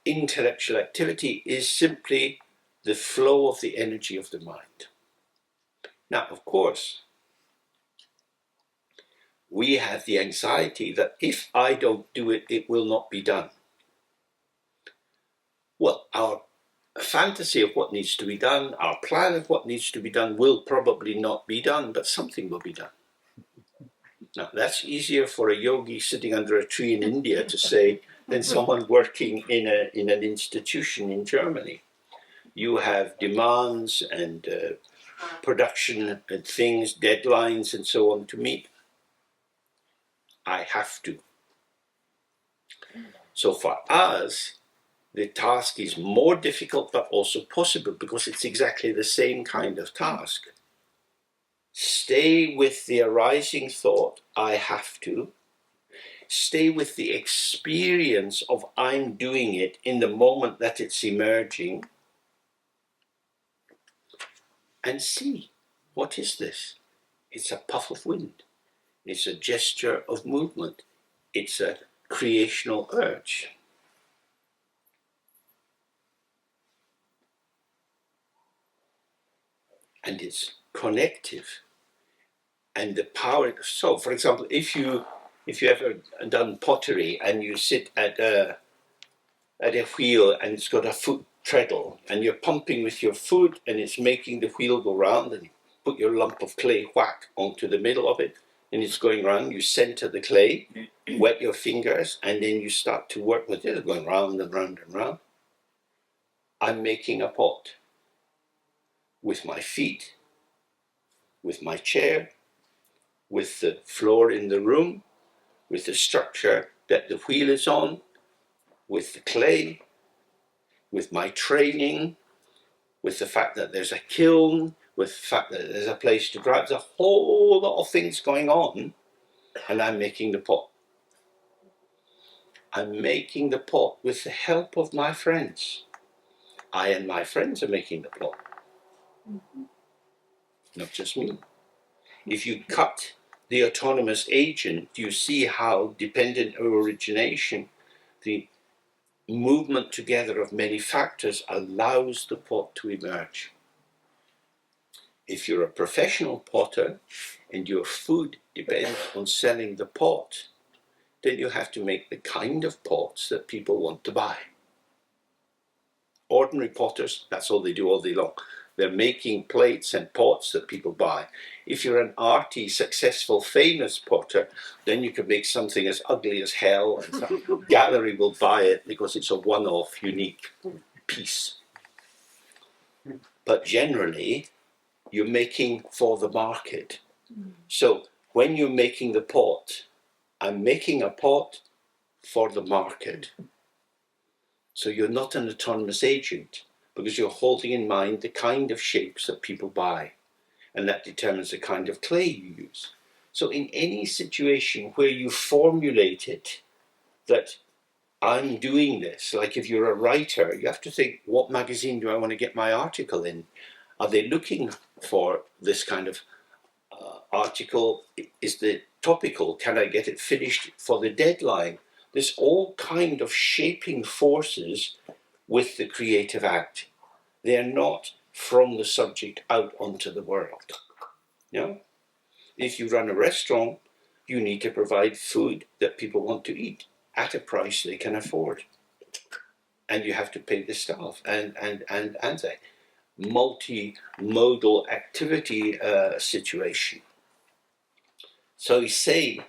S1: intellectual activity is simply the flow of the energy of the mind. Now, of course, we have the anxiety that if I don't do it, it will not be done. Well, our fantasy of what needs to be done, our plan of what needs to be done will probably not be done, but something will be done. Now, that's easier for a yogi sitting under a tree in India to say than someone working in an institution in Germany. You have demands and production and things, deadlines and so on to meet. I have to. So for us, the task is more difficult but also possible because it's exactly the same kind of task. Stay with the arising thought, I have to. Stay with the experience of I'm doing it in the moment that it's emerging. And see, what is this? It's a puff of wind. It's a gesture of movement. It's a creational urge. And it's connective. And the power. So, for example, if you ever done pottery and you sit at a wheel and it's got a foot treadle and you're pumping with your foot and it's making the wheel go round and you put your lump of clay whack onto the middle of it and it's going round, you center the clay, wet your fingers, and then you start to work with it, going round and round and round. I'm making a pot with my feet, with my chair, with the floor in the room, with the structure that the wheel is on, with the clay, with my training, with the fact that there's a kiln, with the fact that there's a place to drive. There's a whole lot of things going on, and I'm making the pot. I'm making the pot with the help of my friends. I and my friends are making the pot. Not just me. If you cut the autonomous agent, you see how dependent of origination, the movement together of many factors allows the pot to emerge. If you're a professional potter and your food depends on selling the pot, then you have to make the kind of pots that people want to buy. Ordinary potters, that's all they do all day long. They're making plates and pots that people buy. If you're an arty, successful, famous potter, then you can make something as ugly as hell, and some gallery will buy it because it's a one-off, unique piece. But generally, you're making for the market. So when you're making the pot, I'm making a pot for the market. So you're not an autonomous agent, because you're holding in mind the kind of shapes that people buy, and that determines the kind of clay you use. So in any situation where you formulate it that I'm doing this, like if you're a writer, you have to think, what magazine do I want to get my article in? Are they looking for this kind of article? Is the topical? Can I get it finished for the deadline? There's all kind of shaping forces with the creative act. They're not from the subject out onto the world. Yeah? If you run a restaurant, you need to provide food that people want to eat at a price they can afford. And you have to pay the staff and that multimodal activity situation. So he's saying,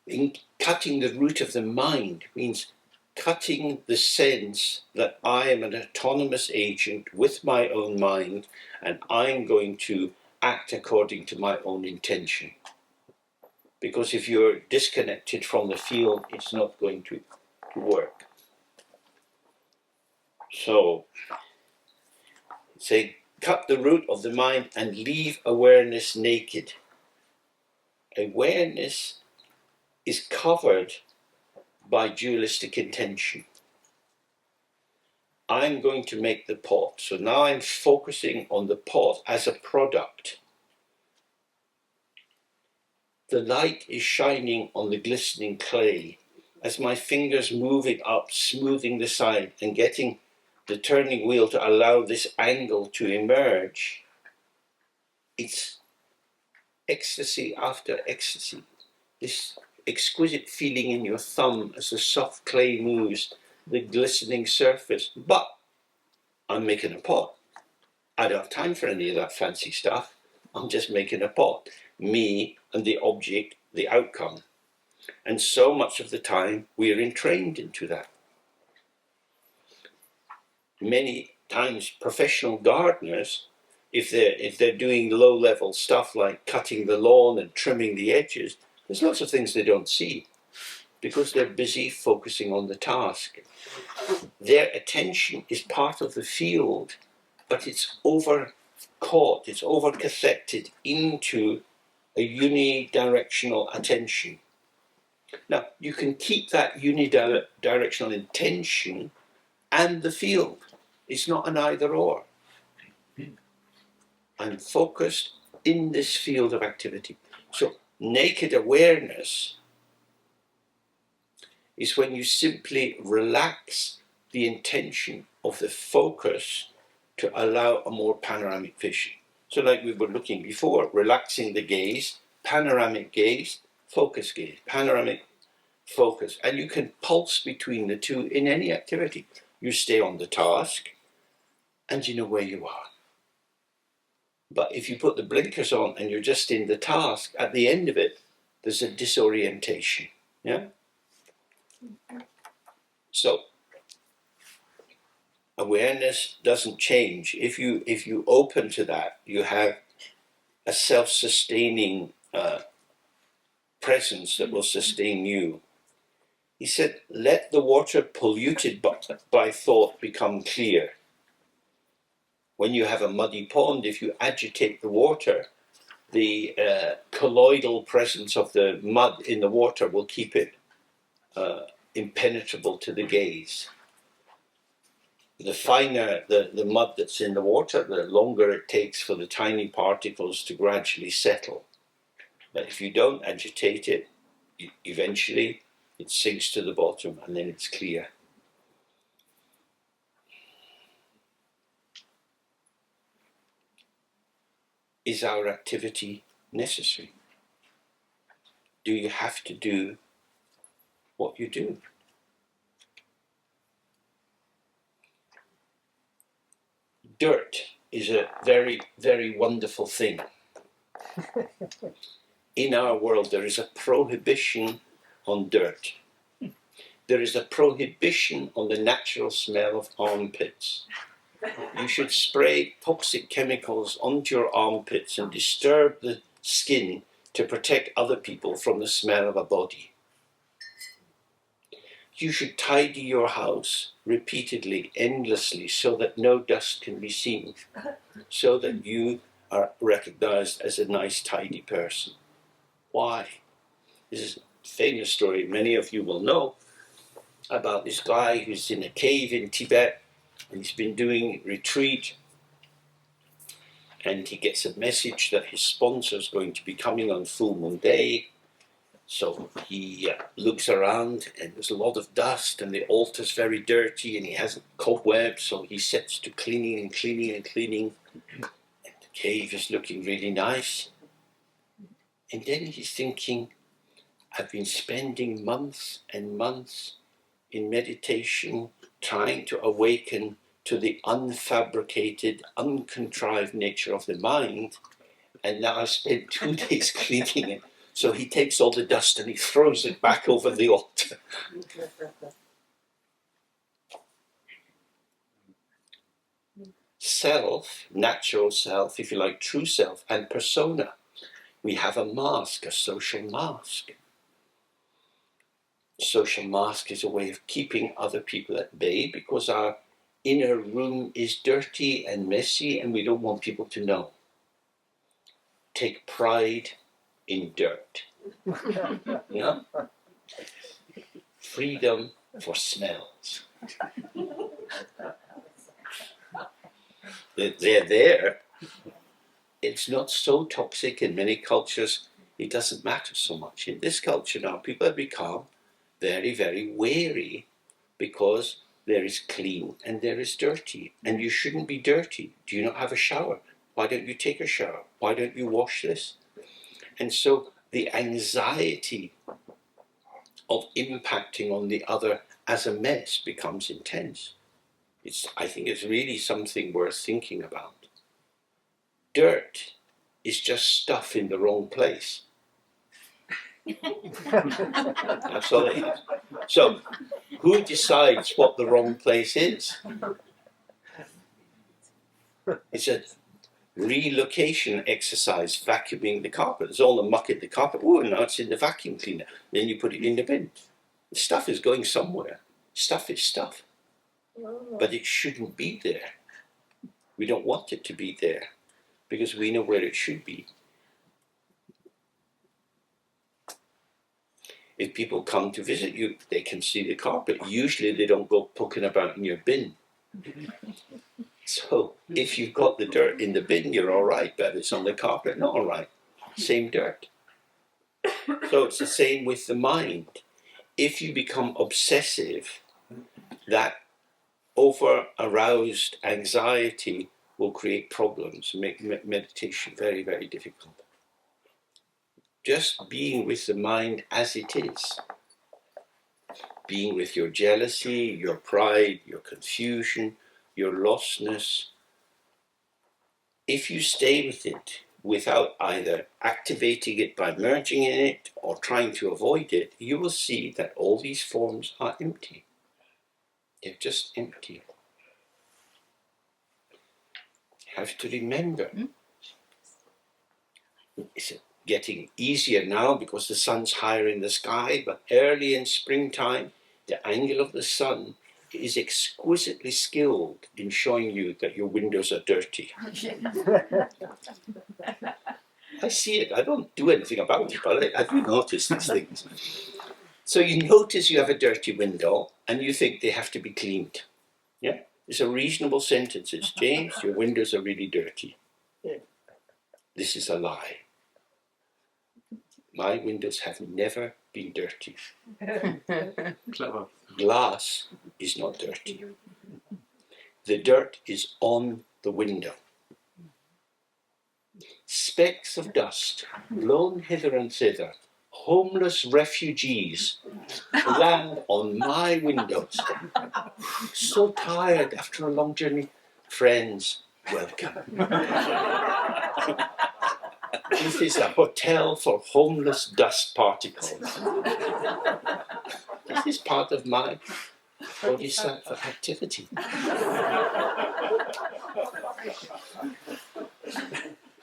S1: in cutting the root of the mind means cutting the sense that I am an autonomous agent with my own mind, and I'm going to act according to my own intention. Because if you're disconnected from the field, it's not going to work. So, say, cut the root of the mind and leave awareness naked. Awareness is covered by dualistic intention. I'm going to make the pot. So now I'm focusing on the pot as a product. The light is shining on the glistening clay. As my fingers move it up, smoothing the side and getting the turning wheel to allow this angle to emerge, it's ecstasy after ecstasy. This exquisite feeling in your thumb as the soft clay moves, the glistening surface. But I'm making a pot. I don't have time for any of that fancy stuff. I'm just making a pot. Me and the object, the outcome. And so much of the time we're entrained into that. Many times professional gardeners, if they're doing low-level stuff like cutting the lawn and trimming the edges, there's lots of things they don't see because they're busy focusing on the task. Their attention is part of the field, but it's over-caught, it's over-cathected into a unidirectional attention. Now, you can keep that unidirectional intention and the field. It's not an either-or. I'm focused in this field of activity. So, naked awareness is when you simply relax the intention of the focus to allow a more panoramic vision. So like we were looking before, relaxing the gaze, panoramic gaze, focus gaze, panoramic focus. And you can pulse between the two in any activity. You stay on the task and you know where you are. But if you put the blinkers on and you're just in the task, at the end of it, there's a disorientation. Yeah? So awareness doesn't change. If you open to that, you have a self-sustaining presence that will sustain you. He said, let the water polluted by thought become clear. When you have a muddy pond, if you agitate the water, the colloidal presence of the mud in the water will keep it impenetrable to the gaze. The finer the mud that's in the water, the longer it takes for the tiny particles to gradually settle. But if you don't agitate it, eventually it sinks to the bottom and then it's clear. Is our activity necessary? Do you have to do what you do? Dirt is a very, very wonderful thing. In our world, there is a prohibition on dirt. There is a prohibition on the natural smell of armpits. You should spray toxic chemicals onto your armpits and disturb the skin to protect other people from the smell of a body. You should tidy your house repeatedly, endlessly, so that no dust can be seen, so that you are recognized as a nice, tidy person. Why? This is a famous story many of you will know about this guy who's in a cave in Tibet, and he's been doing retreat, and he gets a message that his sponsor is going to be coming on full moon day. So he looks around, and there's a lot of dust, and the altar's very dirty, and he has cobwebs, so he sets to cleaning and cleaning and cleaning, and the cave is looking really nice. And then he's thinking, I've been spending months and months in meditation, trying to awaken to the unfabricated, uncontrived nature of the mind, and now I've spent 2 days cleaning it. So he takes all the dust and he throws it back over the altar. Self, natural self, if you like, true self, and persona. We have a mask, a social mask. Social mask is a way of keeping other people at bay because our inner room is dirty and messy and we don't want people to know. Take pride in dirt. Yeah? Freedom for smells. They're there. It's not so toxic in many cultures. It doesn't matter so much. In this culture now, people have become very, very wary because there is clean and there is dirty. And you shouldn't be dirty. Do you not have a shower? Why don't you take a shower? Why don't you wash this? And so the anxiety of impacting on the other as a mess becomes intense. I think it's really something worth thinking about. Dirt is just stuff in the wrong place. That's all it is. So, who decides what the wrong place is? It's a relocation exercise, vacuuming the carpet. There's all the muck in the carpet. Oh, now it's in the vacuum cleaner. Then you put it in the bin. The stuff is going somewhere. Stuff is stuff. But it shouldn't be there. We don't want it to be there because we know where it should be. If people come to visit you, they can see the carpet. Usually they don't go poking about in your bin. So if you've got the dirt in the bin, you're all right, but it's on the carpet, not all right. Same dirt. So it's the same with the mind. If you become obsessive, that over-aroused anxiety will create problems, make meditation very, very difficult. Just being with the mind as it is, being with your jealousy, your pride, your confusion, your lostness. If you stay with it without either activating it by merging in it or trying to avoid it, you will see that all these forms are empty. They're just empty. You have to remember, it's getting easier now because the sun's higher in the sky, but early in springtime, the angle of the sun is exquisitely skilled in showing you that your windows are dirty. I see it. I don't do anything about it, but I do notice these things. So you notice you have a dirty window and you think they have to be cleaned. Yeah? It's a reasonable sentence. It's, James, your windows are really dirty. This is a lie. My windows have never been dirty.
S7: Clever.
S1: Glass is not dirty. The dirt is on the window. Specks of dust blown hither and thither, homeless refugees land on my windows. So tired after a long journey. Friends, welcome. This is a hotel for homeless dust particles. This is part of my bodhisattva activity.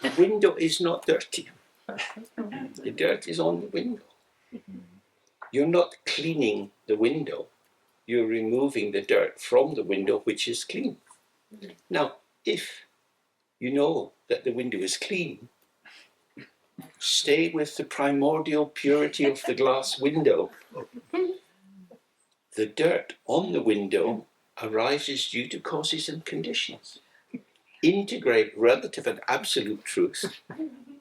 S1: The window is not dirty. The dirt is on the window. You're not cleaning the window. You're removing the dirt from the window, which is clean. Now, if you know that the window is clean, stay with the primordial purity of the glass window. The dirt on the window arises due to causes and conditions. Integrate relative and absolute truth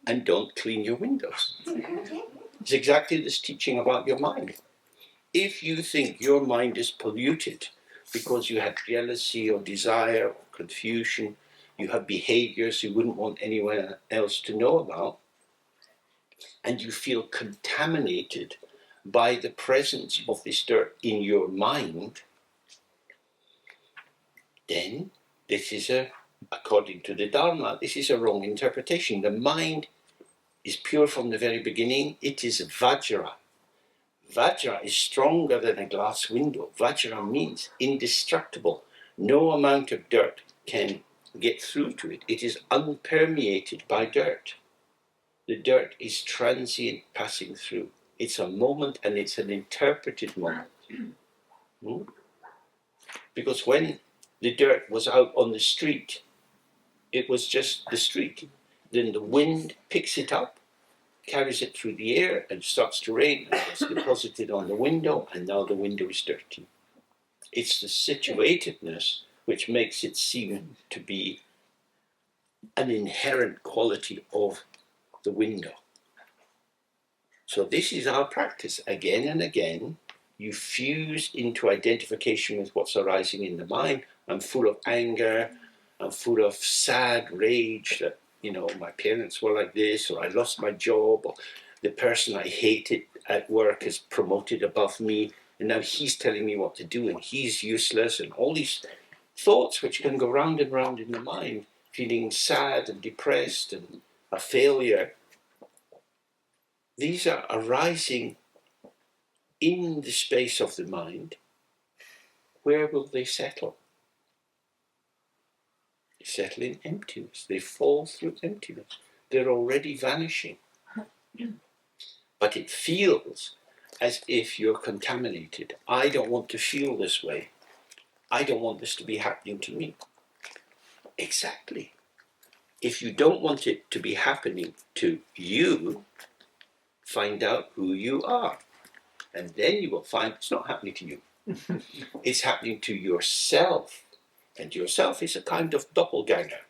S1: and don't clean your windows. It's exactly this teaching about your mind. If you think your mind is polluted because you have jealousy or desire or confusion, you have behaviors you wouldn't want anyone else to know about, and you feel contaminated by the presence of this dirt in your mind, then this is according to the Dharma, this is a wrong interpretation. The mind is pure from the very beginning. It is Vajra. Vajra is stronger than a glass window. Vajra means indestructible. No amount of dirt can get through to it. It is unpermeated by dirt. The dirt is transient, passing through. It's a moment, and it's an interpreted moment. Because when the dirt was out on the street, it was just the street. Then the wind picks it up, carries it through the air, and starts to rain, and it's deposited on the window, and now the window is dirty. It's the situatedness which makes it seem to be an inherent quality of the window. So this is our practice. Again and again, you fuse into identification with what's arising in the mind. I'm full of anger, I'm full of sad rage that, my parents were like this, or I lost my job, or the person I hated at work is promoted above me, and now he's telling me what to do, and he's useless, and all these thoughts which can go round and round in the mind, feeling sad and depressed and a failure. These are arising in the space of the mind. Where will they settle? They settle in emptiness. They fall through emptiness. They're already vanishing. But it feels as if you're contaminated. I don't want to feel this way. I don't want this to be happening to me. Exactly. If you don't want it to be happening to you, find out who you are. And then you will find it's not happening to you. It's happening to yourself. And yourself is a kind of doppelganger.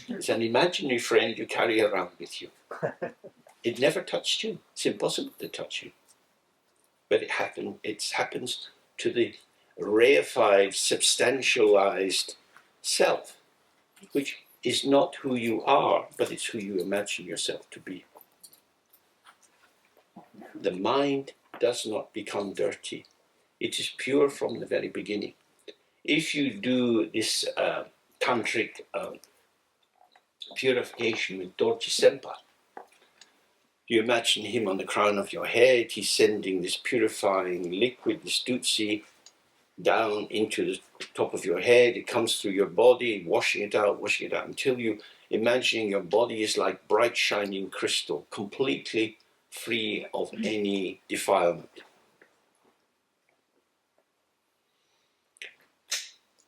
S1: It's an imaginary friend you carry around with you. It never touched you. It's impossible to touch you. But it happens to the reified, substantialized self, which is not who you are, but it's who you imagine yourself to be. The mind does not become dirty. It is pure from the very beginning. If you do this tantric purification with Dorje Sempa, you imagine him on the crown of your head. He's sending this purifying liquid, this dutsi, down into the top of your head. It comes through your body, washing it out, until you imagining your body is like bright shining crystal, completely free of any defilement.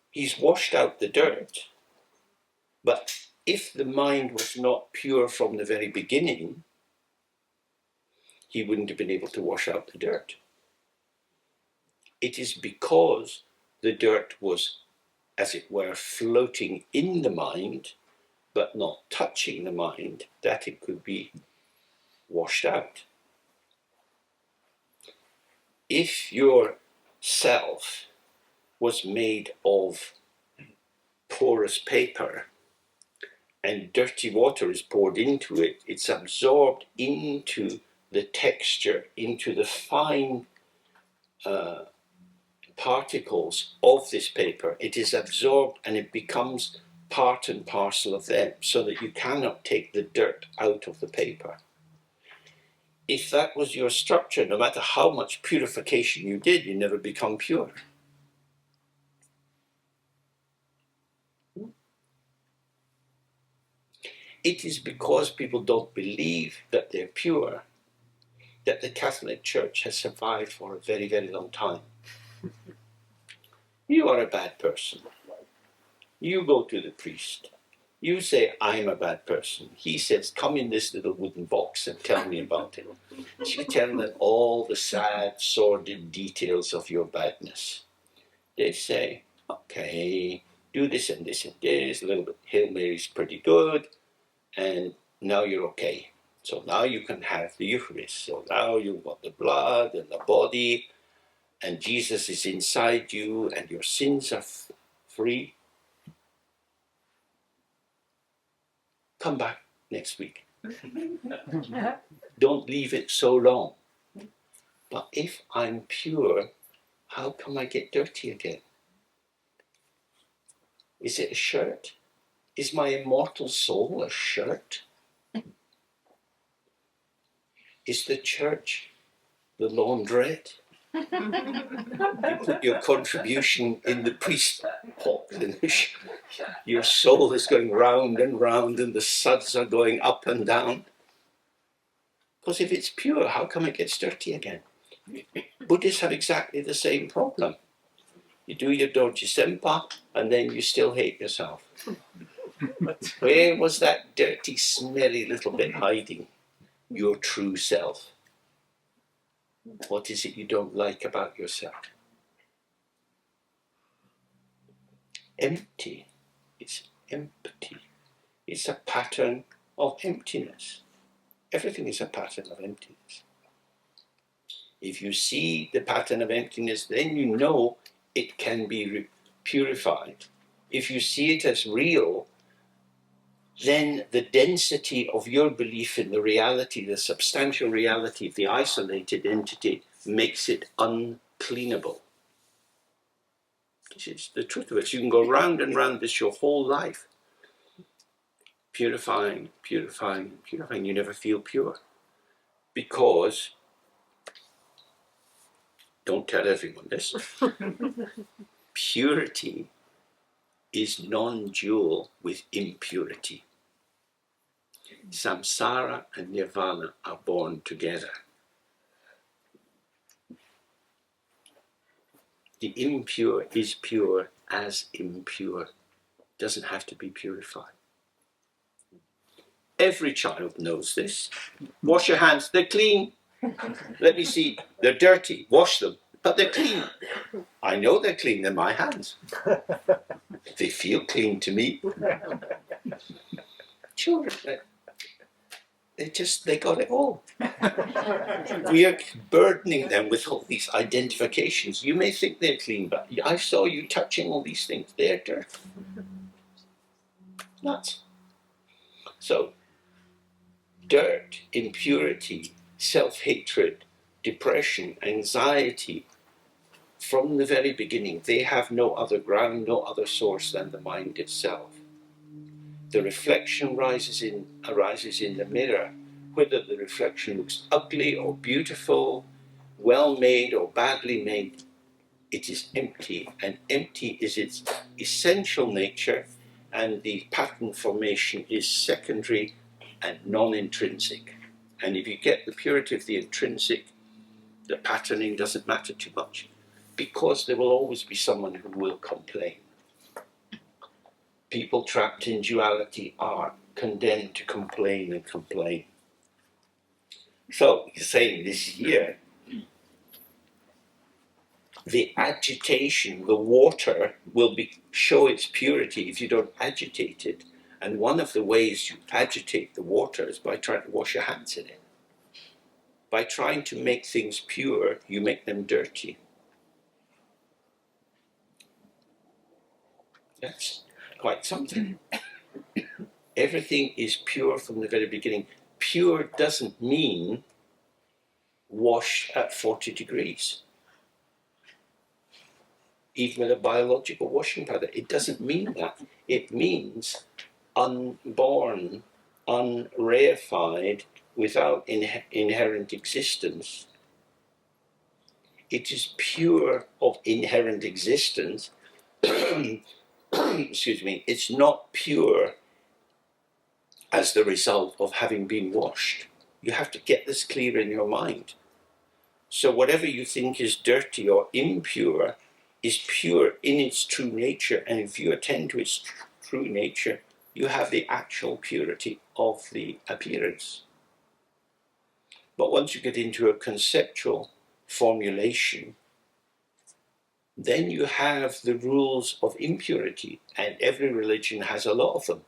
S1: He's washed out the dirt, but if the mind was not pure from the very beginning, he wouldn't have been able to wash out the dirt. It is because the dirt was, as it were, floating in the mind, but not touching the mind, that it could be washed out. if your self was made of porous paper and dirty water is poured into it, it's absorbed into the texture, into the fine particles of this paper. It is absorbed and it becomes part and parcel of them, so that you cannot take the dirt out of the paper. If that was your structure, no matter how much purification you did, you never become pure. It is because people don't believe that they're pure that the Catholic Church has survived for a very, very long time. You are a bad person. You go to the priest. You say, I'm a bad person. He says, come in this little wooden box and tell me about it. You tell them all the sad, sordid details of your badness. They say, okay, do this and this and this, a little bit Hail Mary's pretty good, and now you're okay. So now you can have the Eucharist. So now you've got the blood and the body, and Jesus is inside you, and your sins are free. Come back next week. Don't leave it so long. But if I'm pure, how come I get dirty again? Is it a shirt? Is my immortal soul a shirt? Is the church the laundrette? You put your contribution in the priest pot, and your soul is going round and round, and the suds are going up and down. Because if it's pure, how come it gets dirty again? Buddhists have exactly the same problem. You do your Dorji Sempa, and then you still hate yourself. Where was that dirty, smelly little bit hiding? Your true self. What is it you don't like about yourself? Empty. It's empty. It's a pattern of emptiness. Everything is a pattern of emptiness. If you see the pattern of emptiness, then you know it can be purified. If you see it as real, then the density of your belief in the reality, the substantial reality of the isolated entity, makes it uncleanable. This is the truth of it. You can go round and round this your whole life, purifying, purifying, purifying. You never feel pure. Because, don't tell everyone this, purity is non-dual with impurity. Samsara and nirvana are born together. The impure is pure as impure. Doesn't have to be purified. Every child knows this. Wash your hands, they're clean. Let me see, they're dirty, wash them, but they're clean. I know they're clean, they're my hands. They feel clean to me. Children, they got it all. We are burdening them with all these identifications. You may think they're clean, but I saw you touching all these things. They're dirt. Nuts. So, dirt, impurity, self-hatred, depression, anxiety, from the very beginning, they have no other ground, no other source than the mind itself. The reflection arises in the mirror, whether the reflection looks ugly or beautiful, well made or badly made, it is empty, and empty is its essential nature, and the pattern formation is secondary and non-intrinsic. And if you get the purity of the intrinsic, the patterning doesn't matter too much, because there will always be someone who will complain. People trapped in duality are condemned to complain and complain. So, he's saying this here, the agitation, the water will show its purity if you don't agitate it. And one of the ways you agitate the water is by trying to wash your hands in it. By trying to make things pure, you make them dirty. That's quite something. Everything is pure from the very beginning. Pure doesn't mean wash at 40 degrees. Even with a biological washing powder, it doesn't mean that. It means unborn, unreified, without inherent existence. It is pure of inherent existence. Excuse me, it's not pure as the result of having been washed. You have to get this clear in your mind. So whatever you think is dirty or impure is pure in its true nature, and if you attend to its true nature, you have the actual purity of the appearance. But once you get into a conceptual formulation, then you have the rules of impurity, and every religion has a lot of them.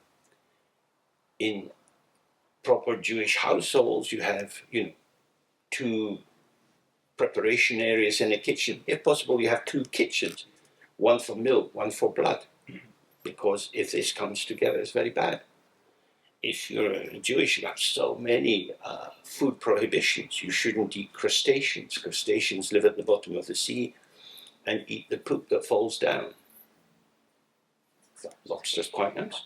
S1: In proper Jewish households, you have, 2 preparation areas in a kitchen. If possible, you have 2 kitchens, one for milk, one for blood, because if this comes together, it's very bad. If you're Jewish, you have so many food prohibitions. You shouldn't eat crustaceans. Crustaceans live at the bottom of the sea and eat the poop that falls down. Lobster's quite nice.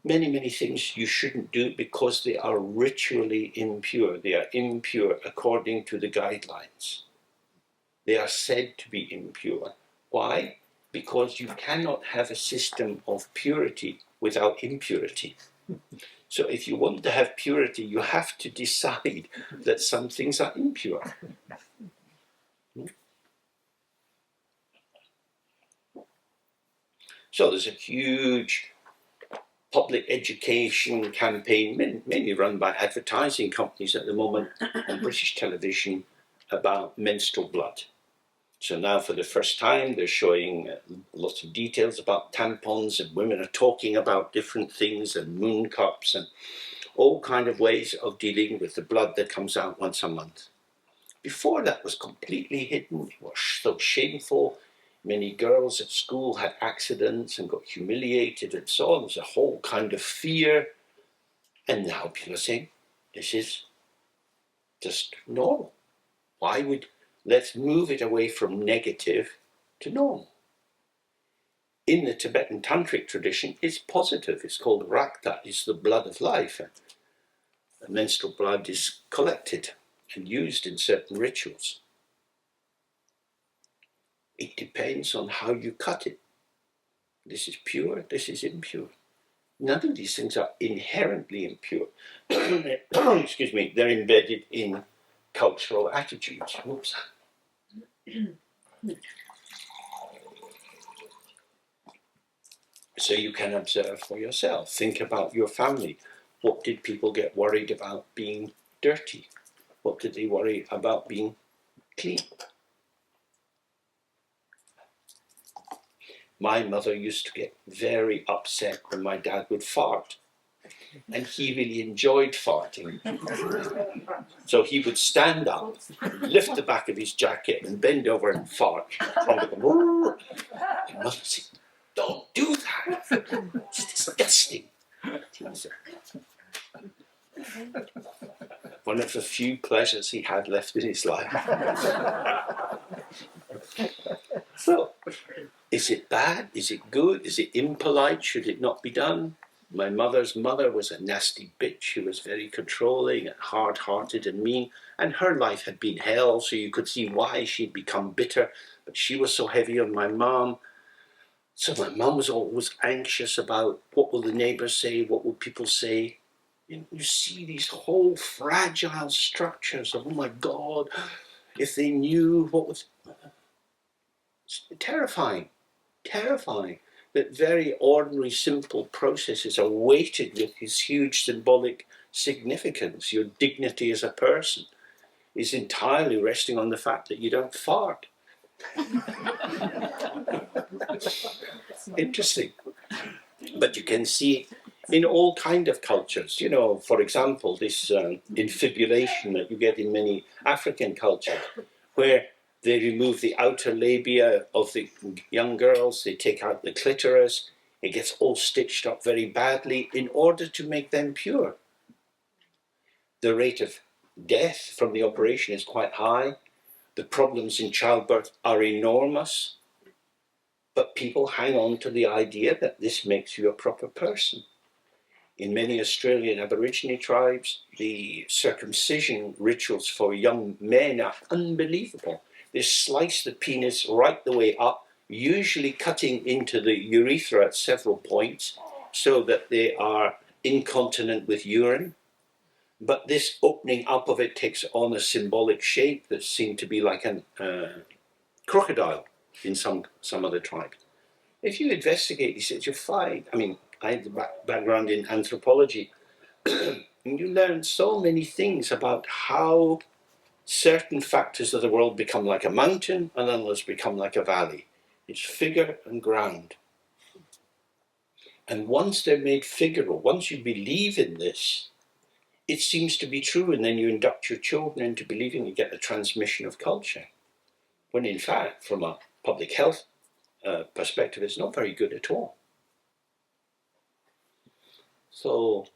S1: Many, many things you shouldn't do because they are ritually impure. They are impure according to the guidelines. They are said to be impure. Why? Because you cannot have a system of purity without impurity. So if you want to have purity, you have to decide that some things are impure. So there's a huge public education campaign, mainly run by advertising companies at the moment, on British television about menstrual blood. So now for the first time they're showing lots of details about tampons, and women are talking about different things, and moon cups, and all kind of ways of dealing with the blood that comes out once a month. Before that was completely hidden. It was so shameful. Many girls at school had accidents and got humiliated and so on. There's a whole kind of fear. And now people are saying, this is just normal. Let's move it away from negative to normal. In the Tibetan tantric tradition, it's positive. It's called rakta. It's the blood of life. And the menstrual blood is collected and used in certain rituals. It depends on how you cut it. This is pure, this is impure. None of these things are inherently impure. Excuse me, they're embedded in cultural attitudes. Whoops. So you can observe for yourself. Think about your family. What did people get worried about being dirty? What did they worry about being clean? My mother used to get very upset when my dad would fart. And he really enjoyed farting. So he would stand up, lift the back of his jacket and bend over and fart. And mother said, don't do that. It's disgusting. One of the few pleasures he had left in his life. So, is it bad? Is it good? Is it impolite? Should it not be done? My mother's mother was a nasty bitch. She was very controlling and hard-hearted and mean, and her life had been hell, so you could see why she'd become bitter. But she was so heavy on my mom. So my mom was always anxious about what will the neighbors say, what will people say. You see these whole fragile structures of, oh my God, if they knew what was... It's terrifying, terrifying that very ordinary, simple processes are weighted with this huge symbolic significance. Your dignity as a person is entirely resting on the fact that you don't fart. Interesting. But you can see in all kind of cultures. You know, for example, this infibulation that you get in many African cultures, where they remove the outer labia of the young girls, they take out the clitoris, it gets all stitched up very badly in order to make them pure. The rate of death from the operation is quite high. The problems in childbirth are enormous. But people hang on to the idea that this makes you a proper person. In many Australian Aborigine tribes, the circumcision rituals for young men are unbelievable. They slice the penis right the way up, usually cutting into the urethra at several points so that they are incontinent with urine. But this opening up of it takes on a symbolic shape that seemed to be like a crocodile in some other tribes. If you investigate these things, you'll find, I mean, I had the background in anthropology, and you learn so many things about how certain factors of the world become like a mountain and others become like a valley. It's figure and ground. And once they're made figural, once you believe in this, it seems to be true, and then you induct your children into believing you get the transmission of culture. When in fact, from a public health perspective, it's not very good at all. So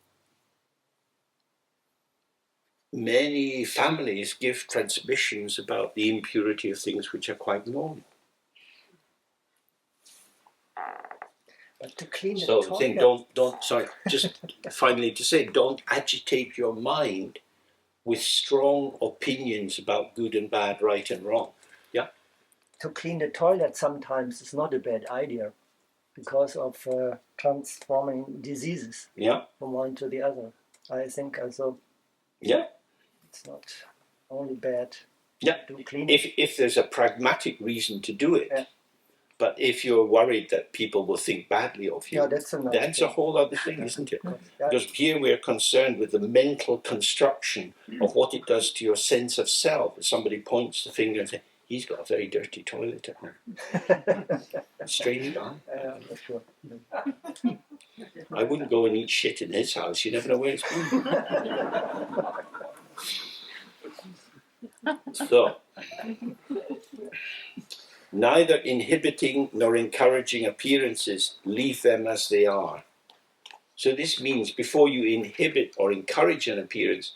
S1: many families give transmissions about the impurity of things which are quite normal.
S3: But to clean the
S1: So the thing, don't just finally to say, don't agitate your mind with strong opinions about good and bad, right and wrong. Yeah.
S3: To clean the toilet sometimes is not a bad idea because of transforming diseases from one to the other. I think also.
S1: Yeah.
S3: It's not only bad.
S1: Yeah.
S3: To clean
S1: if there's a pragmatic reason to do it.
S3: Yeah.
S1: But if you're worried that people will think badly of you,
S3: that's
S1: a whole other thing, isn't it? Because here we're concerned with the mental construction of what it does to your sense of self. If somebody points the finger and says, he's got a very dirty toilet at home. Strange guy.
S3: For sure.
S1: I wouldn't go and eat shit in his house. You never know where it's been. So, neither inhibiting nor encouraging appearances, leave them as they are. So this means before you inhibit or encourage an appearance,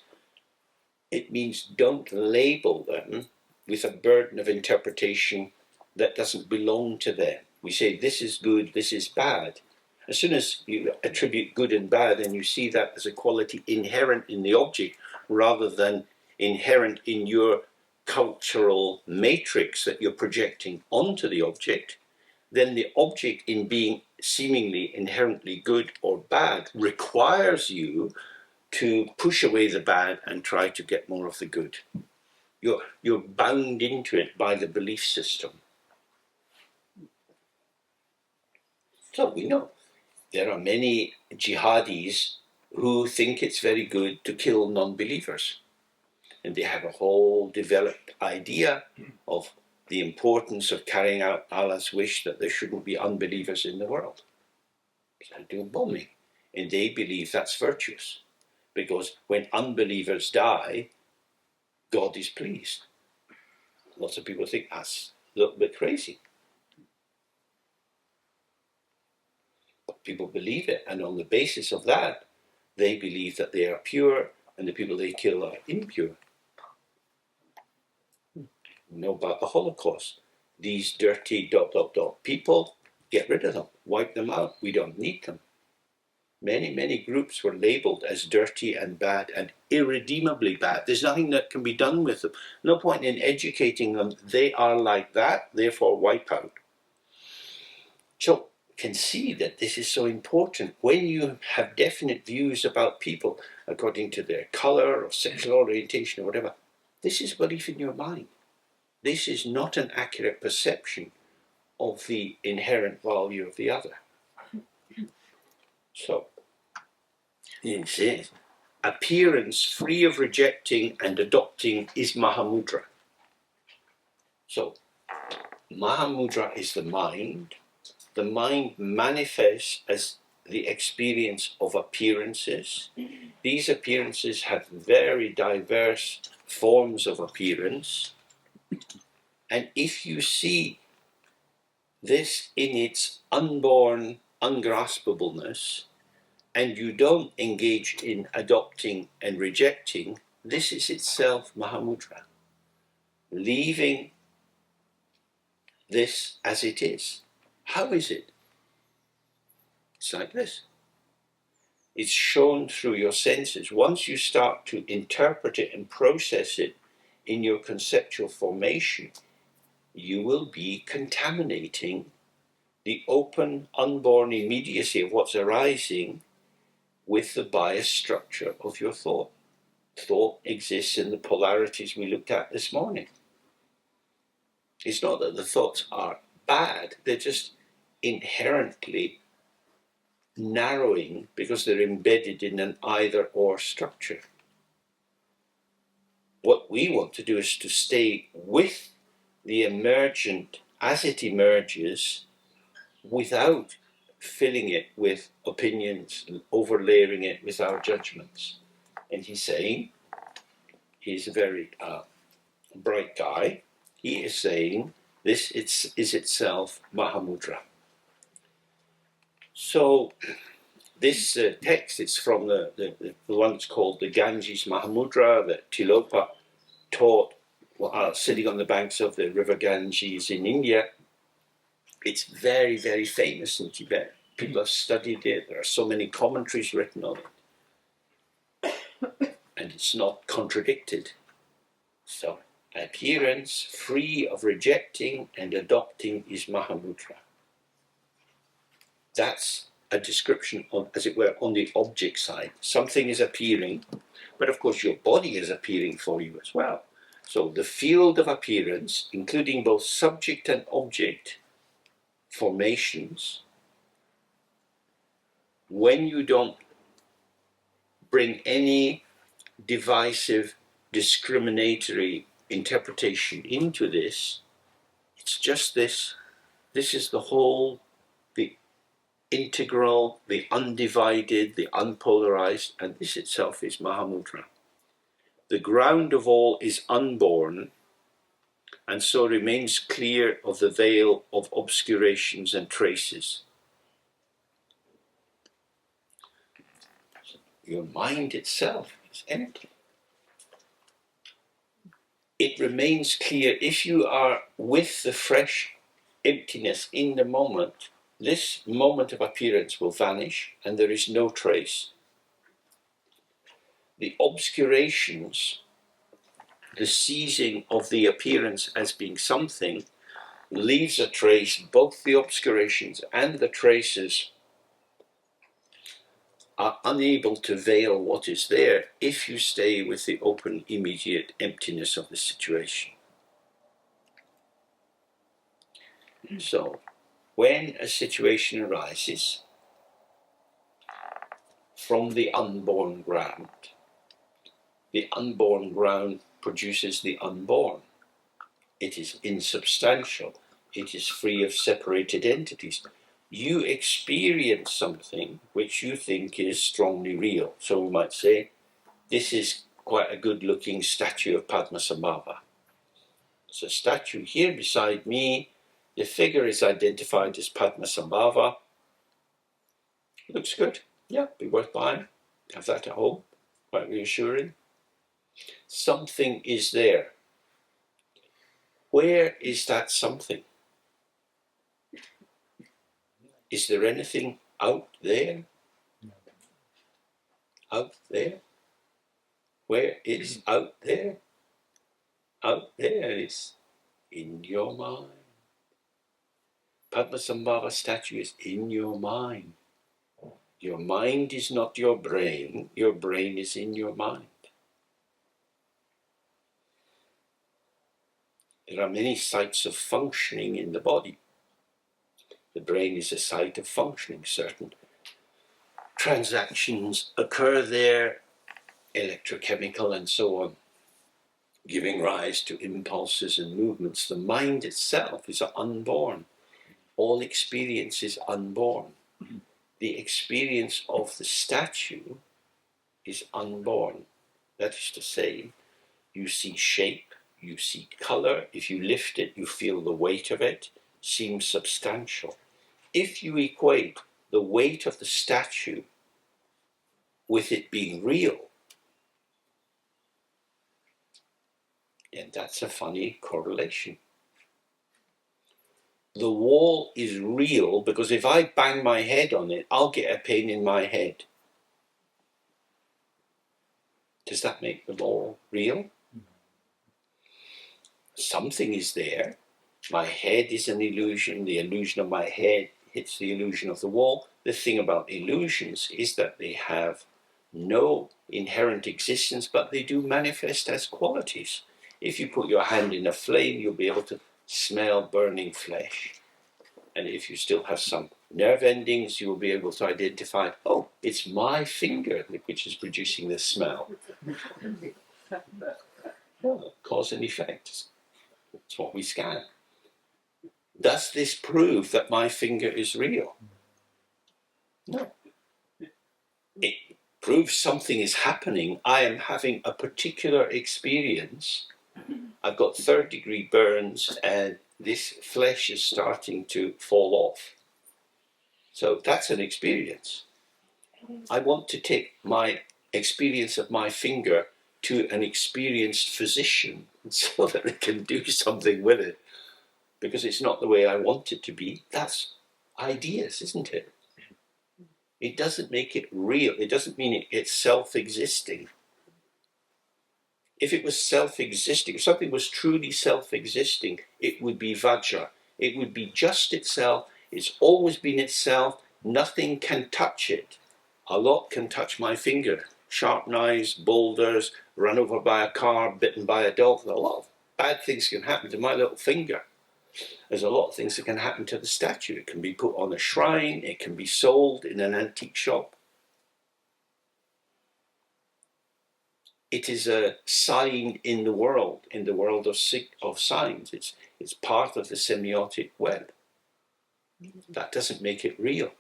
S1: it means don't label them with a burden of interpretation that doesn't belong to them. We say this is good, this is bad. As soon as you attribute good and bad and you see that as a quality inherent in the object rather than inherent in your cultural matrix that you're projecting onto the object, then the object, in being seemingly inherently good or bad, requires you to push away the bad and try to get more of the good. You're bound into it by the belief system. So we know there are many jihadis who think it's very good to kill non-believers. And they have a whole developed idea of the importance of carrying out Allah's wish that there shouldn't be unbelievers in the world. They're doing bombing. And they believe that's virtuous. Because when unbelievers die, God is pleased. Lots of people think that's a little bit crazy. But people believe it, and on the basis of that, they believe that they are pure and the people they kill are impure. You know about the Holocaust. These dirty ... people, get rid of them, wipe them out. We don't need them. Many groups were labeled as dirty and bad and irredeemably bad. There's nothing that can be done with them. No point in educating them. They are like that, therefore wipe out. So can see that this is so important. When you have definite views about people according to their color or sexual orientation or whatever, this is belief in your mind. This is not an accurate perception of the inherent value of the other. So, it says, appearance free of rejecting and adopting is Mahamudra. So, Mahamudra is the mind. The mind manifests as the experience of appearances. These appearances have very diverse forms of appearance. And if you see this in its unborn ungraspableness, and you don't engage in adopting and rejecting, this is itself Mahamudra. Leaving this as it is. How is it? It's like this. It's shown through your senses. Once you start to interpret it and process it in your conceptual formation, you will be contaminating the open, unborn immediacy of what's arising with the biased structure of your thought. Thought exists in the polarities we looked at this morning. It's not that the thoughts are bad, they're just inherently narrowing because they're embedded in an either-or structure. What we want to do is to stay with the emergent as it emerges without filling it with opinions and overlaying it with our judgments. And he's saying, he's a very bright guy, he is saying this is itself Mahamudra. So this text is from the one that's called the Ganges Mahamudra that Tilopa taught sitting on the banks of the river Ganges in India. It's very, very famous in Tibet. People have studied it. There are so many commentaries written on it. And it's not contradicted. So, appearance free of rejecting and adopting is Mahamudra. That's a description of, as it were, on the object side. Something is appearing, but of course your body is appearing for you as well. So the field of appearance, including both subject and object formations, when you don't bring any divisive, discriminatory interpretation into this, it's just this. This is the whole, the integral, the undivided, the unpolarized, and this itself is Mahamudra. The ground of all is unborn, and so remains clear of the veil of obscurations and traces. Your mind itself is empty. It remains clear if you are with the fresh emptiness in the moment. This moment of appearance will vanish and there is no trace. The obscurations, the seizing of the appearance as being something, leaves a trace. Both the obscurations and the traces are unable to veil what is there if you stay with the open, immediate emptiness of the situation. So, when a situation arises from the unborn ground produces the unborn. It is insubstantial. It is free of separated entities. You experience something which you think is strongly real. So we might say, this is quite a good-looking statue of Padmasambhava. There's a statue here beside me. The figure is identified as Padmasambhava. Looks good. Yeah, be worth buying. Have that at home. Quite reassuring. Something is there. Where is that something? Is there anything out there? Out there? Where is out there? Out there is in your mind. Padmasambhava statue is in your mind. Your mind is not your brain is in your mind. There are many sites of functioning in the body. The brain is a site of functioning. Certain transactions occur there, electrochemical and so on, giving rise to impulses and movements. The mind itself is unborn. All experience is unborn. the experience of the statue is unborn. That is to say, you see shape, you see color. If you lift it, you feel the weight of it, seems substantial. If you equate the weight of the statue with it being real, then that's a funny correlation. The wall is real because if I bang my head on it, I'll get a pain in my head. Does that make the wall real? Something is there. My head is an illusion. The illusion of my head hits the illusion of the wall. The thing about illusions is that they have no inherent existence, but they do manifest as qualities. If you put your hand in a flame, you'll be able to smell burning flesh. And if you still have some nerve endings, you will be able to identify, oh, it's my finger which is producing this smell. Well, cause and effect. It's what we scan. Does this prove that my finger is real? No. It proves something is happening. I am having a particular experience. I've got 3rd-degree burns and this flesh is starting to fall off. So that's an experience. I want to take my experience of my finger to an experienced physician so that they can do something with it, because it's not the way I want it to be. That's ideas, isn't it? It doesn't make it real. It doesn't mean it's self-existing. If it was self-existing, if something was truly self-existing, it would be Vajra. It would be just itself. It's always been itself. Nothing can touch it. A lot can touch my finger. Sharp knives, boulders, run over by a car, bitten by a dog. A lot of bad things can happen to my little finger. There's a lot of things that can happen to the statue. It can be put on a shrine. It can be sold in an antique shop. It is a sign in the world of signs. It's part of the semiotic web. That doesn't make it real.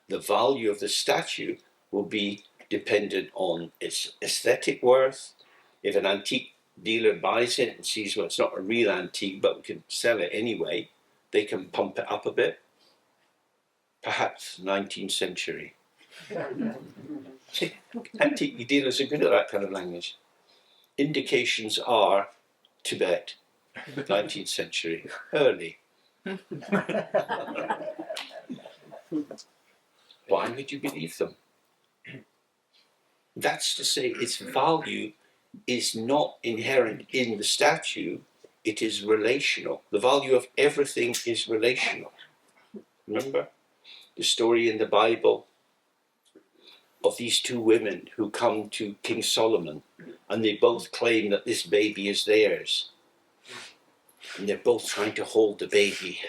S1: The value of the statue will be dependent on its aesthetic worth. If an antique dealer buys it and sees, well, it's not a real antique, but we can sell it anyway, they can pump it up a bit. Perhaps 19th century. Antique dealers are good at that kind of language. Indications are Tibet, 19th century, early. Why would you believe them? That's to say, its value is not inherent in the statue, it is relational. The value of everything is relational. Remember the story in the Bible of these two women who come to King Solomon and they both claim that this baby is theirs. And they're both trying to hold the baby.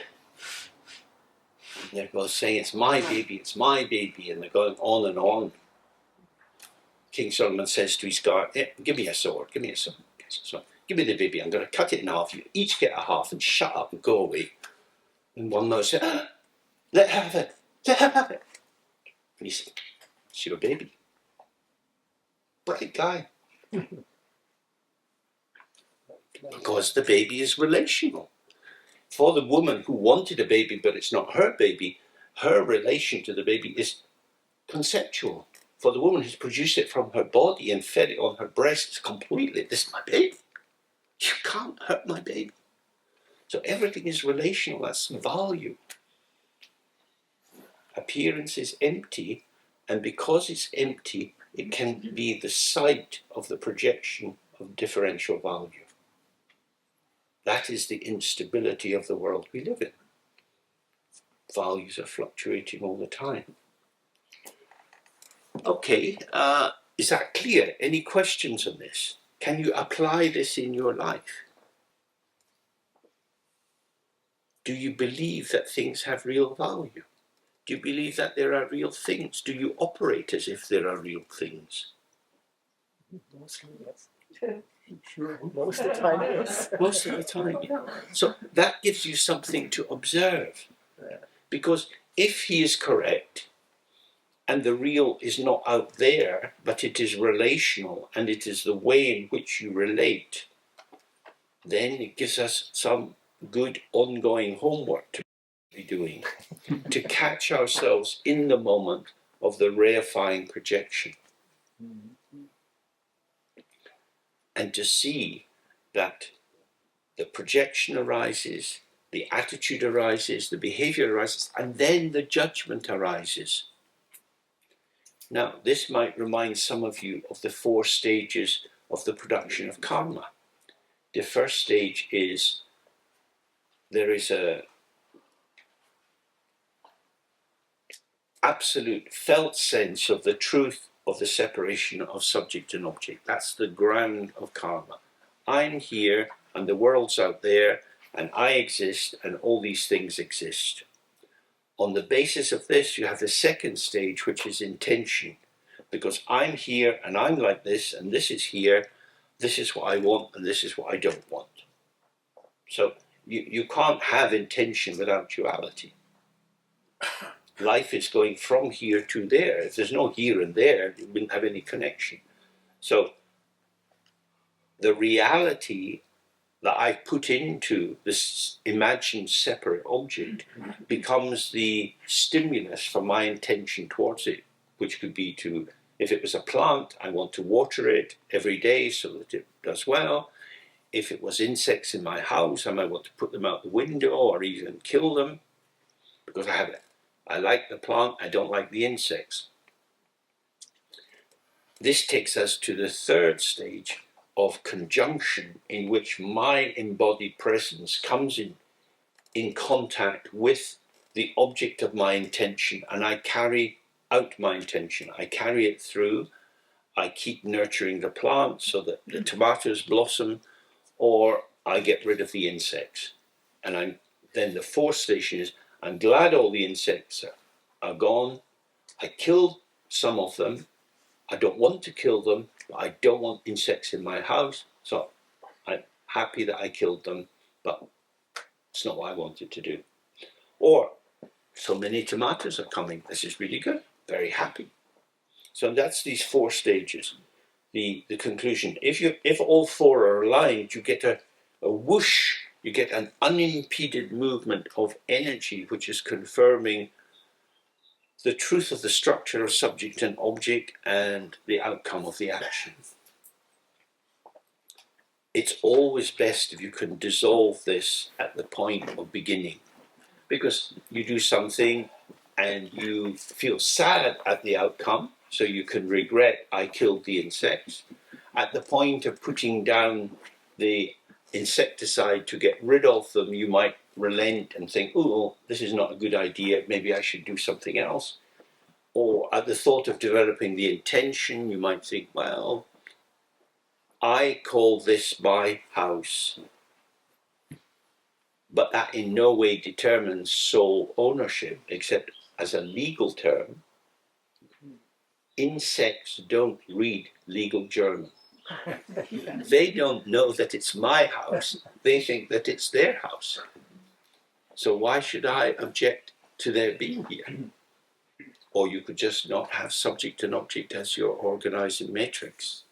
S1: And they're both saying, it's my baby, and they're going on and on. King Solomon says to his guard, give me a sword. Give me the baby, I'm going to cut it in half. You each get a half and shut up and go away. And one man said, let her have it. And he said, it's your baby. Bright guy. Because the baby is relational. For the woman who wanted a baby but it's not her baby, her relation to the baby is conceptual. For the woman who's produced it from her body and fed it on her breast, it's completely, this is my baby. You can't hurt my baby. So everything is relational, that's value. Appearance is empty, and because it's empty, it can be the site of the projection of differential value. That is the instability of the world we live in. Values are fluctuating all the time. Okay, is that clear? Any questions on this? Can you apply this in your life? Do you believe that things have real value? Do you believe that there are real things? Do you operate as if there are real things?
S3: Mostly, yes. Most of the time, yes.
S1: Most of the time, yeah. So that gives you something to observe. Because if he is correct, and the real is not out there, but it is relational, and it is the way in which you relate, then it gives us some good ongoing homework to be doing, to catch ourselves in the moment of the reifying projection. And to see that the projection arises, the attitude arises, the behavior arises, and then the judgment arises. Now, this might remind some of you of the 4 stages of the production of karma. The first stage is there is a absolute felt sense of the truth of the separation of subject and object. That's the ground of karma. I'm here and the world's out there and I exist and all these things exist. On the basis of this, you have the second stage, which is intention. Because I'm here and I'm like this and this is here, this is what I want and this is what I don't want. So you can't have intention without duality. Life is going from here to there. If there's no here and there, you wouldn't have any connection. So the reality that I put into this imagined separate object becomes the stimulus for my intention towards it, which could be to, if it was a plant, I want to water it every day so that it does well. If it was insects in my house, I might want to put them out the window or even kill them because I like the plant, I don't like the insects. This takes us to the third stage of conjunction, in which my embodied presence comes in contact with the object of my intention, and I carry out my intention. I carry it through. I keep nurturing the plant so that the tomatoes blossom, or I get rid of the insects. And then the fourth station is, I'm glad all the insects are gone. I killed some of them. I don't want to kill them, but I don't want insects in my house. So I'm happy that I killed them, but it's not what I wanted to do. Or, so many tomatoes are coming. This is really good. Very happy. So that's these 4 stages. The conclusion. If all 4 are aligned, you get a whoosh. You get an unimpeded movement of energy, which is confirming the truth of the structure of subject and object and the outcome of the action. It's always best if you can dissolve this at the point of beginning, because you do something and you feel sad at the outcome, so you can regret, I killed the insects. At the point of putting down the insecticide to get rid of them, you might relent and think, oh, this is not a good idea, maybe I should do something else. Or at the thought of developing the intention, you might think, well, I call this my house. But that in no way determines sole ownership, except as a legal term. Insects don't read legal German. They don't know that it's my house. They think that it's their house. So why should I object to their being here? Or you could just not have subject and object as your organizing matrix.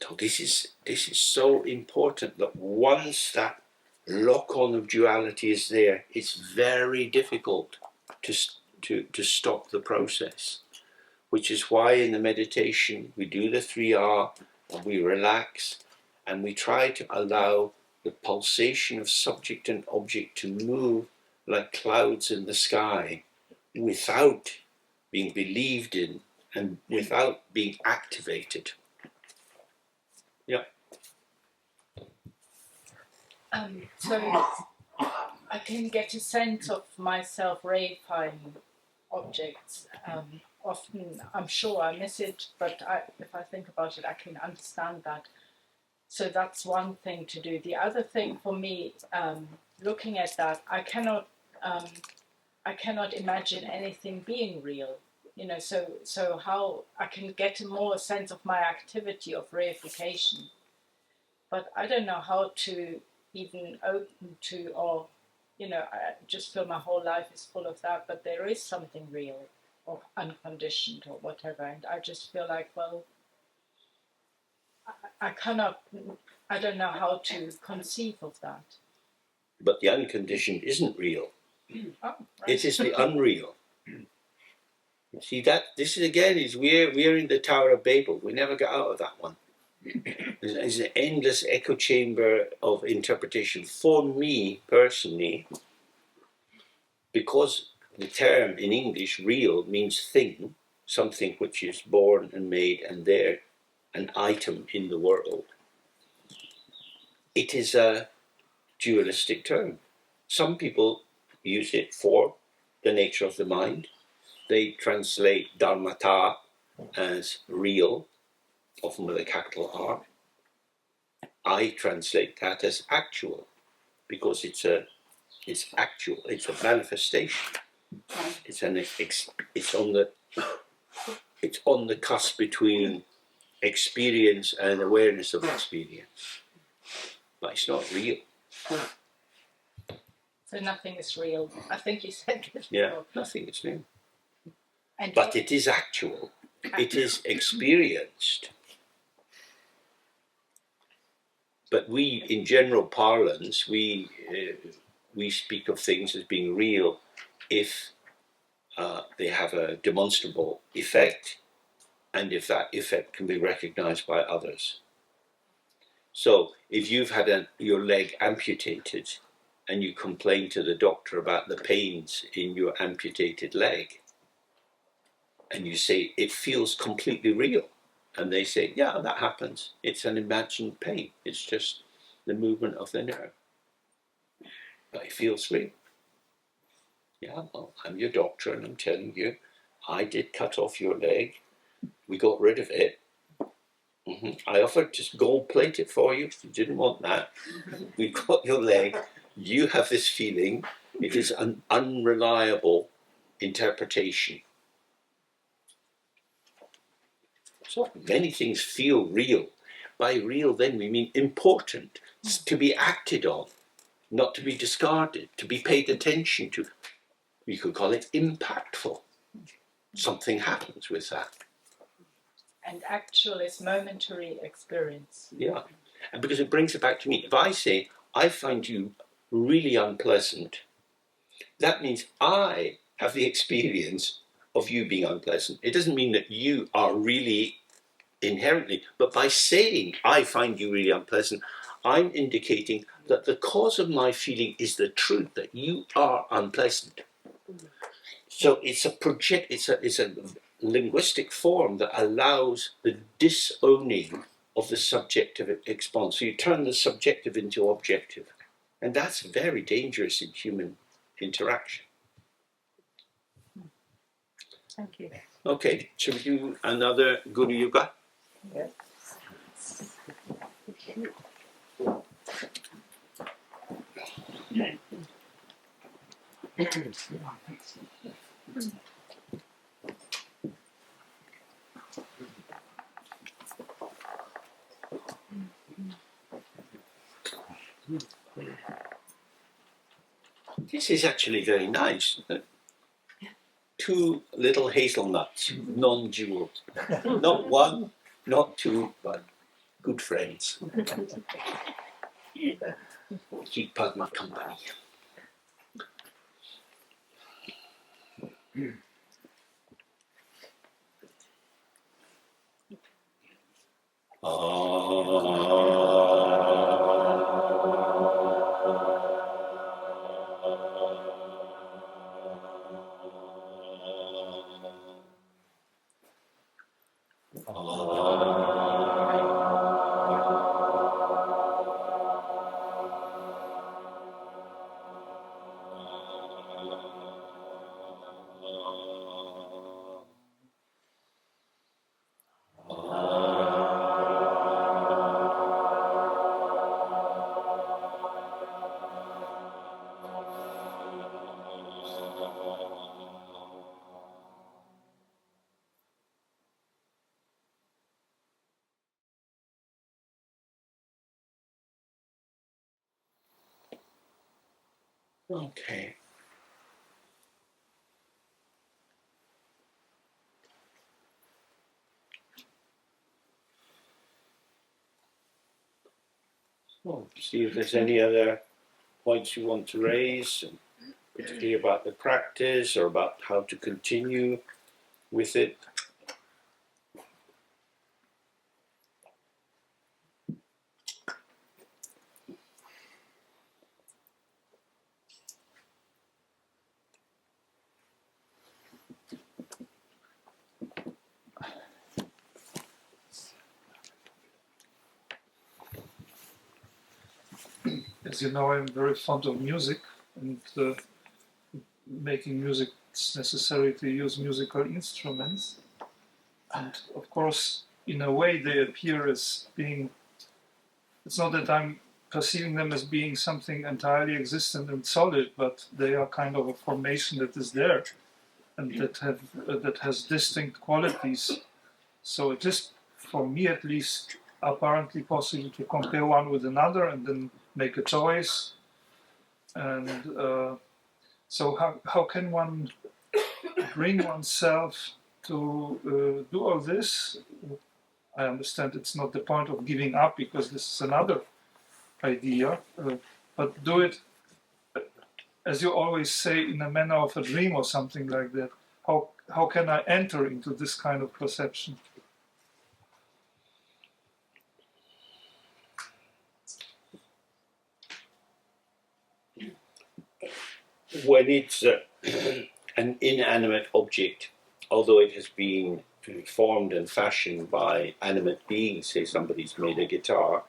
S1: So this is so important, that once that lock-on of duality is there, it's very difficult to stop the process. Which is why in the meditation we do the 3R, and we relax, and we try to allow the pulsation of subject and object to move like clouds in the sky, without being believed in and without being activated. Yeah.
S2: So I can get a sense of myself reifying objects. Often, I'm sure I miss it, but if I think about it, I can understand that. So that's one thing to do. The other thing for me, looking at that, I cannot imagine anything being real. You know, so how I can get a more sense of my activity of reification, but I don't know how to even open to, or you know, I just feel my whole life is full of that, but there is something real or unconditioned or whatever, and I just feel like, well, I don't know how to conceive of that.
S1: But the unconditioned isn't real.
S2: Oh, right.
S1: It is the unreal. See, that this is again is we're in the Tower of Babel. We never get out of that one. It's an endless echo chamber of interpretation. For me personally, because the term in English "real" means thing, something which is born and made and there, an item in the world. It is a dualistic term. Some people use it for the nature of the mind. They translate dharmata as real, often with a capital R. I translate that as actual, because it's actual. It's a manifestation. It's on the cusp between experience and awareness of experience, but it's not real.
S2: So nothing is real. I think you said this before.
S1: Yeah, nothing is real.
S2: But
S1: it is actual. It is experienced. But we, in general parlance, we speak of things as being real if they have a demonstrable effect, and if that effect can be recognized by others. So, if you've had your leg amputated, and you complain to the doctor about the pains in your amputated leg, and you say, it feels completely real. And they say, yeah, that happens. It's an imagined pain. It's just the movement of the nerve. But it feels real. Yeah, well, I'm your doctor and I'm telling you, I did cut off your leg. We got rid of it. I offered to gold plate it for you if you didn't want that. We got your leg. You have this feeling. It is an unreliable interpretation. So many things feel real. By real, then, we mean important, to be acted on, not to be discarded, to be paid attention to. We could call it impactful. Something happens with that.
S2: And actual is momentary experience.
S1: Yeah, and because it brings it back to me. If I say, I find you really unpleasant, that means I have the experience of you being unpleasant. It doesn't mean that you are really inherently, but by saying I find you really unpleasant, I'm indicating that the cause of my feeling is the truth that you are unpleasant. So it's a linguistic form that allows the disowning of the subjective response. So you turn the subjective into objective, and that's very dangerous in human interaction.
S2: Thank you.
S1: Okay, should we do another Guru Yuga?
S3: Yeah.
S1: This is actually very nice. 2 little hazelnuts, non-dual. Not 1, not 2, but good friends. Keep Padma company. Okay. Well, see if there's any other points you want to raise, particularly about the practice or about how to continue with it.
S8: As you know, I'm very fond of music, and making music, it's necessary to use musical instruments. And of course, in a way, they appear as being, it's not that I'm perceiving them as being something entirely existent and solid, but they are kind of a formation that is there and that has distinct qualities. So it is, for me at least, apparently possible to compare one with another and then make a choice. And so how can one bring oneself to do all this? I understand it's not the point of giving up, because this is another idea, but do it, as you always say, in a manner of a dream or something like that. How can I enter into this kind of perception?
S1: When it's an inanimate object, although it has been formed and fashioned by animate beings, say somebody's made a guitar,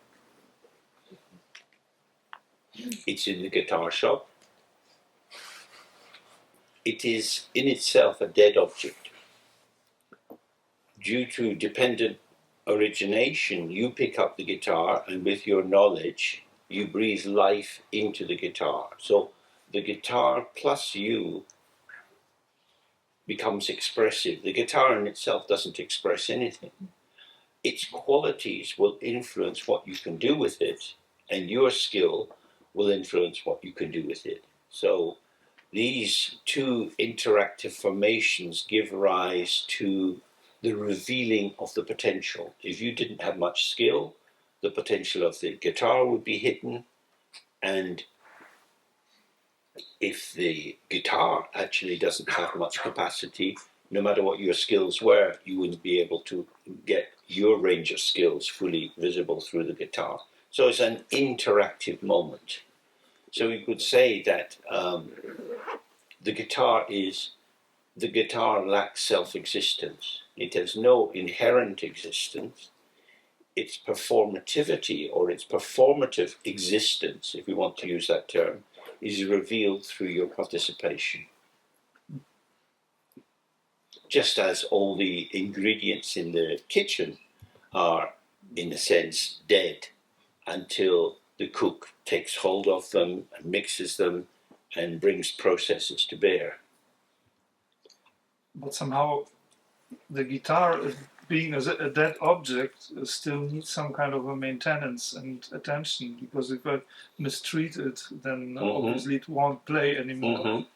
S1: it's in the guitar shop, it is in itself a dead object. Due to dependent origination, you pick up the guitar and with your knowledge, you breathe life into the guitar. So the guitar plus you becomes expressive. The guitar in itself doesn't express anything. Its qualities will influence what you can do with it, and your skill will influence what you can do with it. So these two interactive formations give rise to the revealing of the potential. If you didn't have much skill, the potential of the guitar would be hidden, and if the guitar actually doesn't have much capacity, no matter what your skills were, you wouldn't be able to get your range of skills fully visible through the guitar. So it's an interactive moment. So we could say that the guitar lacks self-existence. It has no inherent existence. Its performativity, or its performative existence, if we want to use that term, is revealed through your participation. Just as all the ingredients in the kitchen are, in a sense, dead until the cook takes hold of them and mixes them and brings processes to bear.
S8: But somehow the guitar, being a dead object, still needs some kind of a maintenance and attention, because if I mistreat it, then obviously it won't play anymore.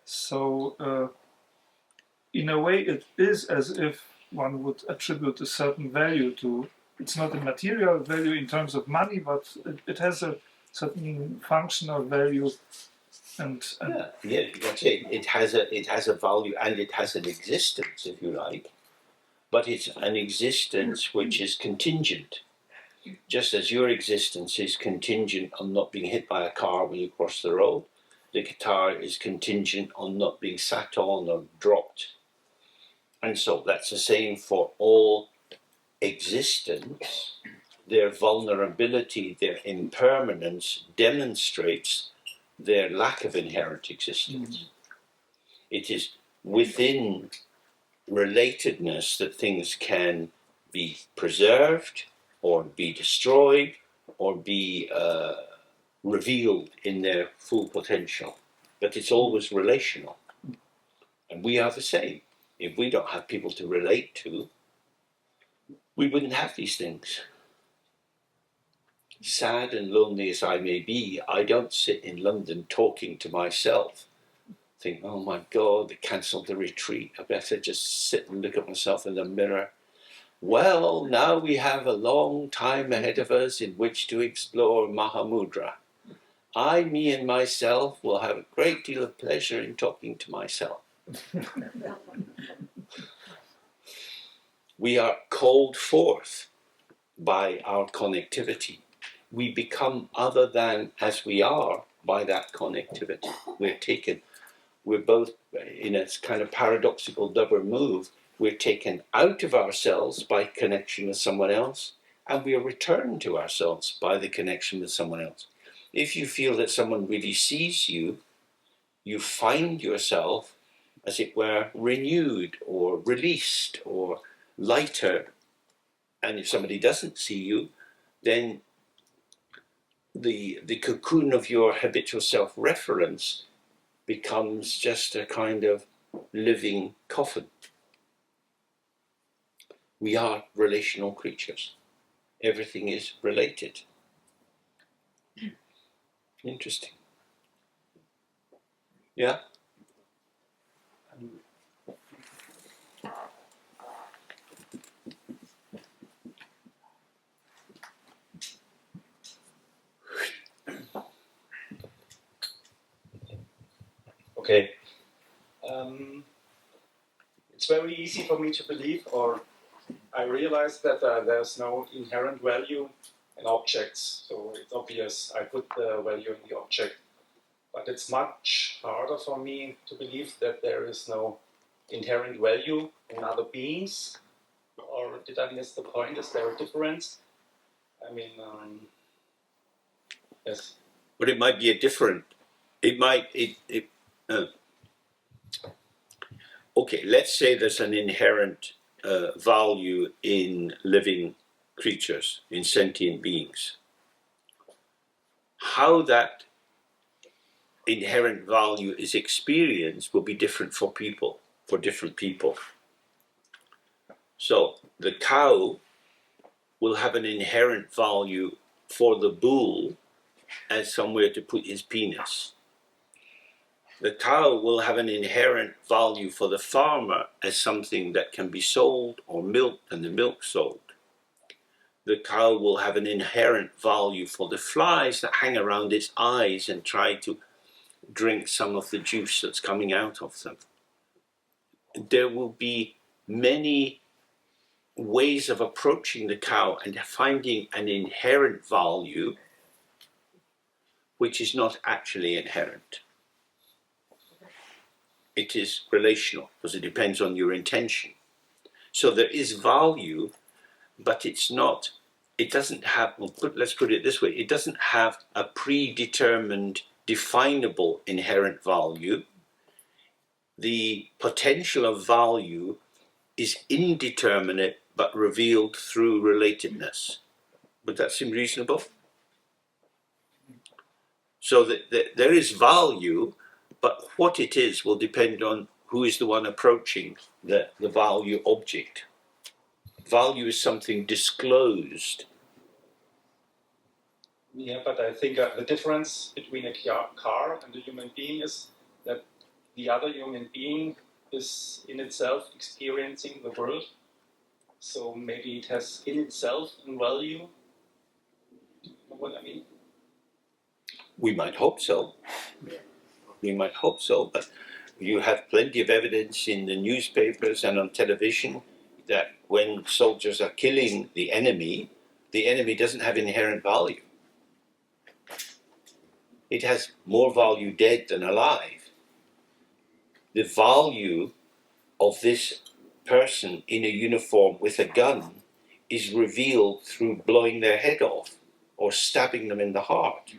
S8: So in a way it is as if one would attribute a certain value to. It's not a material value in terms of money, but it has a certain functional value. And
S1: that's it. It has a value and it has an existence, if you like, but it's an existence which is contingent. Just as your existence is contingent on not being hit by a car when you cross the road, the guitar is contingent on not being sat on or dropped. And so that's the same for all existence. Their vulnerability, their impermanence demonstrates their lack of inherent existence. It is within relatedness that things can be preserved or be destroyed or be revealed in their full potential. But it's always relational. And we are the same. If we don't have people to relate to, we wouldn't have these things. sad and lonely as I may be, I don't sit in London talking to myself. Think, oh my God, they cancelled the retreat. I better just sit and look at myself in the mirror. Well, now we have a long time ahead of us in which to explore Mahamudra. I, me and myself will have a great deal of pleasure in talking to myself. We are called forth by our connectivity. We become other than as we are by that connectivity. We're both in a kind of paradoxical double move. We're taken out of ourselves by connection with someone else, and we are returned to ourselves by the connection with someone else. If you feel that someone really sees you, you find yourself, as it were, renewed or released or lighter. And if somebody doesn't see you, then the cocoon of your habitual self-reference becomes just a kind of living coffin. We are relational creatures. Everything is related. Interesting. Yeah?
S9: Okay. It's very easy for me to believe, or I realize that there's no inherent value in objects. So it's obvious I put the value in the object. But it's much harder for me to believe that there is no inherent value in other beings. Or did I miss the point? Is there a difference? I mean, yes.
S1: But it might be a different. Okay, let's say there's an inherent value in living creatures, in sentient beings. How that inherent value is experienced will be different for different people. So the cow will have an inherent value for the bull as somewhere to put his penis. The cow will have an inherent value for the farmer as something that can be sold or milked and the milk sold. The cow will have an inherent value for the flies that hang around its eyes and try to drink some of the juice that's coming out of them. There will be many ways of approaching the cow and finding an inherent value which is not actually inherent. It is relational because it depends on your intention. So there is value, but it's not, it doesn't have, let's put it this way, it doesn't have a predetermined, definable inherent value. The potential of value is indeterminate but revealed through relatedness. Would that seem reasonable? So that there is value, but what it is will depend on who is the one approaching the value object. Value is something disclosed.
S9: Yeah, but I think the difference between a car and a human being is that the other human being is in itself experiencing the world. So maybe it has in itself a value. You know what I mean?
S1: We might hope so. We might hope so, but you have plenty of evidence in the newspapers and on television that when soldiers are killing the enemy doesn't have inherent value. It has more value dead than alive. The value of this person in a uniform with a gun is revealed through blowing their head off or stabbing them in the heart,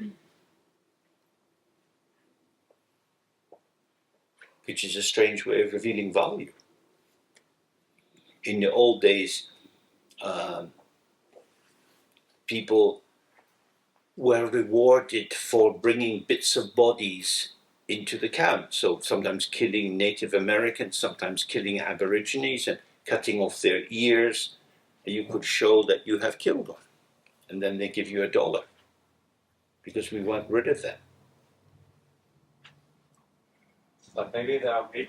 S1: which is a strange way of revealing value. In the old days, people were rewarded for bringing bits of bodies into the camp. So sometimes killing Native Americans, sometimes killing Aborigines and cutting off their ears. And you could show that you have killed one. and then they give you $1 because we want rid of them.
S9: But maybe there are big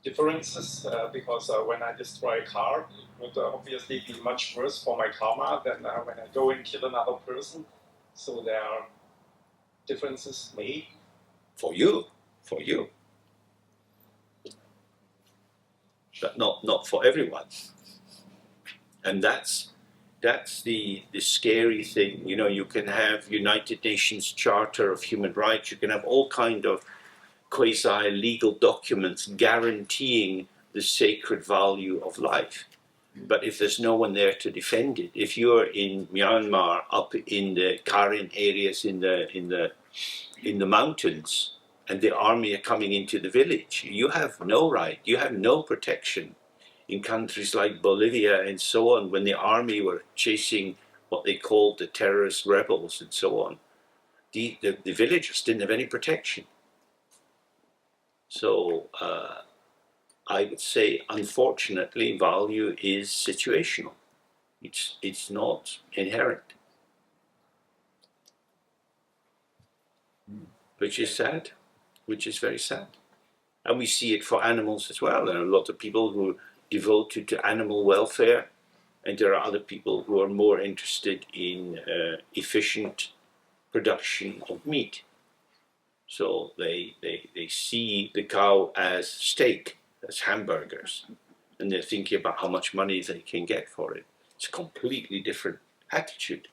S9: differences because when I destroy a car, it would obviously be much worse for my karma than when I go and kill another person. So there are differences made.
S1: For you. But not for everyone. And that's the scary thing. You know, you can have United Nations Charter of Human Rights, you can have all kind of quasi-legal documents guaranteeing the sacred value of life. But if there's no one there to defend it, if you're in Myanmar, up in the Karen areas in the mountains, and the army are coming into the village, you have no right, you have no protection. In countries like Bolivia and so on, when the army were chasing what they called the terrorist rebels and so on, the villagers didn't have any protection. So I would say, unfortunately, value is situational. It's not inherent, which is sad, which is very sad. And we see it for animals as well. There are a lot of people who are devoted to animal welfare, and there are other people who are more interested in efficient production of meat. So they see the cow as steak, as hamburgers, and they're thinking about how much money they can get for it. It's a completely different attitude.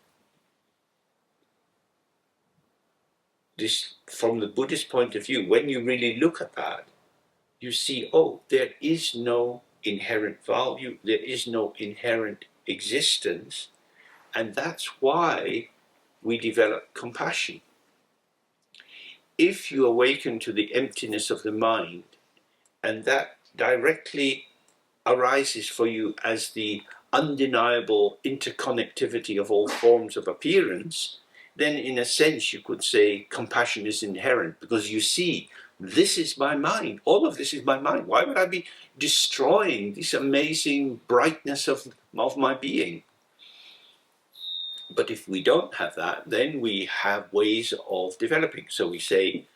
S1: This, from the Buddhist point of view, when you really look at that, you see, oh, there is no inherent value, there is no inherent existence, and that's why we develop compassion. If you awaken to the emptiness of the mind, and that directly arises for you as the undeniable interconnectivity of all forms of appearance, then in a sense you could say compassion is inherent, because you see, this is my mind, all of this is my mind. Why would I be destroying this amazing brightness of my being? But if we don't have that, then we have ways of developing. So we say,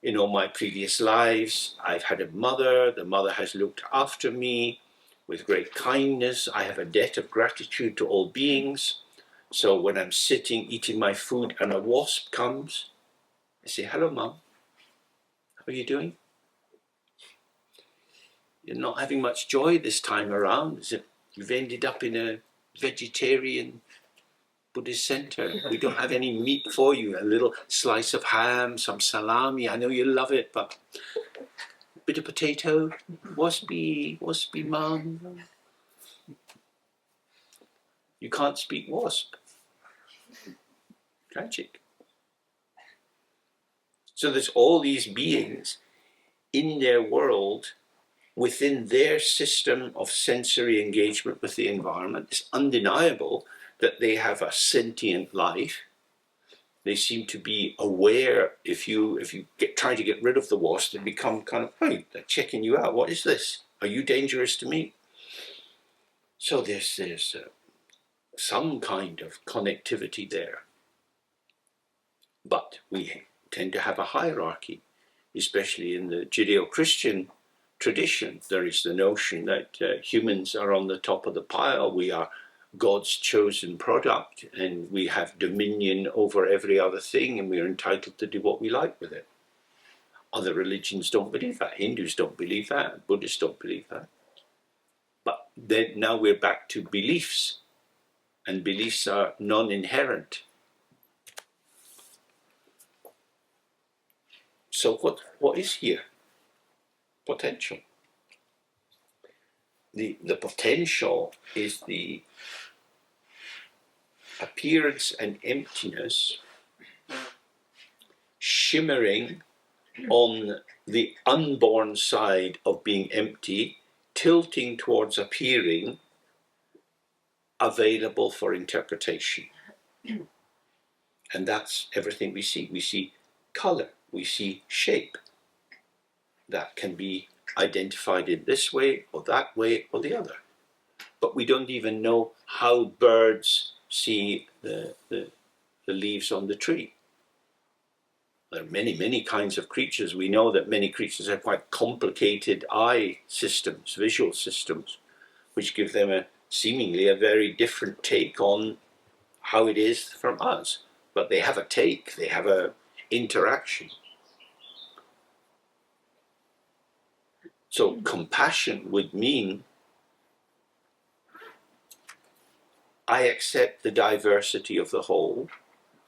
S1: in all my previous lives, I've had a mother, the mother has looked after me with great kindness, I have a debt of gratitude to all beings. So when I'm sitting eating my food and a wasp comes, I say, hello, Mum, how are you doing? You're not having much joy this time around, is it? You've ended up in a vegetarian Buddhist center. We don't have any meat for you. A little slice of ham, some salami. I know you love it, but a bit of potato, waspy, Mum. You can't speak wasp. Tragic. So there's all these beings in their world, within their system of sensory engagement with the environment. It's undeniable that they have a sentient life. They seem to be aware. If you try to get rid of the wasp, they become kind of, hey, they're checking you out. What is this? Are you dangerous to me? So there's some kind of connectivity there. But we tend to have a hierarchy, especially in the Judeo-Christian tradition. There is the notion that humans are on the top of the pile. We are God's chosen product, and we have dominion over every other thing, and we are entitled to do what we like with it. Other religions don't believe that. Hindus don't believe that. Buddhists don't believe that. But then now we're back to beliefs, and beliefs are non-inherent. So what is here? Potential. The potential is the appearance and emptiness shimmering on the unborn side of being empty, tilting towards appearing, available for interpretation. And that's everything we see. We see color, we see shape. That can be identified in this way or that way or the other. But we don't even know how birds see the leaves on the tree. There are many, many kinds of creatures. We know that many creatures have quite complicated eye systems, visual systems, which give them seemingly a very different take on how it is from us. But they have a take, they have an interaction. So compassion would mean I accept the diversity of the whole.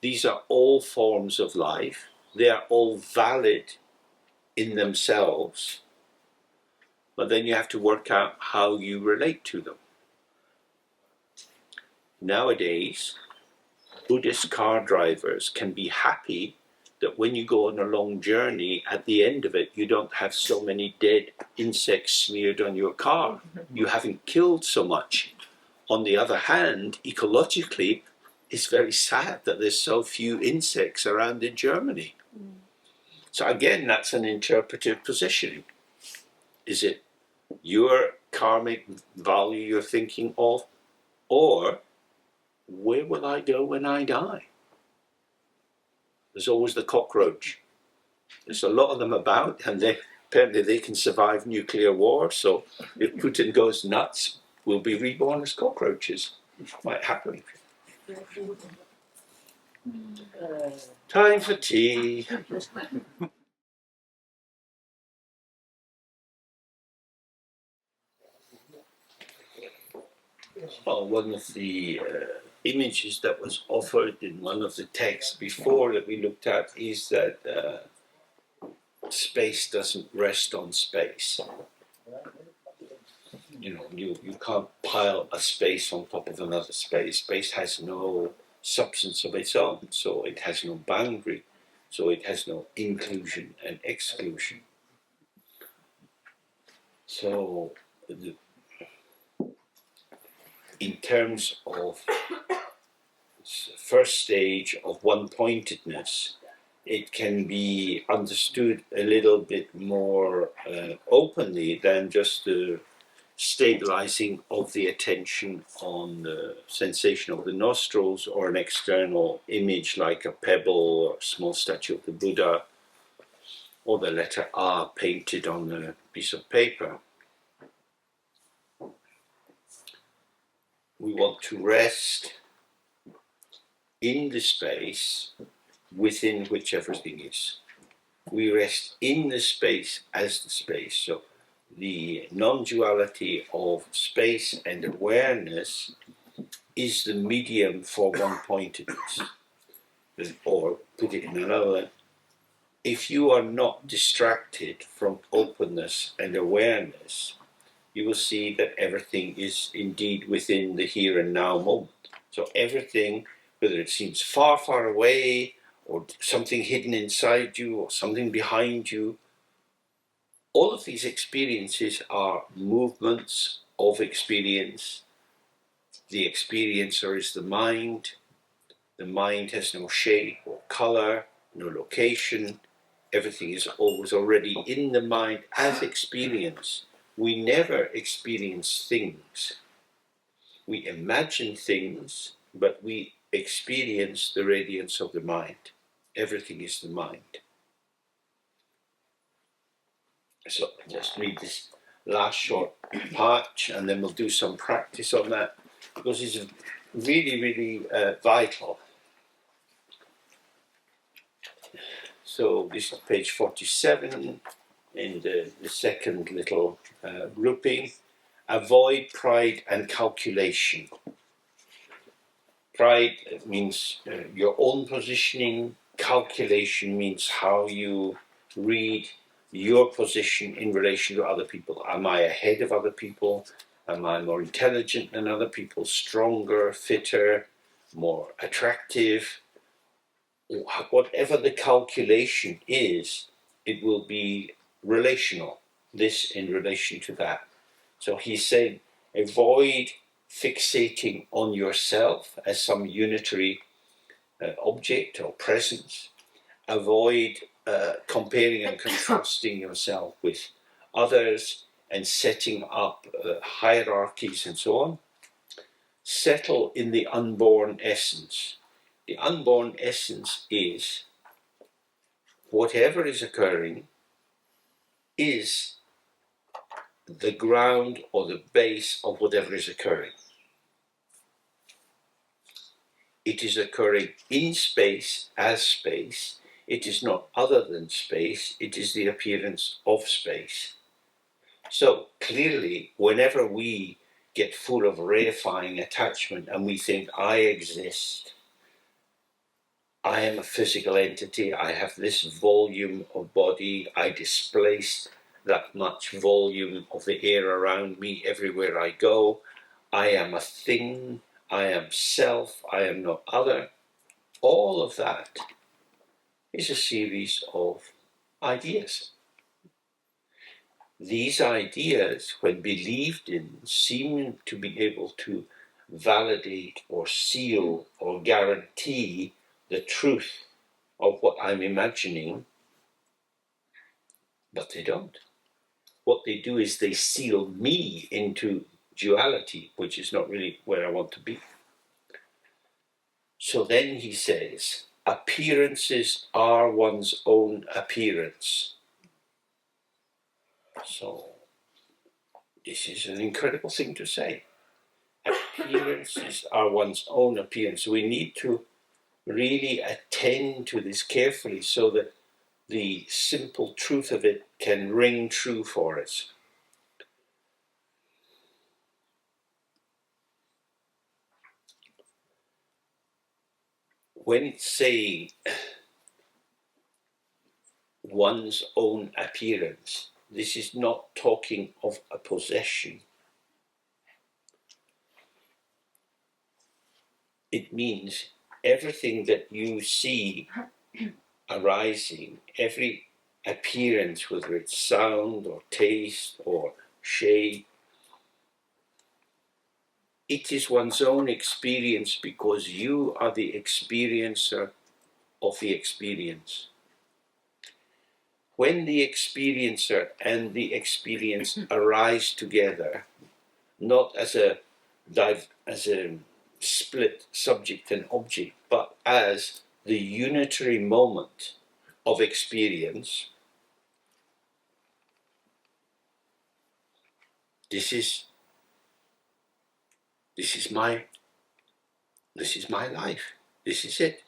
S1: These are all forms of life. They are all valid in themselves. But then you have to work out how you relate to them. Nowadays, Buddhist car drivers can be happy that when you go on a long journey, at the end of it, you don't have so many dead insects smeared on your car. You haven't killed so much. On the other hand, ecologically, it's very sad that there's so few insects around in Germany. So again, that's an interpretive positioning. Is it your karmic value you're thinking of, or where will I go when I die? There's always the cockroach. There's a lot of them about, and apparently they can survive nuclear war. So if Putin goes nuts, we'll be reborn as cockroaches. Might happen. Time for tea. Well, one of the images that was offered in one of the texts before that we looked at is that space doesn't rest on space. You know, you can't pile a space on top of another space. Space has no substance of its own, so it has no boundary, so it has no inclusion and exclusion. So, in terms of first stage of one-pointedness, it can be understood a little bit more openly than just the stabilizing of the attention on the sensation of the nostrils or an external image like a pebble or a small statue of the Buddha or the letter R painted on a piece of paper. We want to rest in the space within which everything is. We rest in the space as the space. So the non-duality of space and awareness is the medium for one-pointedness. Or put it in another way, if you are not distracted from openness and awareness, you will see that everything is indeed within the here and now moment. So everything, whether it seems far, far away, or something hidden inside you, or something behind you, all of these experiences are movements of experience. The experiencer is the mind. The mind has no shape or color, no location. Everything is always already in the mind as experience. We never experience things. We imagine things, but we experience the radiance of the mind. Everything is the mind. So just read this last short part and then we'll do some practice on that, because it's really, really vital. So this is page 47 in the second little grouping. Avoid pride and calculation. Pride means your own positioning. Calculation means how you read your position in relation to other people. Am I ahead of other people? Am I more intelligent than other people? Stronger, fitter, more attractive? Whatever the calculation is, it will be relational. This in relation to that. So he's saying, avoid fixating on yourself as some unitary object or presence. Avoid comparing and contrasting yourself with others and setting up hierarchies and so on. settle in the unborn essence. The unborn essence is whatever is occurring is the ground or the base of whatever is occurring. It is occurring in space as space. It is not other than space. It is the appearance of space. So clearly, whenever we get full of reifying attachment and we think, I exist, I am a physical entity, I have this volume of body, I displace that much volume of the air around me everywhere I go, I am a thing, I am self, I am not other. All of that is a series of ideas. These ideas, when believed in, seem to be able to validate or seal or guarantee the truth of what I'm imagining, but they don't. What they do is they seal me into duality, which is not really where I want to be. So then he says, appearances are one's own appearance. So this is an incredible thing to say. Appearances are one's own appearance. We need to really attend to this carefully so that the simple truth of it can ring true for us. When it's saying one's own appearance, this is not talking of a possession. It means everything that you see arising, every appearance, whether it's sound or taste or shape, it is one's own experience because you are the experiencer of the experience. When the experiencer and the experience arise together, not as a split subject and object, but as the unitary moment of experience, this is my life. This is it.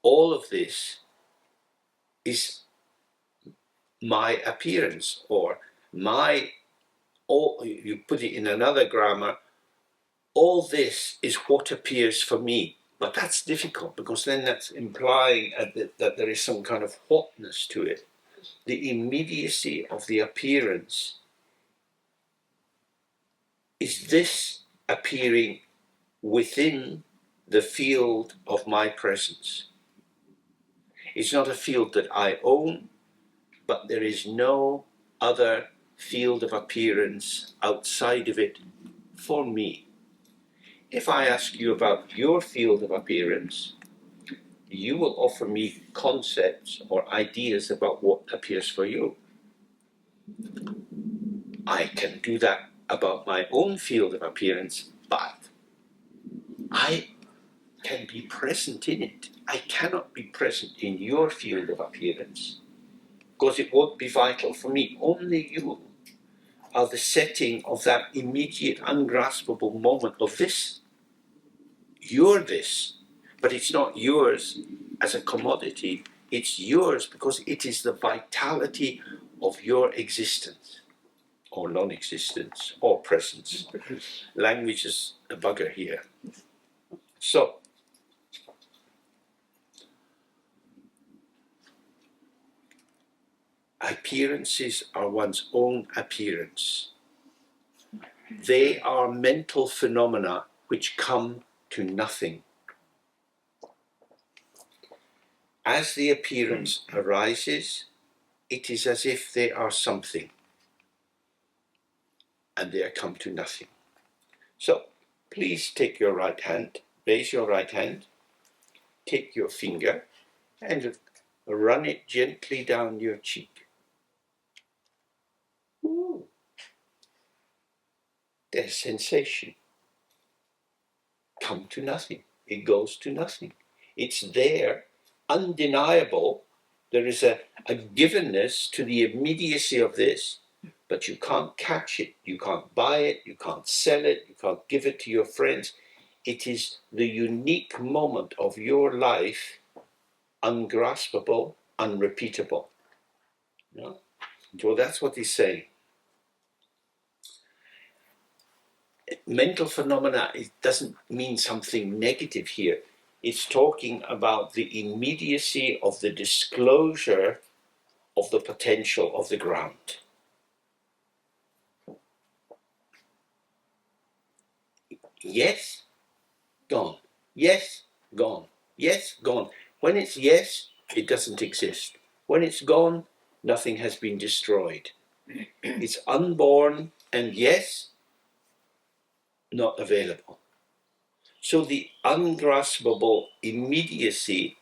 S1: All of this is my appearance, or you put it in another grammar, all this is what appears for me. But that's difficult because then that's implying that there is some kind of whatness to it. The immediacy of the appearance is this appearing within the field of my presence. It's not a field that I own, but there is no other field of appearance outside of it for me. If I ask you about your field of appearance, you will offer me concepts or ideas about what appears for you. I can do that about my own field of appearance, but I can be present in it. I cannot be present in your field of appearance because it won't be vital for me. Only you are the setting of that immediate, ungraspable moment of this. You're this, but it's not yours as a commodity. It's yours because it is the vitality of your existence, or non-existence, or presence. Language is a bugger here. So, appearances are one's own appearance. They are mental phenomena which come to nothing. As the appearance arises, it is as if they are something, and they come to nothing. So, please take your right hand, raise your right hand, take your finger, and run it gently down your cheek. Ooh. There's sensation. come to nothing. It goes to nothing. It's there, undeniable. There is a givenness to the immediacy of this, but you can't catch it. You can't buy it. You can't sell it. You can't give it to your friends. It is the unique moment of your life, ungraspable, unrepeatable. You know? So that's what he's saying. Mental phenomena, it doesn't mean something negative here. It's talking about the immediacy of the disclosure of the potential of the ground. Yes, gone. Yes, gone. Yes, gone. When it's yes, it doesn't exist. When it's gone, nothing has been destroyed. It's unborn, and yes, not available. So the ungraspable immediacy,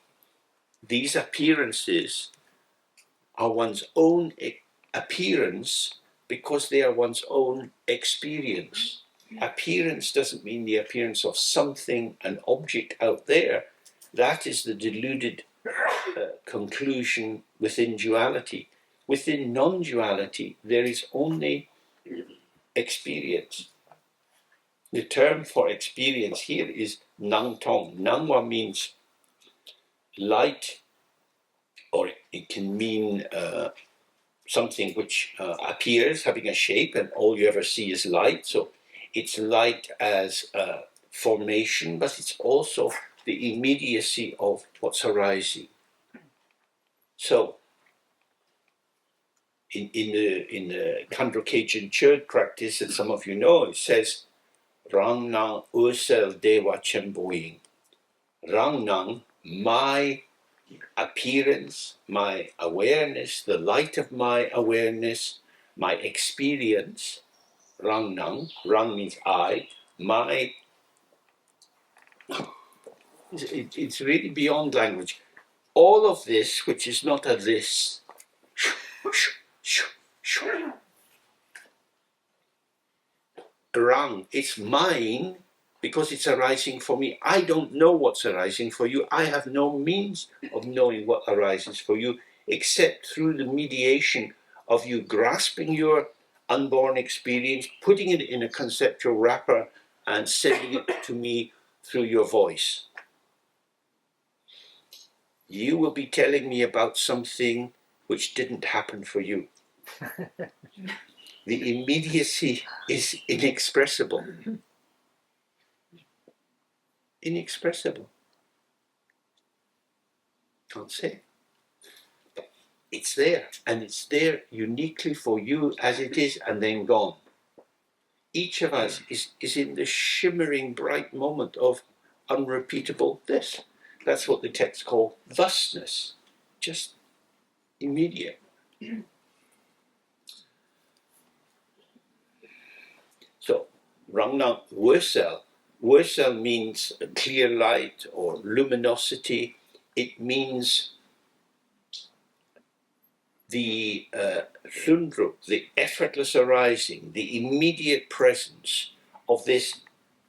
S1: these appearances are one's own appearance because they are one's own experience. Appearance doesn't mean the appearance of something, an object out there. That is the deluded conclusion within duality. Within non-duality, there is only experience. The term for experience here is nang tong. Nangwa means light, or it can mean something which appears having a shape, and all you ever see is light. So it's light as formation, but it's also the immediacy of what's arising. So in the Kandra Church practice that some of you know, it says Rang Nang Usel Dewa Chemboing. Rang Nang, my appearance, my awareness, the light of my awareness, my experience. Rang Nang, Rang means I, my, it's really beyond language. All of this, which is not a this, Rang, it's mine because it's arising for me. I don't know what's arising for you. I have no means of knowing what arises for you except through the mediation of you grasping your unborn experience, putting it in a conceptual wrapper and sending it to me through your voice. You will be telling me about something which didn't happen for you. The immediacy is inexpressible. Inexpressible. Can't say. It's there, and it's there uniquely for you as it is, and then gone. Each of us is in the shimmering bright moment of unrepeatable this. That's what the texts call thusness, just immediate. So, Rangna Wursel. Wursel means clear light or luminosity. It means the thundrup, the effortless arising, the immediate presence of this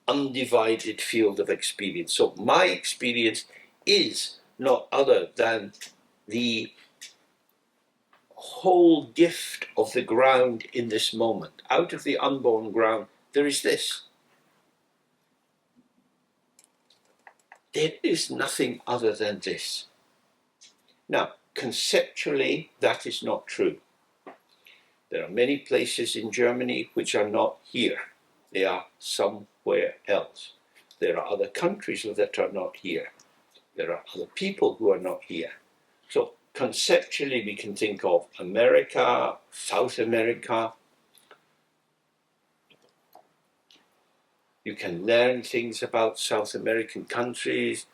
S1: undivided field of experience. So my experience is not other than the whole gift of the ground in this moment. Out of the unborn ground, there is this. There is nothing other than this. Now, conceptually, that is not true. There are many places in Germany which are not here. They are somewhere else. There are other countries that are not here. There are other people who are not here. So conceptually, we can think of America, South America. You can learn things about South American countries.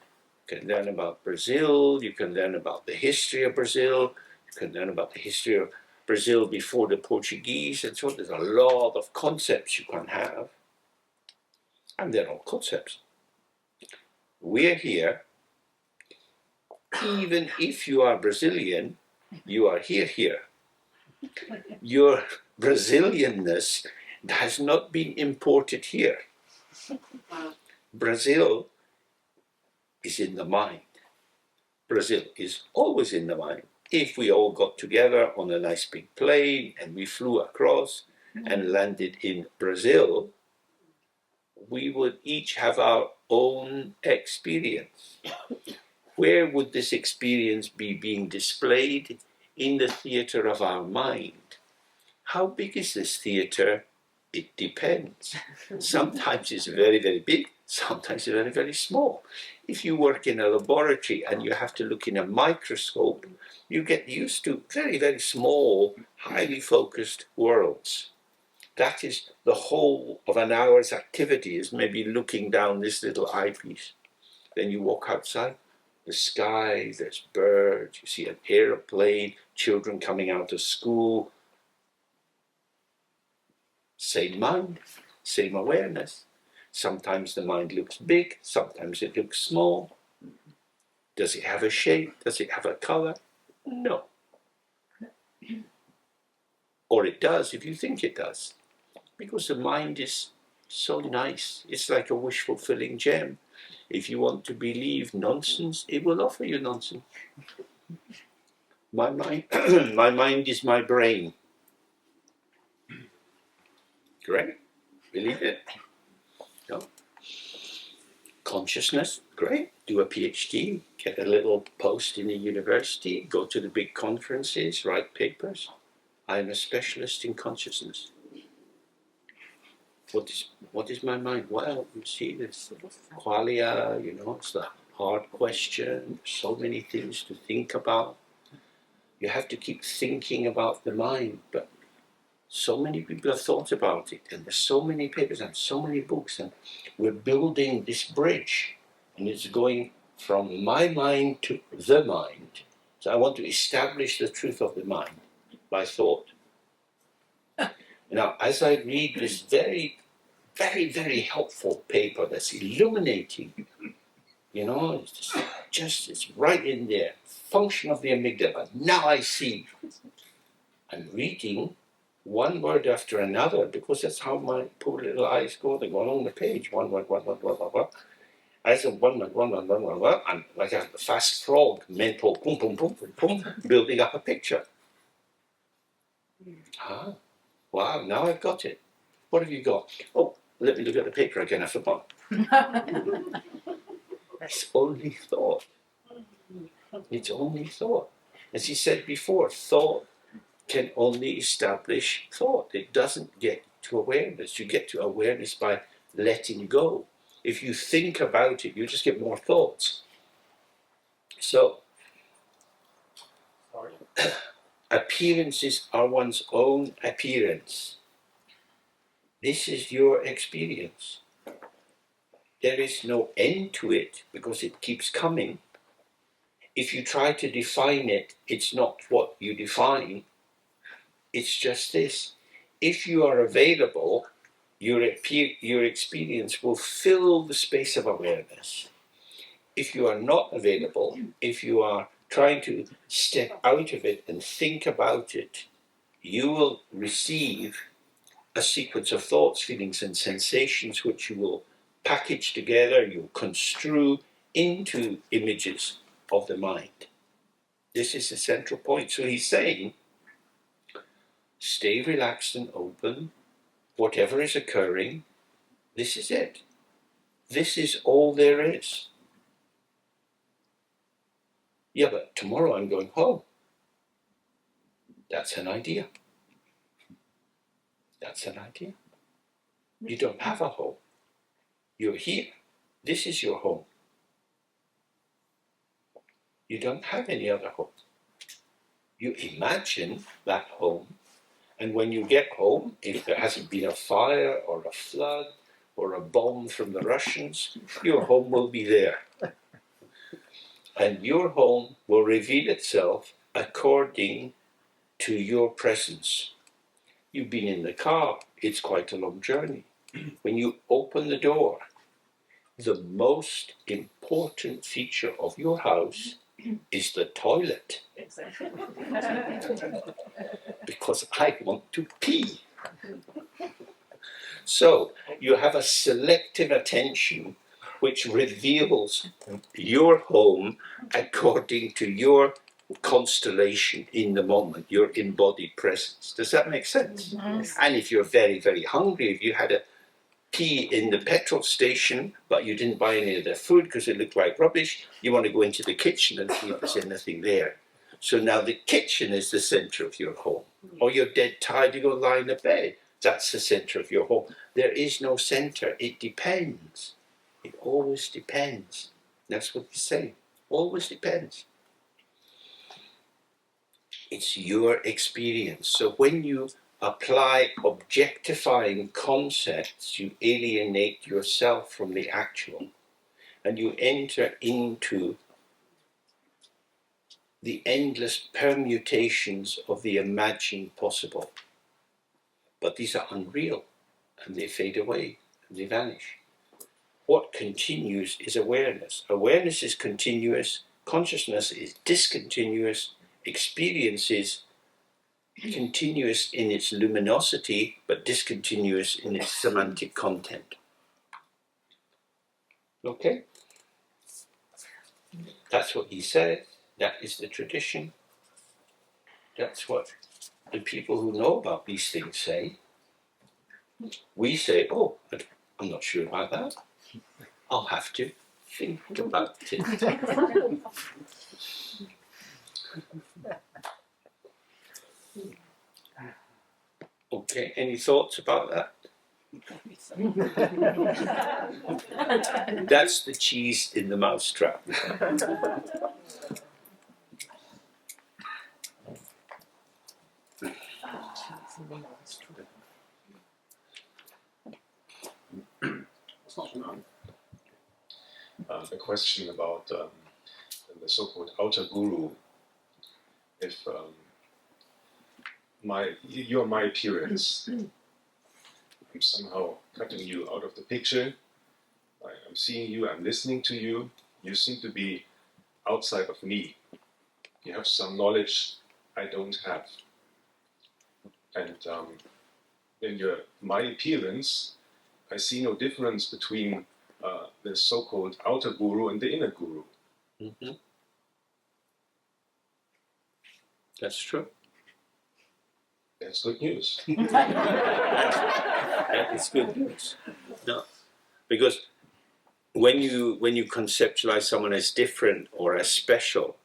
S1: You can learn about Brazil. You can learn about the history of Brazil. You can learn about the history of Brazil before the Portuguese, and so on. There's a lot of concepts you can have, and they're all concepts. We're here. Even if you are Brazilian, you are here. Your Brazilianness has not been imported here. Brazil is in the mind. Brazil is always in the mind. If we all got together on a nice big plane and we flew across and landed in Brazil, we would each have our own experience. Where would this experience be being displayed? In the theatre of our mind. How big is this theatre? It depends. Sometimes it's very, very big. Sometimes it's very, very small. If you work in a laboratory and you have to look in a microscope, you get used to very, very small, highly focused worlds. That is the whole of an hour's activity, is maybe looking down this little eyepiece. Then you walk outside, the sky, there's birds, you see an airplane, children coming out of school. Same mind, same awareness. Sometimes the mind looks big, sometimes it looks small. Does it have a shape? Does it have a color? No. Or it does if you think it does. Because the mind is so nice. It's like a wish-fulfilling gem. If you want to believe nonsense, it will offer you nonsense. My mind, my mind is my brain. Great. Believe it? No. Consciousness, great. Do a PhD, get a little post in a university, go to the big conferences, write papers. I'm a specialist in consciousness. What is my mind? Well, you see this qualia, it's the hard question. So many things to think about. You have to keep thinking about the mind, but so many people have thought about it, and there's so many papers and so many books, and we're building this bridge, and it's going from my mind to the mind. So I want to establish the truth of the mind by thought. Now, as I read this very, very, very helpful paper that's illuminating, it's right in there, function of the amygdala. Now I see. I'm reading one word after another, because that's how my poor little eyes go. They go along the page, one word. I said one word. I'm like a fast frog, mental, boom, boom, boom, boom, boom, building up a picture. Wow, now I've got it. What have you got? Oh, let me look at the paper again, I forgot. It's only thought. It's only thought. As he said before, thought can only establish thought. It doesn't get to awareness. You get to awareness by letting go. If you think about it, you just get more thoughts. So, appearances are one's own appearance. This is your experience. There is no end to it, because it keeps coming. If you try to define it, it's not what you define. It's just this. If you are available, your experience will fill the space of awareness. If you are not available, if you are trying to step out of it and think about it, you will receive a sequence of thoughts, feelings, and sensations which you will package together, you'll construe into images of the mind. This is the central point. So he's saying, stay relaxed and open. Whatever is occurring, this is it. This is all there is. Yeah, but tomorrow I'm going home. That's an idea. That's an idea. You don't have a home. You're here. This is your home. You don't have any other home. You imagine that home, and when you get home, if there hasn't been a fire or a flood or a bomb from the Russians, your home will be there. And your home will reveal itself according to your presence. You've been in the car, it's quite a long journey. When you open the door, the most important feature of your house is the toilet. Because I want to pee. So you have a selective attention which reveals your home according to your constellation in the moment, your embodied presence. Does that make sense?
S2: Yes.
S1: And if you're very, very hungry, if you had a pee in the petrol station, but you didn't buy any of their food because it looked like rubbish, you want to go into the kitchen and see if there's anything there. So now the kitchen is the center of your home. Or you're dead tired, you go lie in a bed. That's the center of your home. There is no center. It depends. It always depends. That's what he's saying. Always depends. It's your experience. So when you apply objectifying concepts, you alienate yourself from the actual, and you enter into the endless permutations of the imagined possible. But these are unreal, and they fade away, and they vanish. What continues is awareness. Awareness is continuous, consciousness is discontinuous, experience is continuous in its luminosity, but discontinuous in its semantic content. Okay? That's what he said. That is the tradition. That's what the people who know about these things say. We say, oh, I'm not sure about that. I'll have to think about it. Okay, any thoughts about that? That's the cheese in the mousetrap.
S10: A question about the so-called outer guru. If you're my appearance, I'm somehow cutting you out of the picture. I'm seeing you, I'm listening to you. You seem to be outside of me. You have some knowledge I don't have. And when you're my appearance, I see no difference between the so-called outer guru and the inner guru.
S1: Mm-hmm. That's true.
S10: That's good news.
S1: That is good news. No, because when you conceptualize someone as different or as special,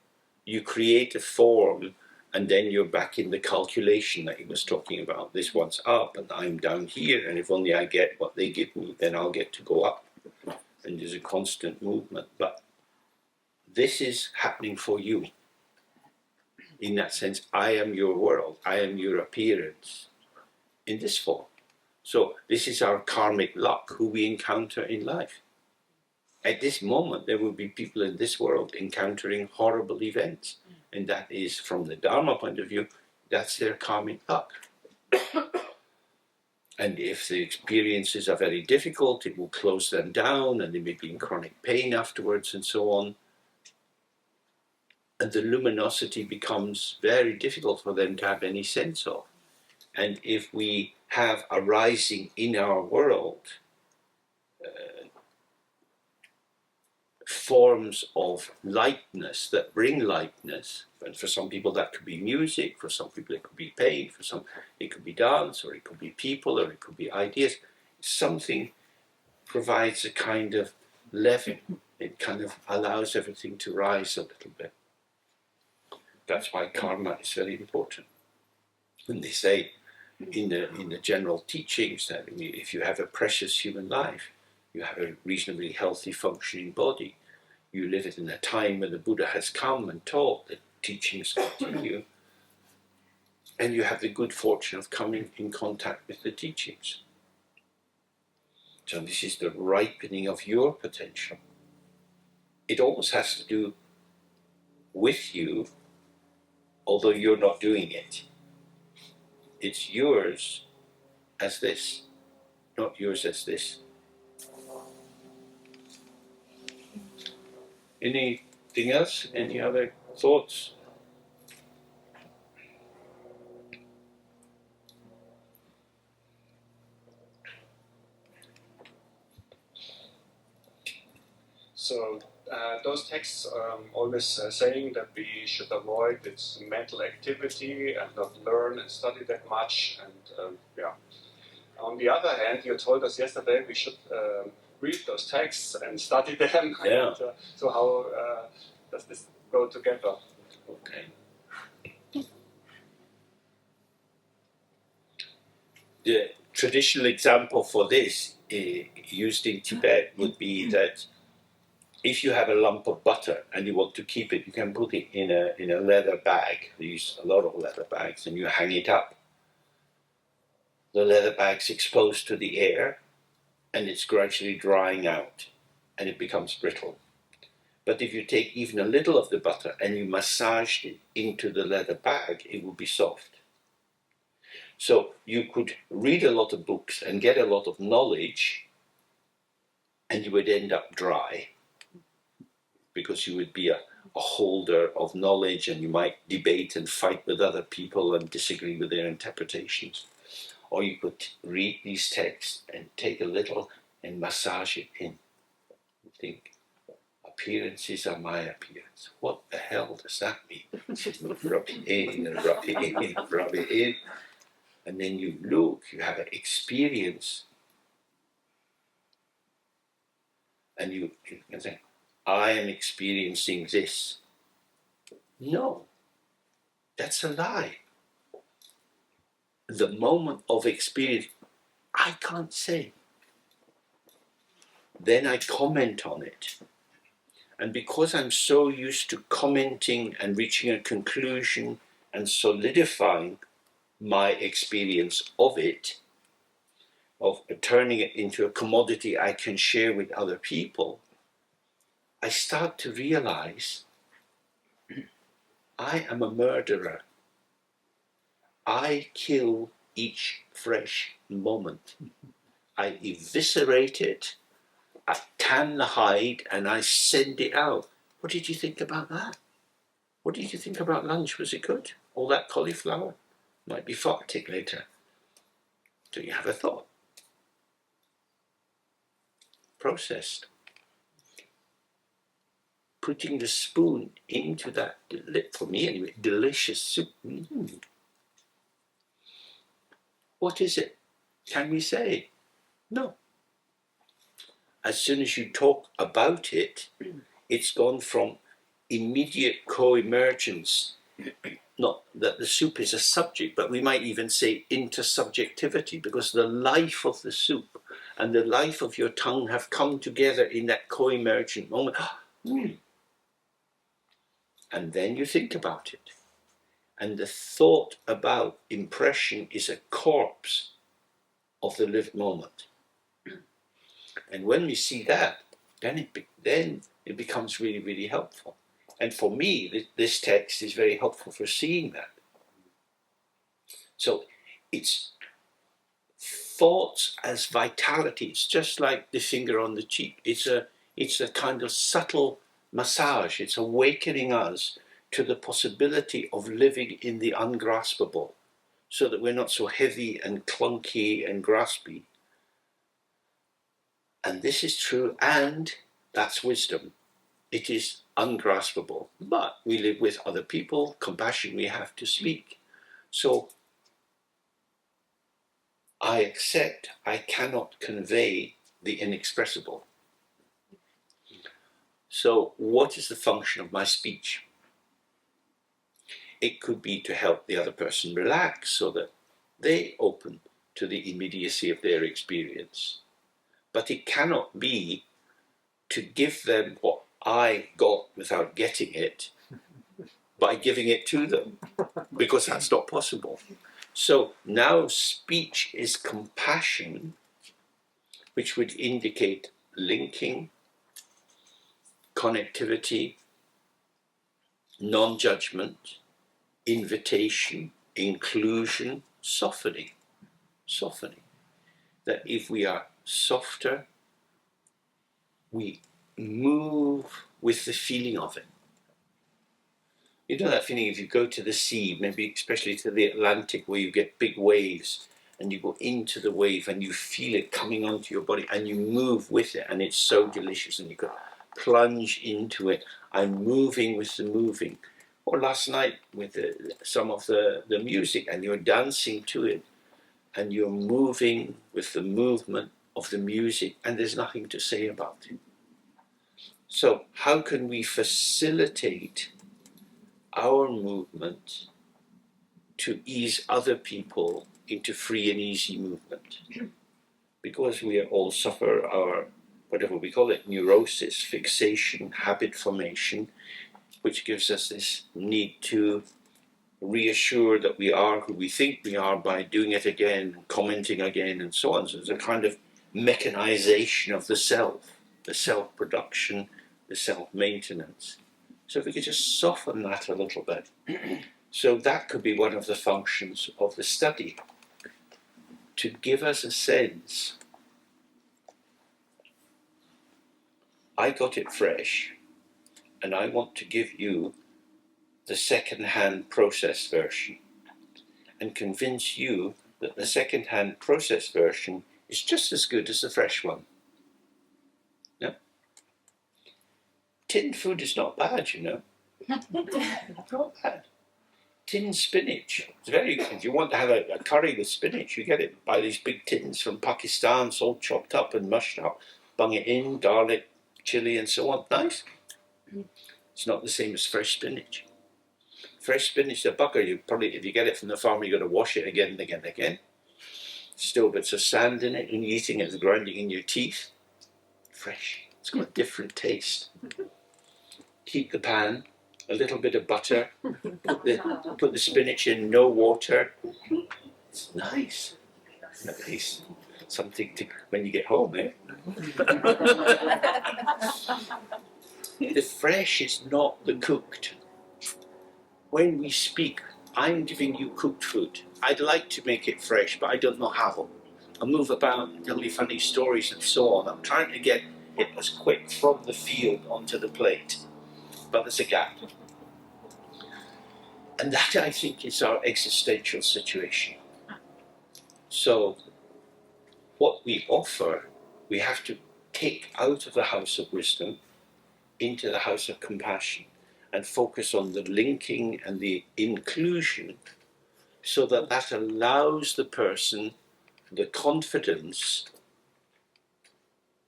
S1: you create a form, and then you're back in the calculation that he was talking about. This one's up, and I'm down here, and if only I get what they give me, then I'll get to go up. And there's a constant movement. But this is happening for you. In that sense, I am your world. I am your appearance in this form. So this is our karmic luck, who we encounter in life. At this moment, there will be people in this world encountering horrible events. And that is, from the Dharma point of view, that's their karmic luck. And if the experiences are very difficult, it will close them down, and they may be in chronic pain afterwards and so on. And the luminosity becomes very difficult for them to have any sense of. And if we have arising in our world forms of lightness that bring lightness, and for some people that could be music, for some people it could be pain, for some it could be dance, or it could be people, or it could be ideas. Something provides a kind of leaven. It kind of allows everything to rise a little bit. That's why karma is very important. And they say in the general teachings that if you have a precious human life, you have a reasonably healthy functioning body, you live it in a time when the Buddha has come and taught that teachings continue, and you have the good fortune of coming in contact with the teachings. So this is the ripening of your potential. It always has to do with you, although you're not doing it. It's yours as this, not yours as this. Anything else? Any other thoughts?
S7: So those texts always saying that we should avoid its mental activity and not learn and study that much. And yeah. On the other hand, you told us yesterday we should read those texts and study them.
S1: Yeah.
S7: And, so how does this go together?
S1: Okay. The traditional example for this used in Tibet would be that if you have a lump of butter and you want to keep it, you can put it in a leather bag. They use a lot of leather bags, and you hang it up. The leather bag's exposed to the air, and it's gradually drying out, and it becomes brittle. But if you take even a little of the butter and you massage it into the leather bag, it will be soft. So you could read a lot of books and get a lot of knowledge, and you would end up dry, because you would be a holder of knowledge, and you might debate and fight with other people and disagree with their interpretations. Or you could read these texts and take a little and massage it in. You think, appearances are my appearance. What the hell does that mean? Rub it in and rub it in, rub it in. And then you look, you have an experience. And you can say, I am experiencing this. No, that's a lie. The moment of experience, I can't say. Then I comment on it. And because I'm so used to commenting and reaching a conclusion and solidifying my experience of it, of turning it into a commodity I can share with other people, I start to realize I am a murderer. I kill each fresh moment. I eviscerate it, I tan the hide, and I send it out. What did you think about that? What did you think about lunch? Was it good? All that cauliflower? Might be farting later. Do you have a thought? Processed. Putting the spoon into that, for me anyway, delicious soup. What is it? Can we say? No. As soon as you talk about it, it's gone from immediate co-emergence. Not that the soup is a subject, but we might even say intersubjectivity, because the life of the soup and the life of your tongue have come together in that co-emergent moment. And then you think about it. And the thought about impression is a corpse of the lived moment. And when we see that, then it becomes really, really helpful. And for me, this text is very helpful for seeing that. So it's thoughts as vitality. It's just like the finger on the cheek. It's a kind of subtle massage. It's awakening us to the possibility of living in the ungraspable, so that we're not so heavy and clunky and graspy. And this is true, and that's wisdom. It is ungraspable, but we live with other people, compassion we have to speak. So I accept I cannot convey the inexpressible. So what is the function of my speech? It could be to help the other person relax so that they open to the immediacy of their experience. But it cannot be to give them what I got without getting it by giving it to them, because that's not possible. So now speech is compassion, which would indicate linking, connectivity, non-judgment, invitation, inclusion, softening. That if we are softer, we move with the feeling of it. You know that feeling if you go to the sea, maybe especially to the Atlantic, where you get big waves and you go into the wave and you feel it coming onto your body and you move with it, and it's so delicious, and you go, plunge into it. I'm moving with the moving. Or last night with some of the music, and you're dancing to it, and you're moving with the movement of the music, and there's nothing to say about it. So how can we facilitate our movement to ease other people into free and easy movement? Because we all suffer our, whatever we call it, neurosis, fixation, habit formation, which gives us this need to reassure that we are who we think we are by doing it again, commenting again, and so on. So there's a kind of mechanization of the self-production, the self-maintenance. So if we could just soften that a little bit. So that could be one of the functions of the study, to give us a sense. I got it fresh, and I want to give you the second-hand processed version and convince you that the second-hand processed version is just as good as the fresh one. Yeah? Tinned food is not bad, you know. Not bad. Tinned spinach. It's very good. If you want to have a curry with spinach, you get it by these big tins from Pakistan. It's all chopped up and mushed up. Bung it in, garlic, chili, and so on. Nice. It's not the same as fresh spinach. Fresh spinach, the bugger, you probably, if you get it from the farmer, you've got to wash it again and again and again. Still bits of sand in it, and eating it is grinding in your teeth. Fresh. It's got a different taste. Heat the pan, a little bit of butter, put the spinach in, no water. It's nice. Nice. Something to, when you get home, eh? The fresh is not the cooked. When we speak, I'm giving you cooked food. I'd like to make it fresh, but I don't know how. I move about, tell you funny stories and so on. I'm trying to get it as quick from the field onto the plate. But there's a gap. And that, I think, is our existential situation. So what we offer, we have to take out of the house of wisdom into the house of compassion and focus on the linking and the inclusion, so that that allows the person the confidence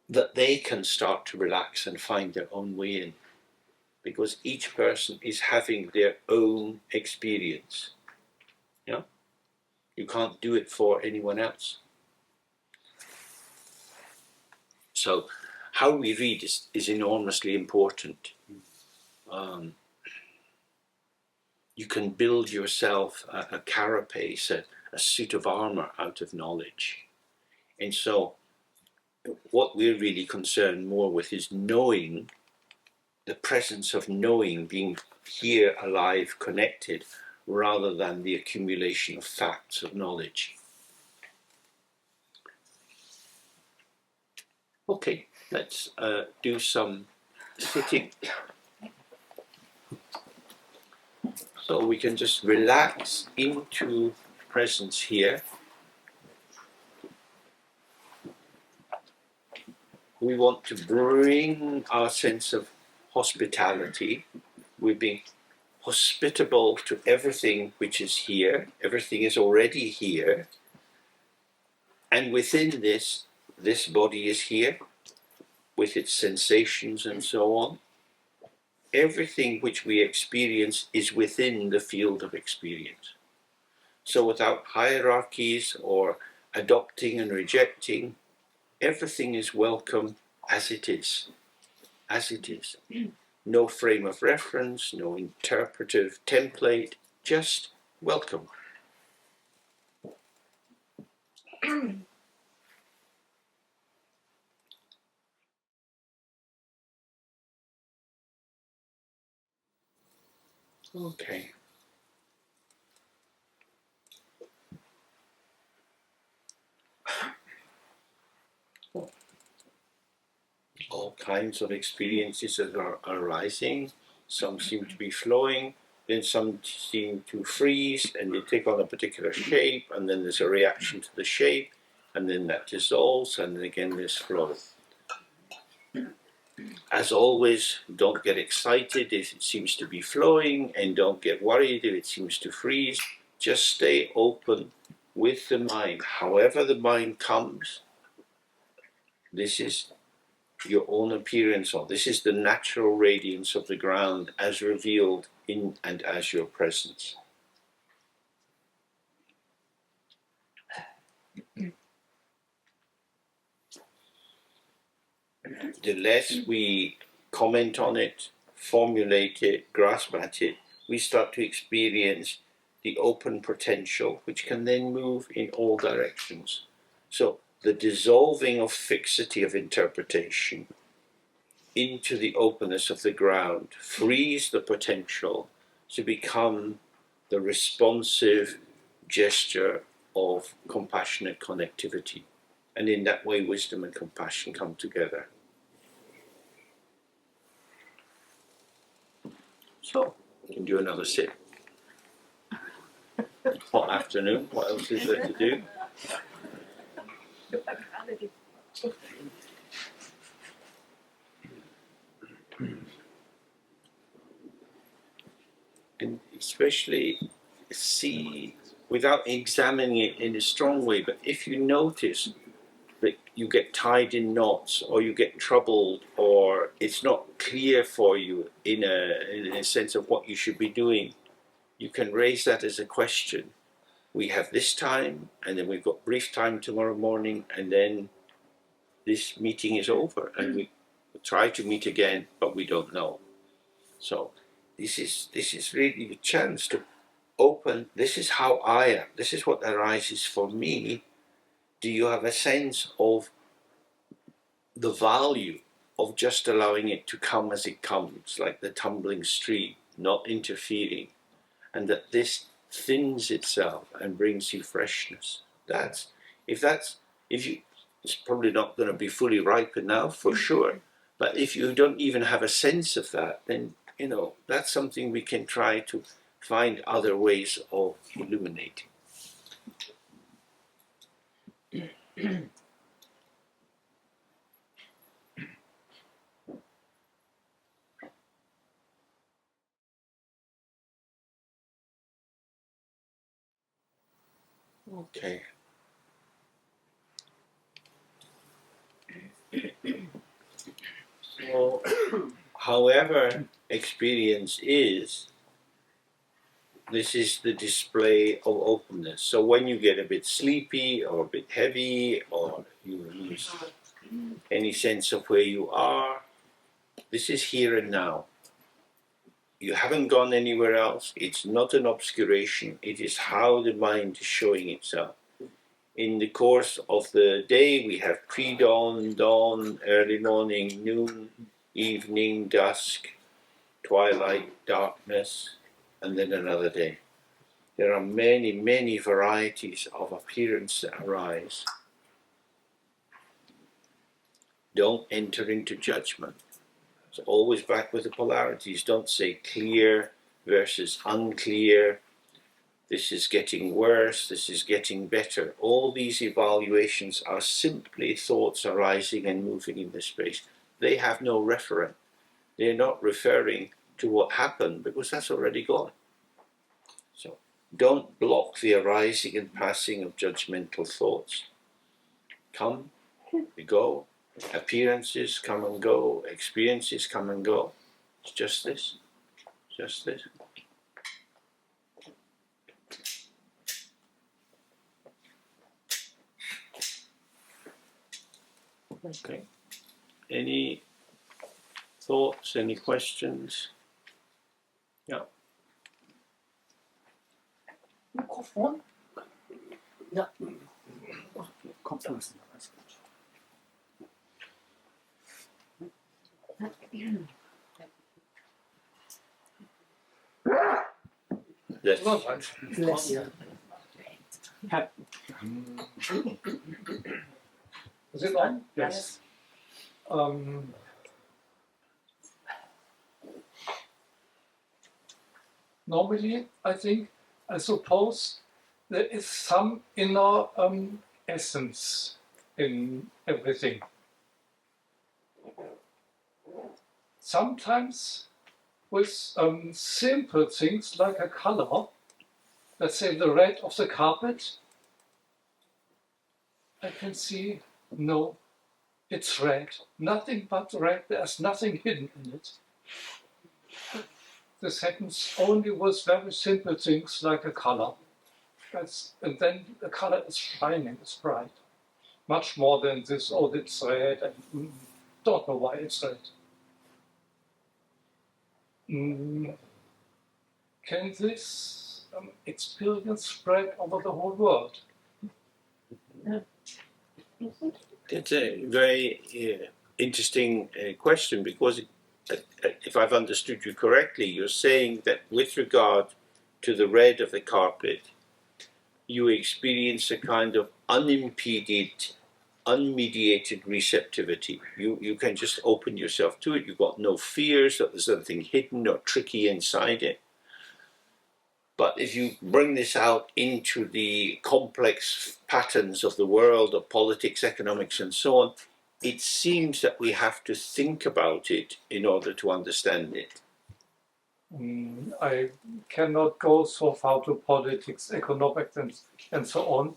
S1: that they can start to relax and find their own way in. Because each person is having their own experience. Yeah? You can't do it for anyone else. So how we read is enormously important. You can build yourself a carapace, a suit of armor out of knowledge. And so what we're really concerned more with is knowing, the presence of knowing, being here, alive, connected, rather than the accumulation of facts of knowledge. Okay, let's do some sitting. So we can just relax into presence here. We want to bring our sense of hospitality. We're being hospitable to everything which is here. Everything is already here. And within this body is here, with its sensations and so on. Everything which we experience is within the field of experience. So without hierarchies or adopting and rejecting, everything is welcome as it is. As it is. No frame of reference, no interpretive template, just welcome. Okay. All kinds of experiences that are arising. Some seem to be flowing, then some seem to freeze, and they take on a particular shape, and then there's a reaction to the shape, and then that dissolves, and then again there's flow. As always, don't get excited if it seems to be flowing, and don't get worried if it seems to freeze. Just stay open with the mind. However the mind comes, this is your own appearance, or this is the natural radiance of the ground as revealed in and as your presence. The less we comment on it, formulate it, grasp at it, we start to experience the open potential, which can then move in all directions. So the dissolving of fixity of interpretation into the openness of the ground frees the potential to become the responsive gesture of compassionate connectivity. And in that way, wisdom and compassion come together. So, we can do another sip. Hot afternoon, what else is there to do? And especially see, without examining it in a strong way, but if you notice that you get tied in knots, or you get troubled, or it's not clear for you in a sense of what you should be doing, you can raise that as a question. We have this time, and then we've got brief time tomorrow morning, and then this meeting is over, and we try to meet again, but we don't know. So this is really the chance to open. This is how I am. This is what arises for me. Do you have a sense of the value of just allowing it to come as it comes, like the tumbling stream, not interfering, and that this thins itself and brings you freshness? It's probably not going to be fully ripened now, for sure. But if you don't even have a sense of that, then that's something we can try to find other ways of illuminating. Okay. So, however experience is, this is the display of openness. So when you get a bit sleepy or a bit heavy, or you lose any sense of where you are, this is here and now. You haven't gone anywhere else. It's not an obscuration. It is how the mind is showing itself. In the course of the day, we have pre-dawn, dawn, early morning, noon, evening, dusk, twilight, darkness, and then another day. There are many, many varieties of appearance that arise. Don't enter into judgment. It's always back with the polarities. Don't say clear versus unclear. This is getting worse, this is getting better. All these evaluations are simply thoughts arising and moving in the space. They have no referent. They're not referring to what happened, because that's already gone. So don't block the arising and passing of judgmental thoughts. Come, we go. Appearances come and go. Experiences come and go. It's just this. Just this. Okay. Any thoughts? Any questions? Yeah.
S3: Mikrofon? Ja. Kopfhörer.
S1: Yes.
S5: Is it on? Yes. Normally, I suppose there is some inner essence in everything.
S8: sometimes with simple things like a color, let's say the red of the carpet, I can see, no, it's red, nothing but red, there's nothing hidden in it. This happens only with very simple things like a color. And then the color is shining, it's bright. Much more than this, oh, it's red, and don't know why it's red. Can this experience spread over the whole world?
S1: It's a very interesting question, because if I've understood you correctly, you're saying that with regard to the red of the carpet, you experience a kind of unimpeded, unmediated receptivity. You can just open yourself to it. You've got no fears that there's something hidden or tricky inside it. But if you bring this out into the complex patterns of the world, of politics, economics, and so on, it seems that we have to think about it in order to understand it.
S8: I cannot go so far to politics, economics, and so on.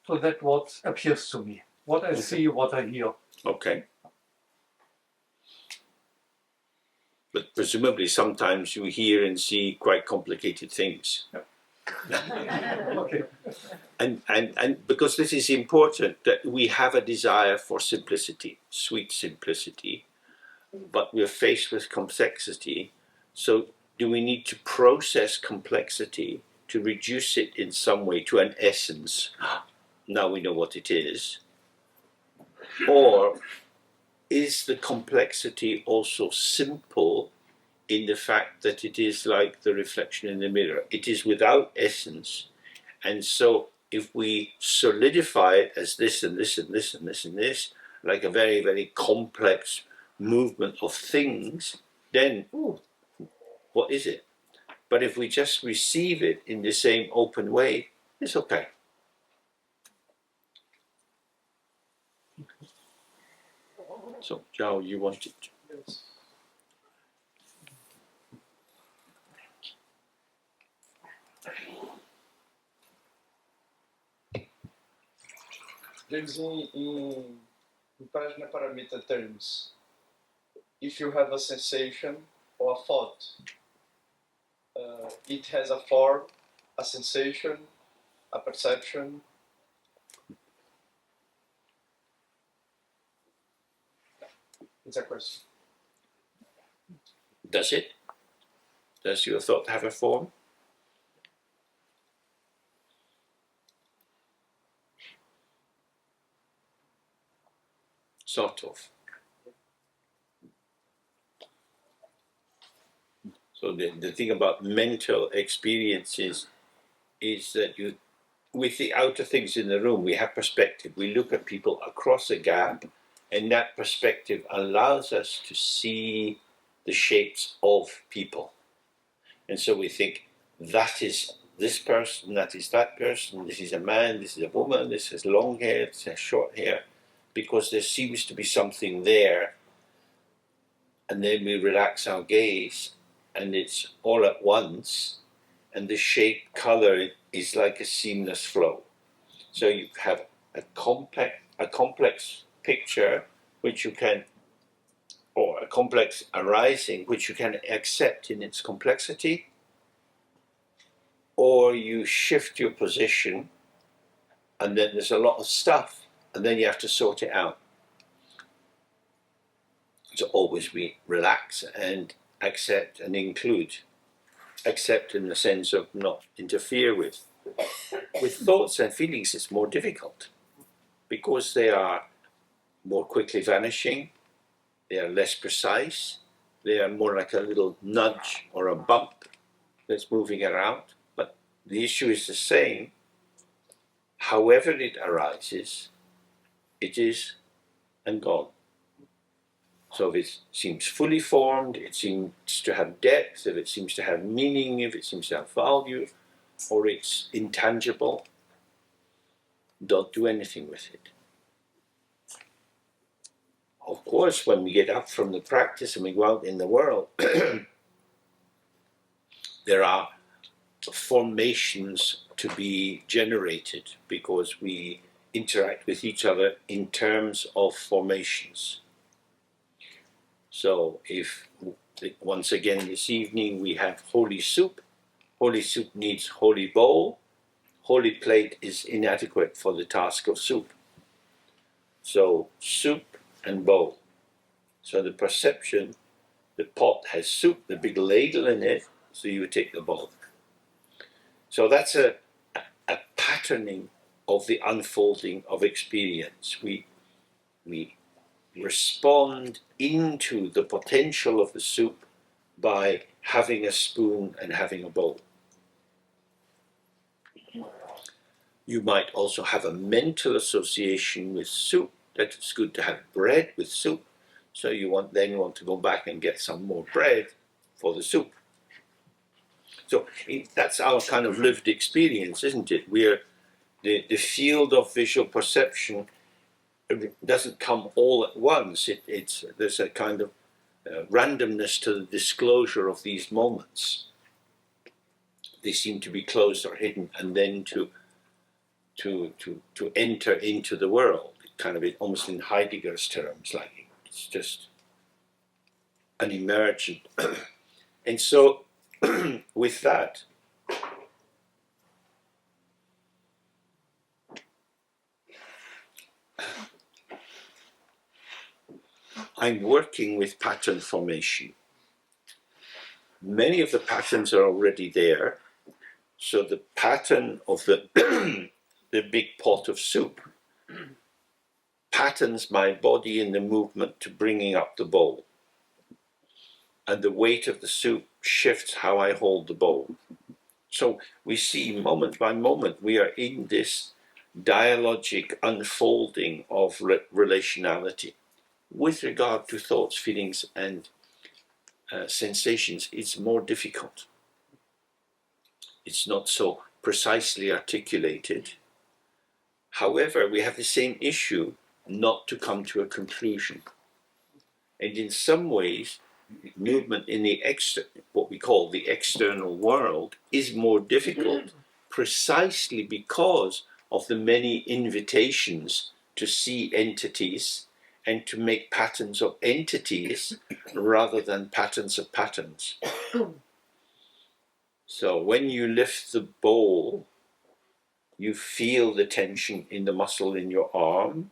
S8: So that's what appears to me. What I see, what I hear.
S1: Okay. But presumably sometimes you hear and see quite complicated things.
S8: Okay.
S1: And because this is important, that we have a desire for simplicity, sweet simplicity, but we're faced with complexity. So do we need to process complexity to reduce it in some way to an essence? Now we know what it is. Or is the complexity also simple in the fact that it is like the reflection in the mirror? It is without essence. And so if we solidify it as this and this and this and this and this, like a very, very complex movement of things, then, what is it? But if we just receive it in the same open way, it's okay. So, Zhao, you wanted to?
S9: Yes. Using in Prajnaparamita terms, if you have a sensation or a thought, it has a form, a sensation, a perception. It's a question.
S1: Does it? Does your thought have a form? Sort of. So the thing about mental experiences is that you, with the outer things in the room, we have perspective. We look at people across a gap, and that perspective allows us to see the shapes of people. And so we think, that is this person, that is that person, this is a man, this is a woman, this has long hair, this has short hair, because there seems to be something there. And then we relax our gaze, and it's all at once, and the shape, color is like a seamless flow. So you have a complex picture which you can, or a complex arising which you can accept in its complexity, or you shift your position, and then there's a lot of stuff, and then you have to sort it out. So always we relax and accept and include. Accept in the sense of not interfere with. With thoughts and feelings it's more difficult, because they are more quickly vanishing, they are less precise, they are more like a little nudge or a bump that's moving around. But the issue is the same. However it arises, it is and gone. So if it seems fully formed, it seems to have depth, if it seems to have meaning, if it seems to have value, or it's intangible, don't do anything with it. of course, when we get up from the practice and we go out in the world, there are formations to be generated because we interact with each other in terms of formations. So if, once again this evening, we have holy soup needs holy bowl, holy plate is inadequate for the task of soup. So soup and bowl. So the perception, the pot has soup, the big ladle in it, so you would take the bowl. So that's a patterning of the unfolding of experience. We respond into the potential of the soup by having a spoon and having a bowl. You might also have a mental association with soup, that it's good to have bread with soup, so you then want to go back and get some more bread for the soup. So that's our kind of lived experience, isn't it? We're the field of visual perception doesn't come all at once. There's a kind of randomness to the disclosure of these moments. They seem to be closed or hidden, and then to enter into the world, kind of almost in Heidegger's terms, like it's just an emergent. And so with that, I'm working with pattern formation. Many of the patterns are already there. So the pattern of the big pot of soup patterns my body in the movement to bringing up the bowl. And the weight of the soup shifts how I hold the bowl. So we see moment by moment, we are in this dialogic unfolding of relationality. With regard to thoughts, feelings, and sensations, it's more difficult. It's not so precisely articulated. However, we have the same issue, not to come to a conclusion. And in some ways, movement in the what we call the external world is more difficult precisely because of the many invitations to see entities and to make patterns of entities rather than patterns of patterns. So when you lift the bowl, you feel the tension in the muscle in your arm,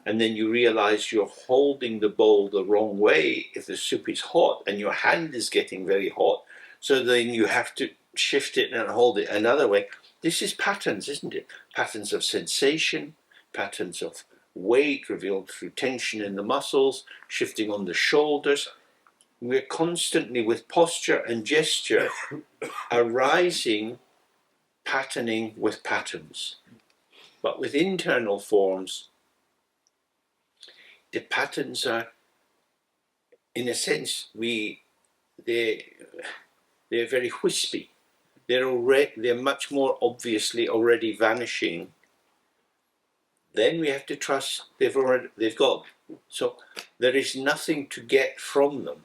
S1: and then you realize you're holding the bowl the wrong way if the soup is hot and your hand is getting very hot. So then you have to shift it and hold it another way. This is patterns, isn't it? Patterns of sensation, patterns of weight revealed through tension in the muscles, shifting on the shoulders. We're constantly, with posture and gesture, arising, patterning with patterns. But with internal forms, the patterns are, in a sense, they're very wispy. They're much more obviously already vanishing. Then we have to trust they've gone. So there is nothing to get from them.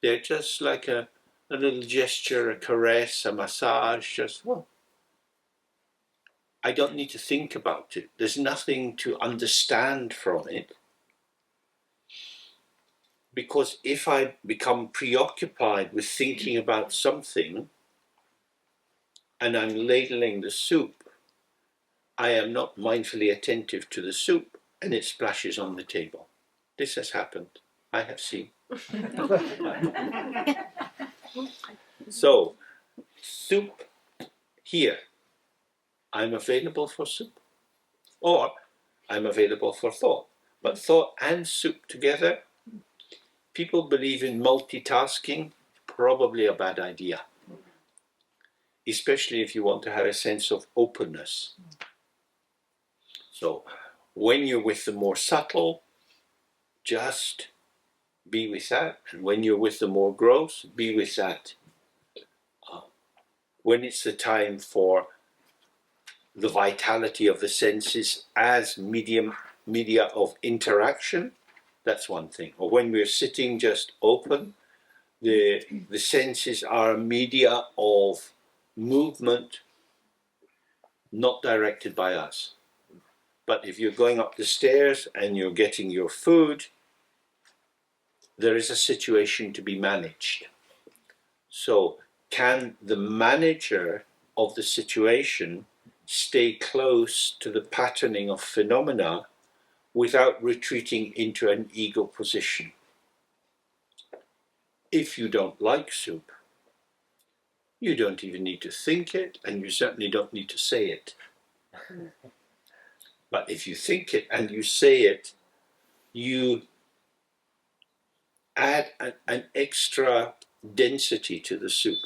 S1: They're just like a little gesture, a caress, a massage, just, well, I don't need to think about it. There's nothing to understand from it. Because if I become preoccupied with thinking about something and I'm ladling the soup, I am not mindfully attentive to the soup and it splashes on the table. This has happened. I have seen. So, soup here. I'm available for soup. Or I'm available for thought. But thought and soup together, people believe in multitasking, probably a bad idea. Especially if you want to have a sense of openness. So when you're with the more subtle, just be with that. And when you're with the more gross, be with that. When it's the time for the vitality of the senses as media of interaction, That's one thing. Or when we're sitting just open, the senses are a media of movement, not directed by us. But if you're going up the stairs and you're getting your food, there is a situation to be managed. So can the manager of the situation stay close to the patterning of phenomena without retreating into an ego position? If you don't like soup, you don't even need to think it, and you certainly don't need to say it. But if you think it and you say it, you add an extra density to the soup.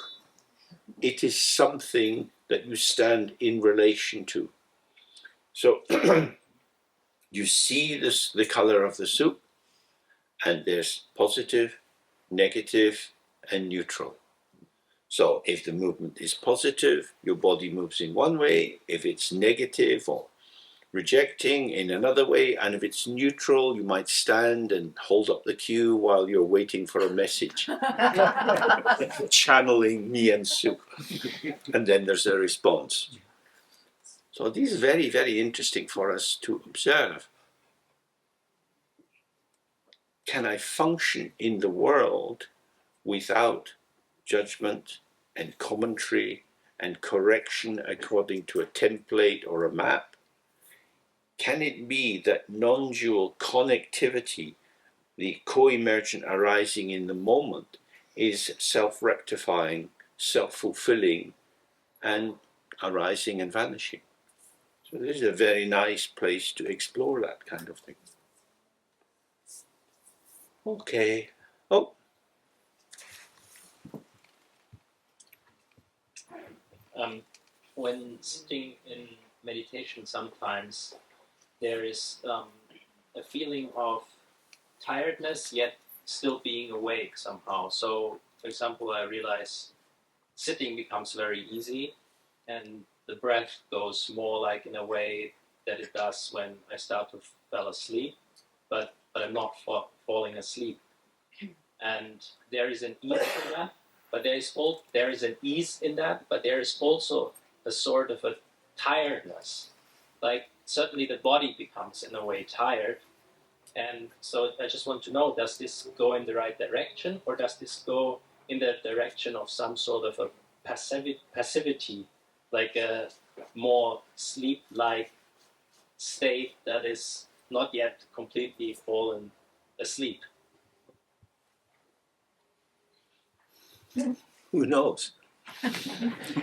S1: It is something that you stand in relation to. So you see the color of the soup, and there's positive, negative, and neutral. So if the movement is positive, your body moves in one way. If it's negative or rejecting, in another way. And if it's neutral, you might stand and hold up the queue while you're waiting for a message, channeling me and soup. And then there's a response. So this is very, very interesting for us to observe. Can I function in the world without judgment and commentary and correction according to a template or a map? Can it be that non-dual connectivity, the co-emergent arising in the moment, is self-rectifying, self-fulfilling, and arising and vanishing? So this is a very nice place to explore that kind of thing. Okay. Oh.
S11: When sitting in meditation, sometimes there is a feeling of tiredness, yet still being awake somehow. So, for example, I realize sitting becomes very easy, and the breath goes more like in a way that it does when I start to fall asleep, but I'm not falling asleep. And there is an ease in that, but there is an ease in that, but there is also a sort of a tiredness. Like certainly the body becomes in a way tired. And so I just want to know, does this go in the right direction, or does this go in the direction of some sort of a passivity, like a more sleep-like state that is not yet completely fallen asleep?
S1: Who knows?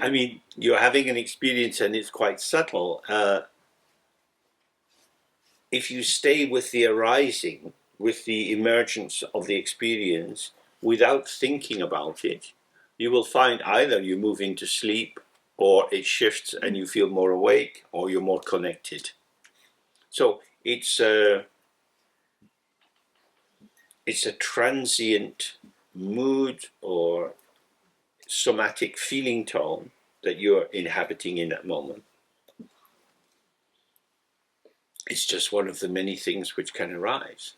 S1: I mean, you're having an experience and it's quite subtle. If you stay with the arising, with the emergence of the experience, without thinking about it, you will find either you move into sleep, or it shifts and you feel more awake, or you're more connected. So it's a transient mood or somatic feeling tone that you're inhabiting in that moment. It's just one of the many things which can arise.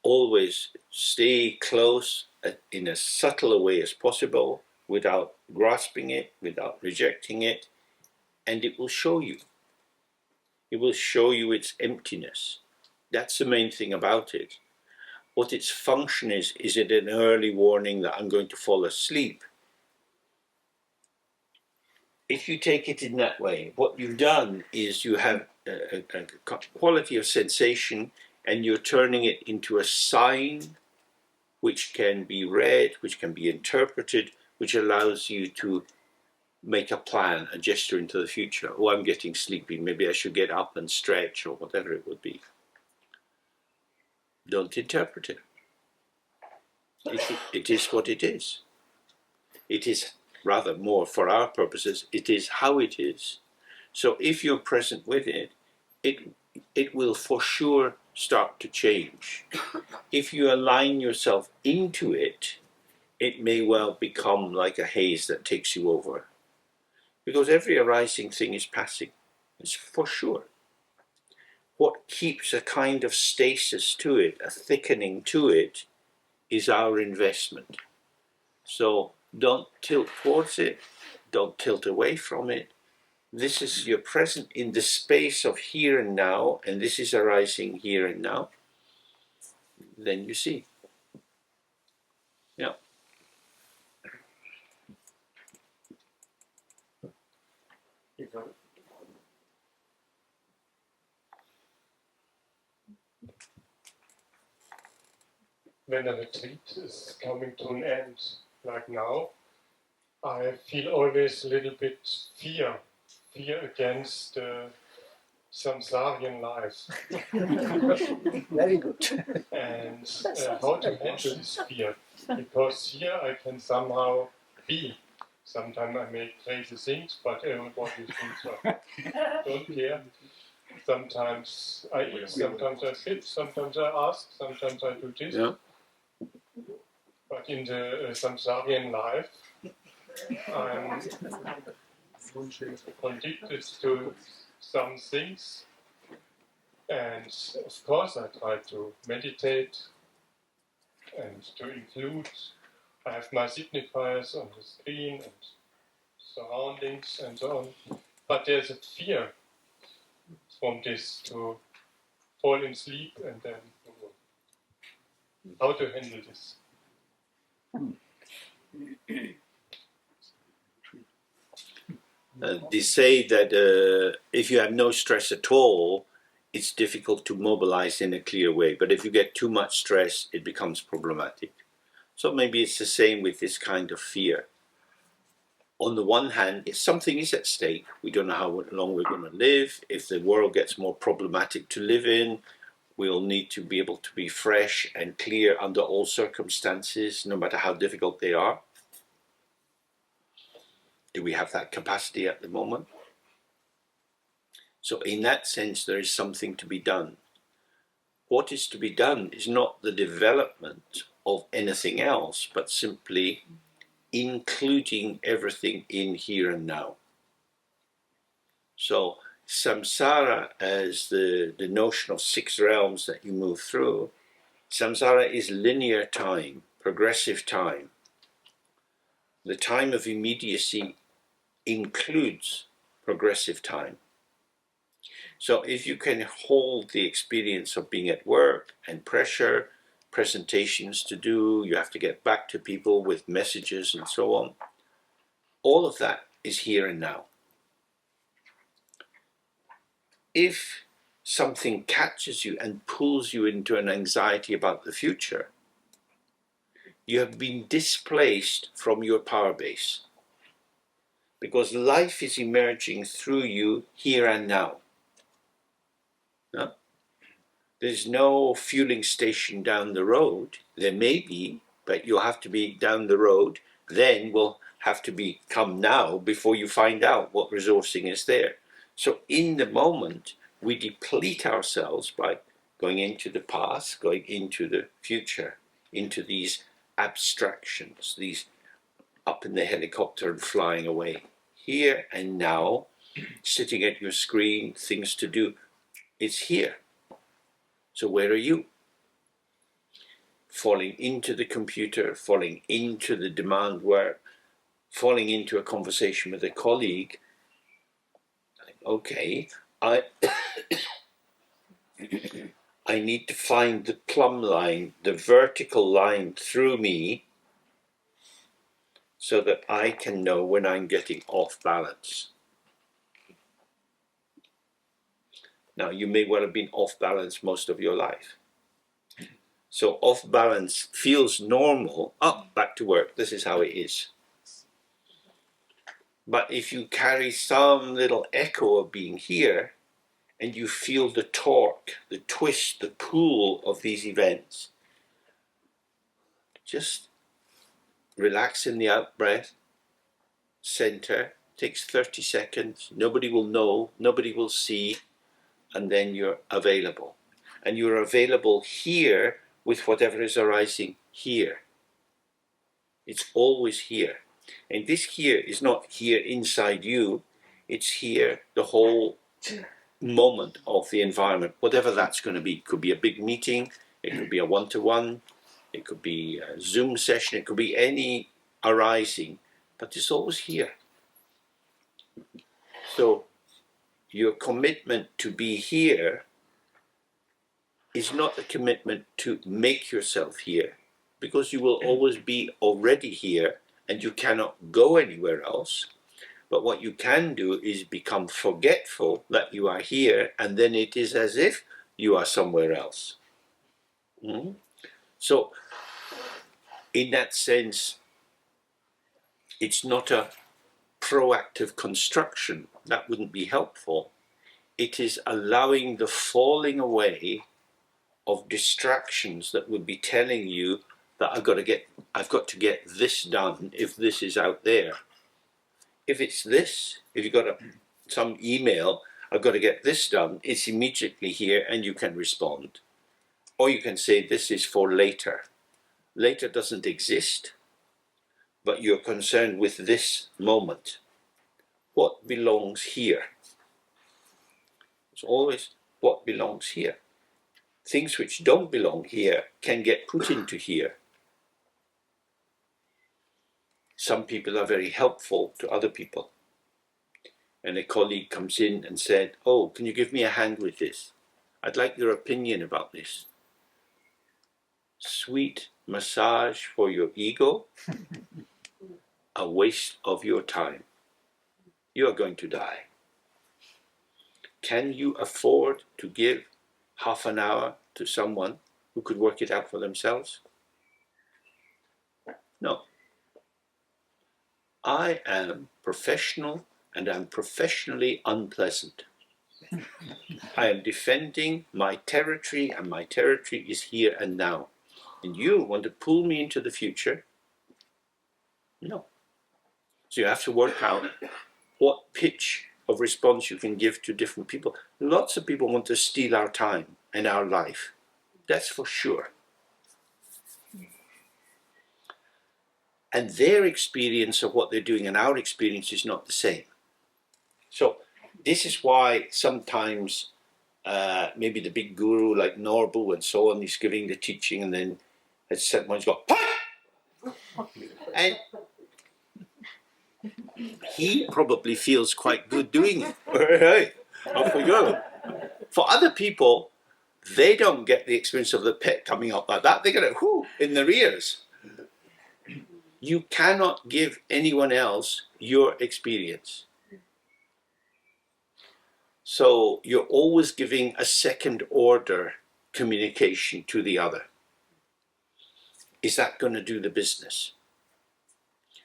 S1: Always stay close in as subtle a way as possible, without grasping it, without rejecting it, and it will show you. It will show you its emptiness. That's the main thing about it. What its function is it an early warning that I'm going to fall asleep? If you take it in that way, what you've done is you have a quality of sensation, and you're turning it into a sign which can be read, which can be interpreted, which allows you to make a plan, a gesture into the future. Oh, I'm getting sleepy, maybe I should get up and stretch, or whatever it would be. Don't interpret it. It is what it is. It is, rather more for our purposes, it is how it is. So if you're present with it, it will for sure start to change. If you align yourself into it, it may well become like a haze that takes you over. Because every arising thing is passing. It's for sure. what keeps a kind of stasis to it, a thickening to it, is our investment. So don't tilt towards it, don't tilt away from it. This is your present in the space of here and now, and this is arising here and now. Then you see. Yeah.
S12: When a retreat is coming to an end, like now, I feel always a little bit fear against samsarian life.
S3: Very good.
S12: And how to handle this fear? Because here I can somehow be. Sometimes I make crazy things, but everybody thinks don't care. Sometimes I eat, sometimes I sit, sometimes I ask, sometimes I do this.
S1: Yeah.
S12: But in the samsarian life, I'm addicted to some things, and of course I try to meditate and to include. I have my signifiers on the screen and surroundings and so on, but there's a fear from this to fall in sleep and then how to handle this.
S1: They say that if you have no stress at all, it's difficult to mobilize in a clear way. But if you get too much stress, it becomes problematic. So maybe it's the same with this kind of fear. On the one hand, if something is at stake, we don't know how long we're going to live. If the world gets more problematic to live in, we'll need to be able to be fresh and clear under all circumstances, no matter how difficult they are. Do we have that capacity at the moment? So in that sense, there is something to be done. What is to be done is not the development of anything else, but simply including everything in here and now. So samsara, as the notion of 6 realms that you move through, samsara is linear time, progressive time. The time of immediacy includes progressive time. So if you can hold the experience of being at work and pressure, presentations to do, you have to get back to people with messages and so on, all of that is here and now. If something catches you and pulls you into an anxiety about the future, you have been displaced from your power base. Because life is emerging through you here and now. No? There's no fueling station down the road. There may be, but you'll have to be down the road. Then will have to become now before you find out what resourcing is there. So in the moment, we deplete ourselves by going into the past, going into the future, into these abstractions, these up in the helicopter and flying away. Here and now, sitting at your screen, things to do, it's here. So where are you? Falling into the computer, falling into the demand work, falling into a conversation with a colleague. Okay, I need to find the plumb line, the vertical line through me, so that I can know when I'm getting off balance. Now, you may well have been off balance most of your life. So off balance feels normal. Back to work. This is how it is. But if you carry some little echo of being here, and you feel the torque, the twist, the pull of these events, just relax in the out breath, center, takes 30 seconds, nobody will know, nobody will see, and then you're available. And you're available here with whatever is arising here. It's always here. And this here is not here inside you, it's here, the whole moment of the environment, whatever that's going to be. It could be a big meeting, it could be a one-to-one, it could be a Zoom session, it could be any arising, but it's always here. So your commitment to be here is not a commitment to make yourself here, because you will always be already here and you cannot go anywhere else. But what you can do is become forgetful that you are here, and then it is as if you are somewhere else. So in that sense, it's not a proactive construction. That wouldn't be helpful. It is allowing the falling away of distractions that would be telling you that I've got to get this done if this is out there. If it's this, if you've got some email, I've got to get this done, it's immediately here and you can respond. Or you can say this is for later. Later doesn't exist, but you're concerned with this moment. What belongs here? It's always what belongs here. Things which don't belong here can get put into here. Some people are very helpful to other people. And a colleague comes in and said, "Oh, can you give me a hand with this? I'd like your opinion about this." Sweet massage for your ego, a waste of your time. You are going to die. Can you afford to give half an hour to someone who could work it out for themselves? No. I am professional and I'm professionally unpleasant. I am defending my territory and my territory is here and now. And you want to pull me into the future? No. So you have to work out what pitch of response you can give to different people. Lots of people want to steal our time and our life. That's for sure. And their experience of what they're doing and our experience is not the same. So this is why sometimes maybe the big guru like Norbu and so on, he's giving the teaching and then someone's got, and he probably feels quite good doing it. Hey, off we go. For other people, they don't get the experience of the pet coming up like that. They get it in their ears. You cannot give anyone else your experience. So you're always giving a second order communication to the other. Is that going to do the business?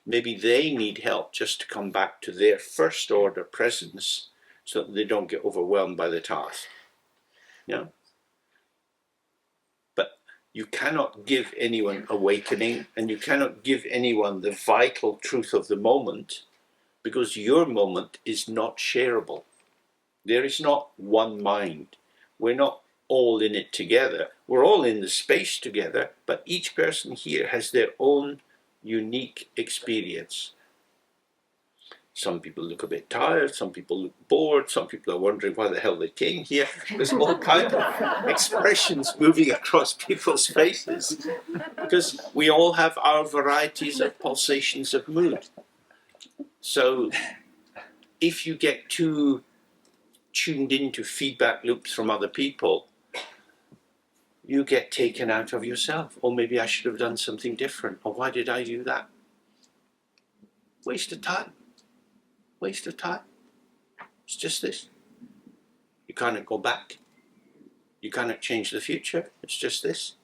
S1: Maybe they need help just to come back to their first order presence so that they don't get overwhelmed by the task. Yeah? But you cannot give anyone awakening and you cannot give anyone the vital truth of the moment because your moment is not shareable. There is not one mind. We're not all in it together. We're all in the space together, but each person here has their own unique experience. Some people look a bit tired, some people look bored, some people are wondering why the hell they came here. There's all kinds of expressions moving across people's faces because we all have our varieties of pulsations of mood. So if you get too tuned into feedback loops from other people, you get taken out of yourself. Or maybe I should have done something different. Or why did I do that? Waste of time. Waste of time. It's just this. You cannot go back. You cannot change the future. It's just this.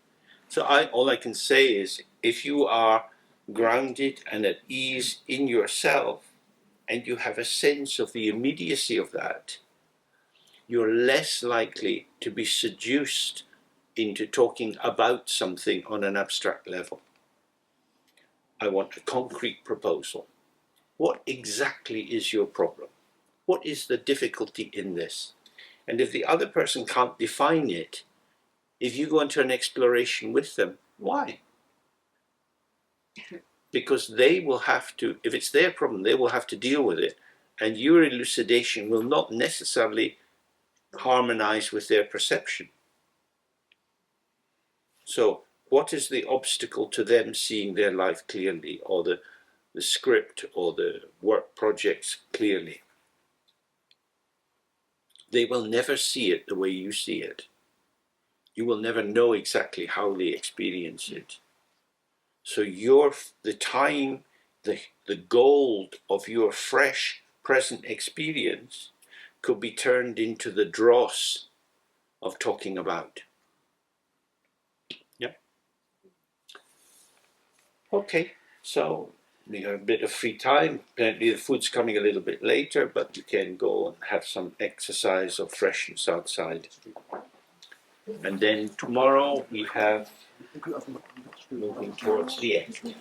S1: So all I can say is, if you are grounded and at ease in yourself, and you have a sense of the immediacy of that, you're less likely to be seduced into talking about something on an abstract level. I want a concrete proposal. What exactly is your problem? What is the difficulty in this? And if the other person can't define it, if you go into an exploration with them, why? Because they will have to, if it's their problem, they will have to deal with it. And your elucidation will not necessarily harmonize with their perception. So what is the obstacle to them seeing their life clearly, or the script or the work projects clearly? They will never see it the way you see it. You will never know exactly how they experience it. So the gold of your fresh present experience could be turned into the dross of talking about. Yeah. Okay, so we have a bit of free time. Apparently the food's coming a little bit later, but you can go and have some exercise or freshness outside. And then tomorrow we have moving towards the end.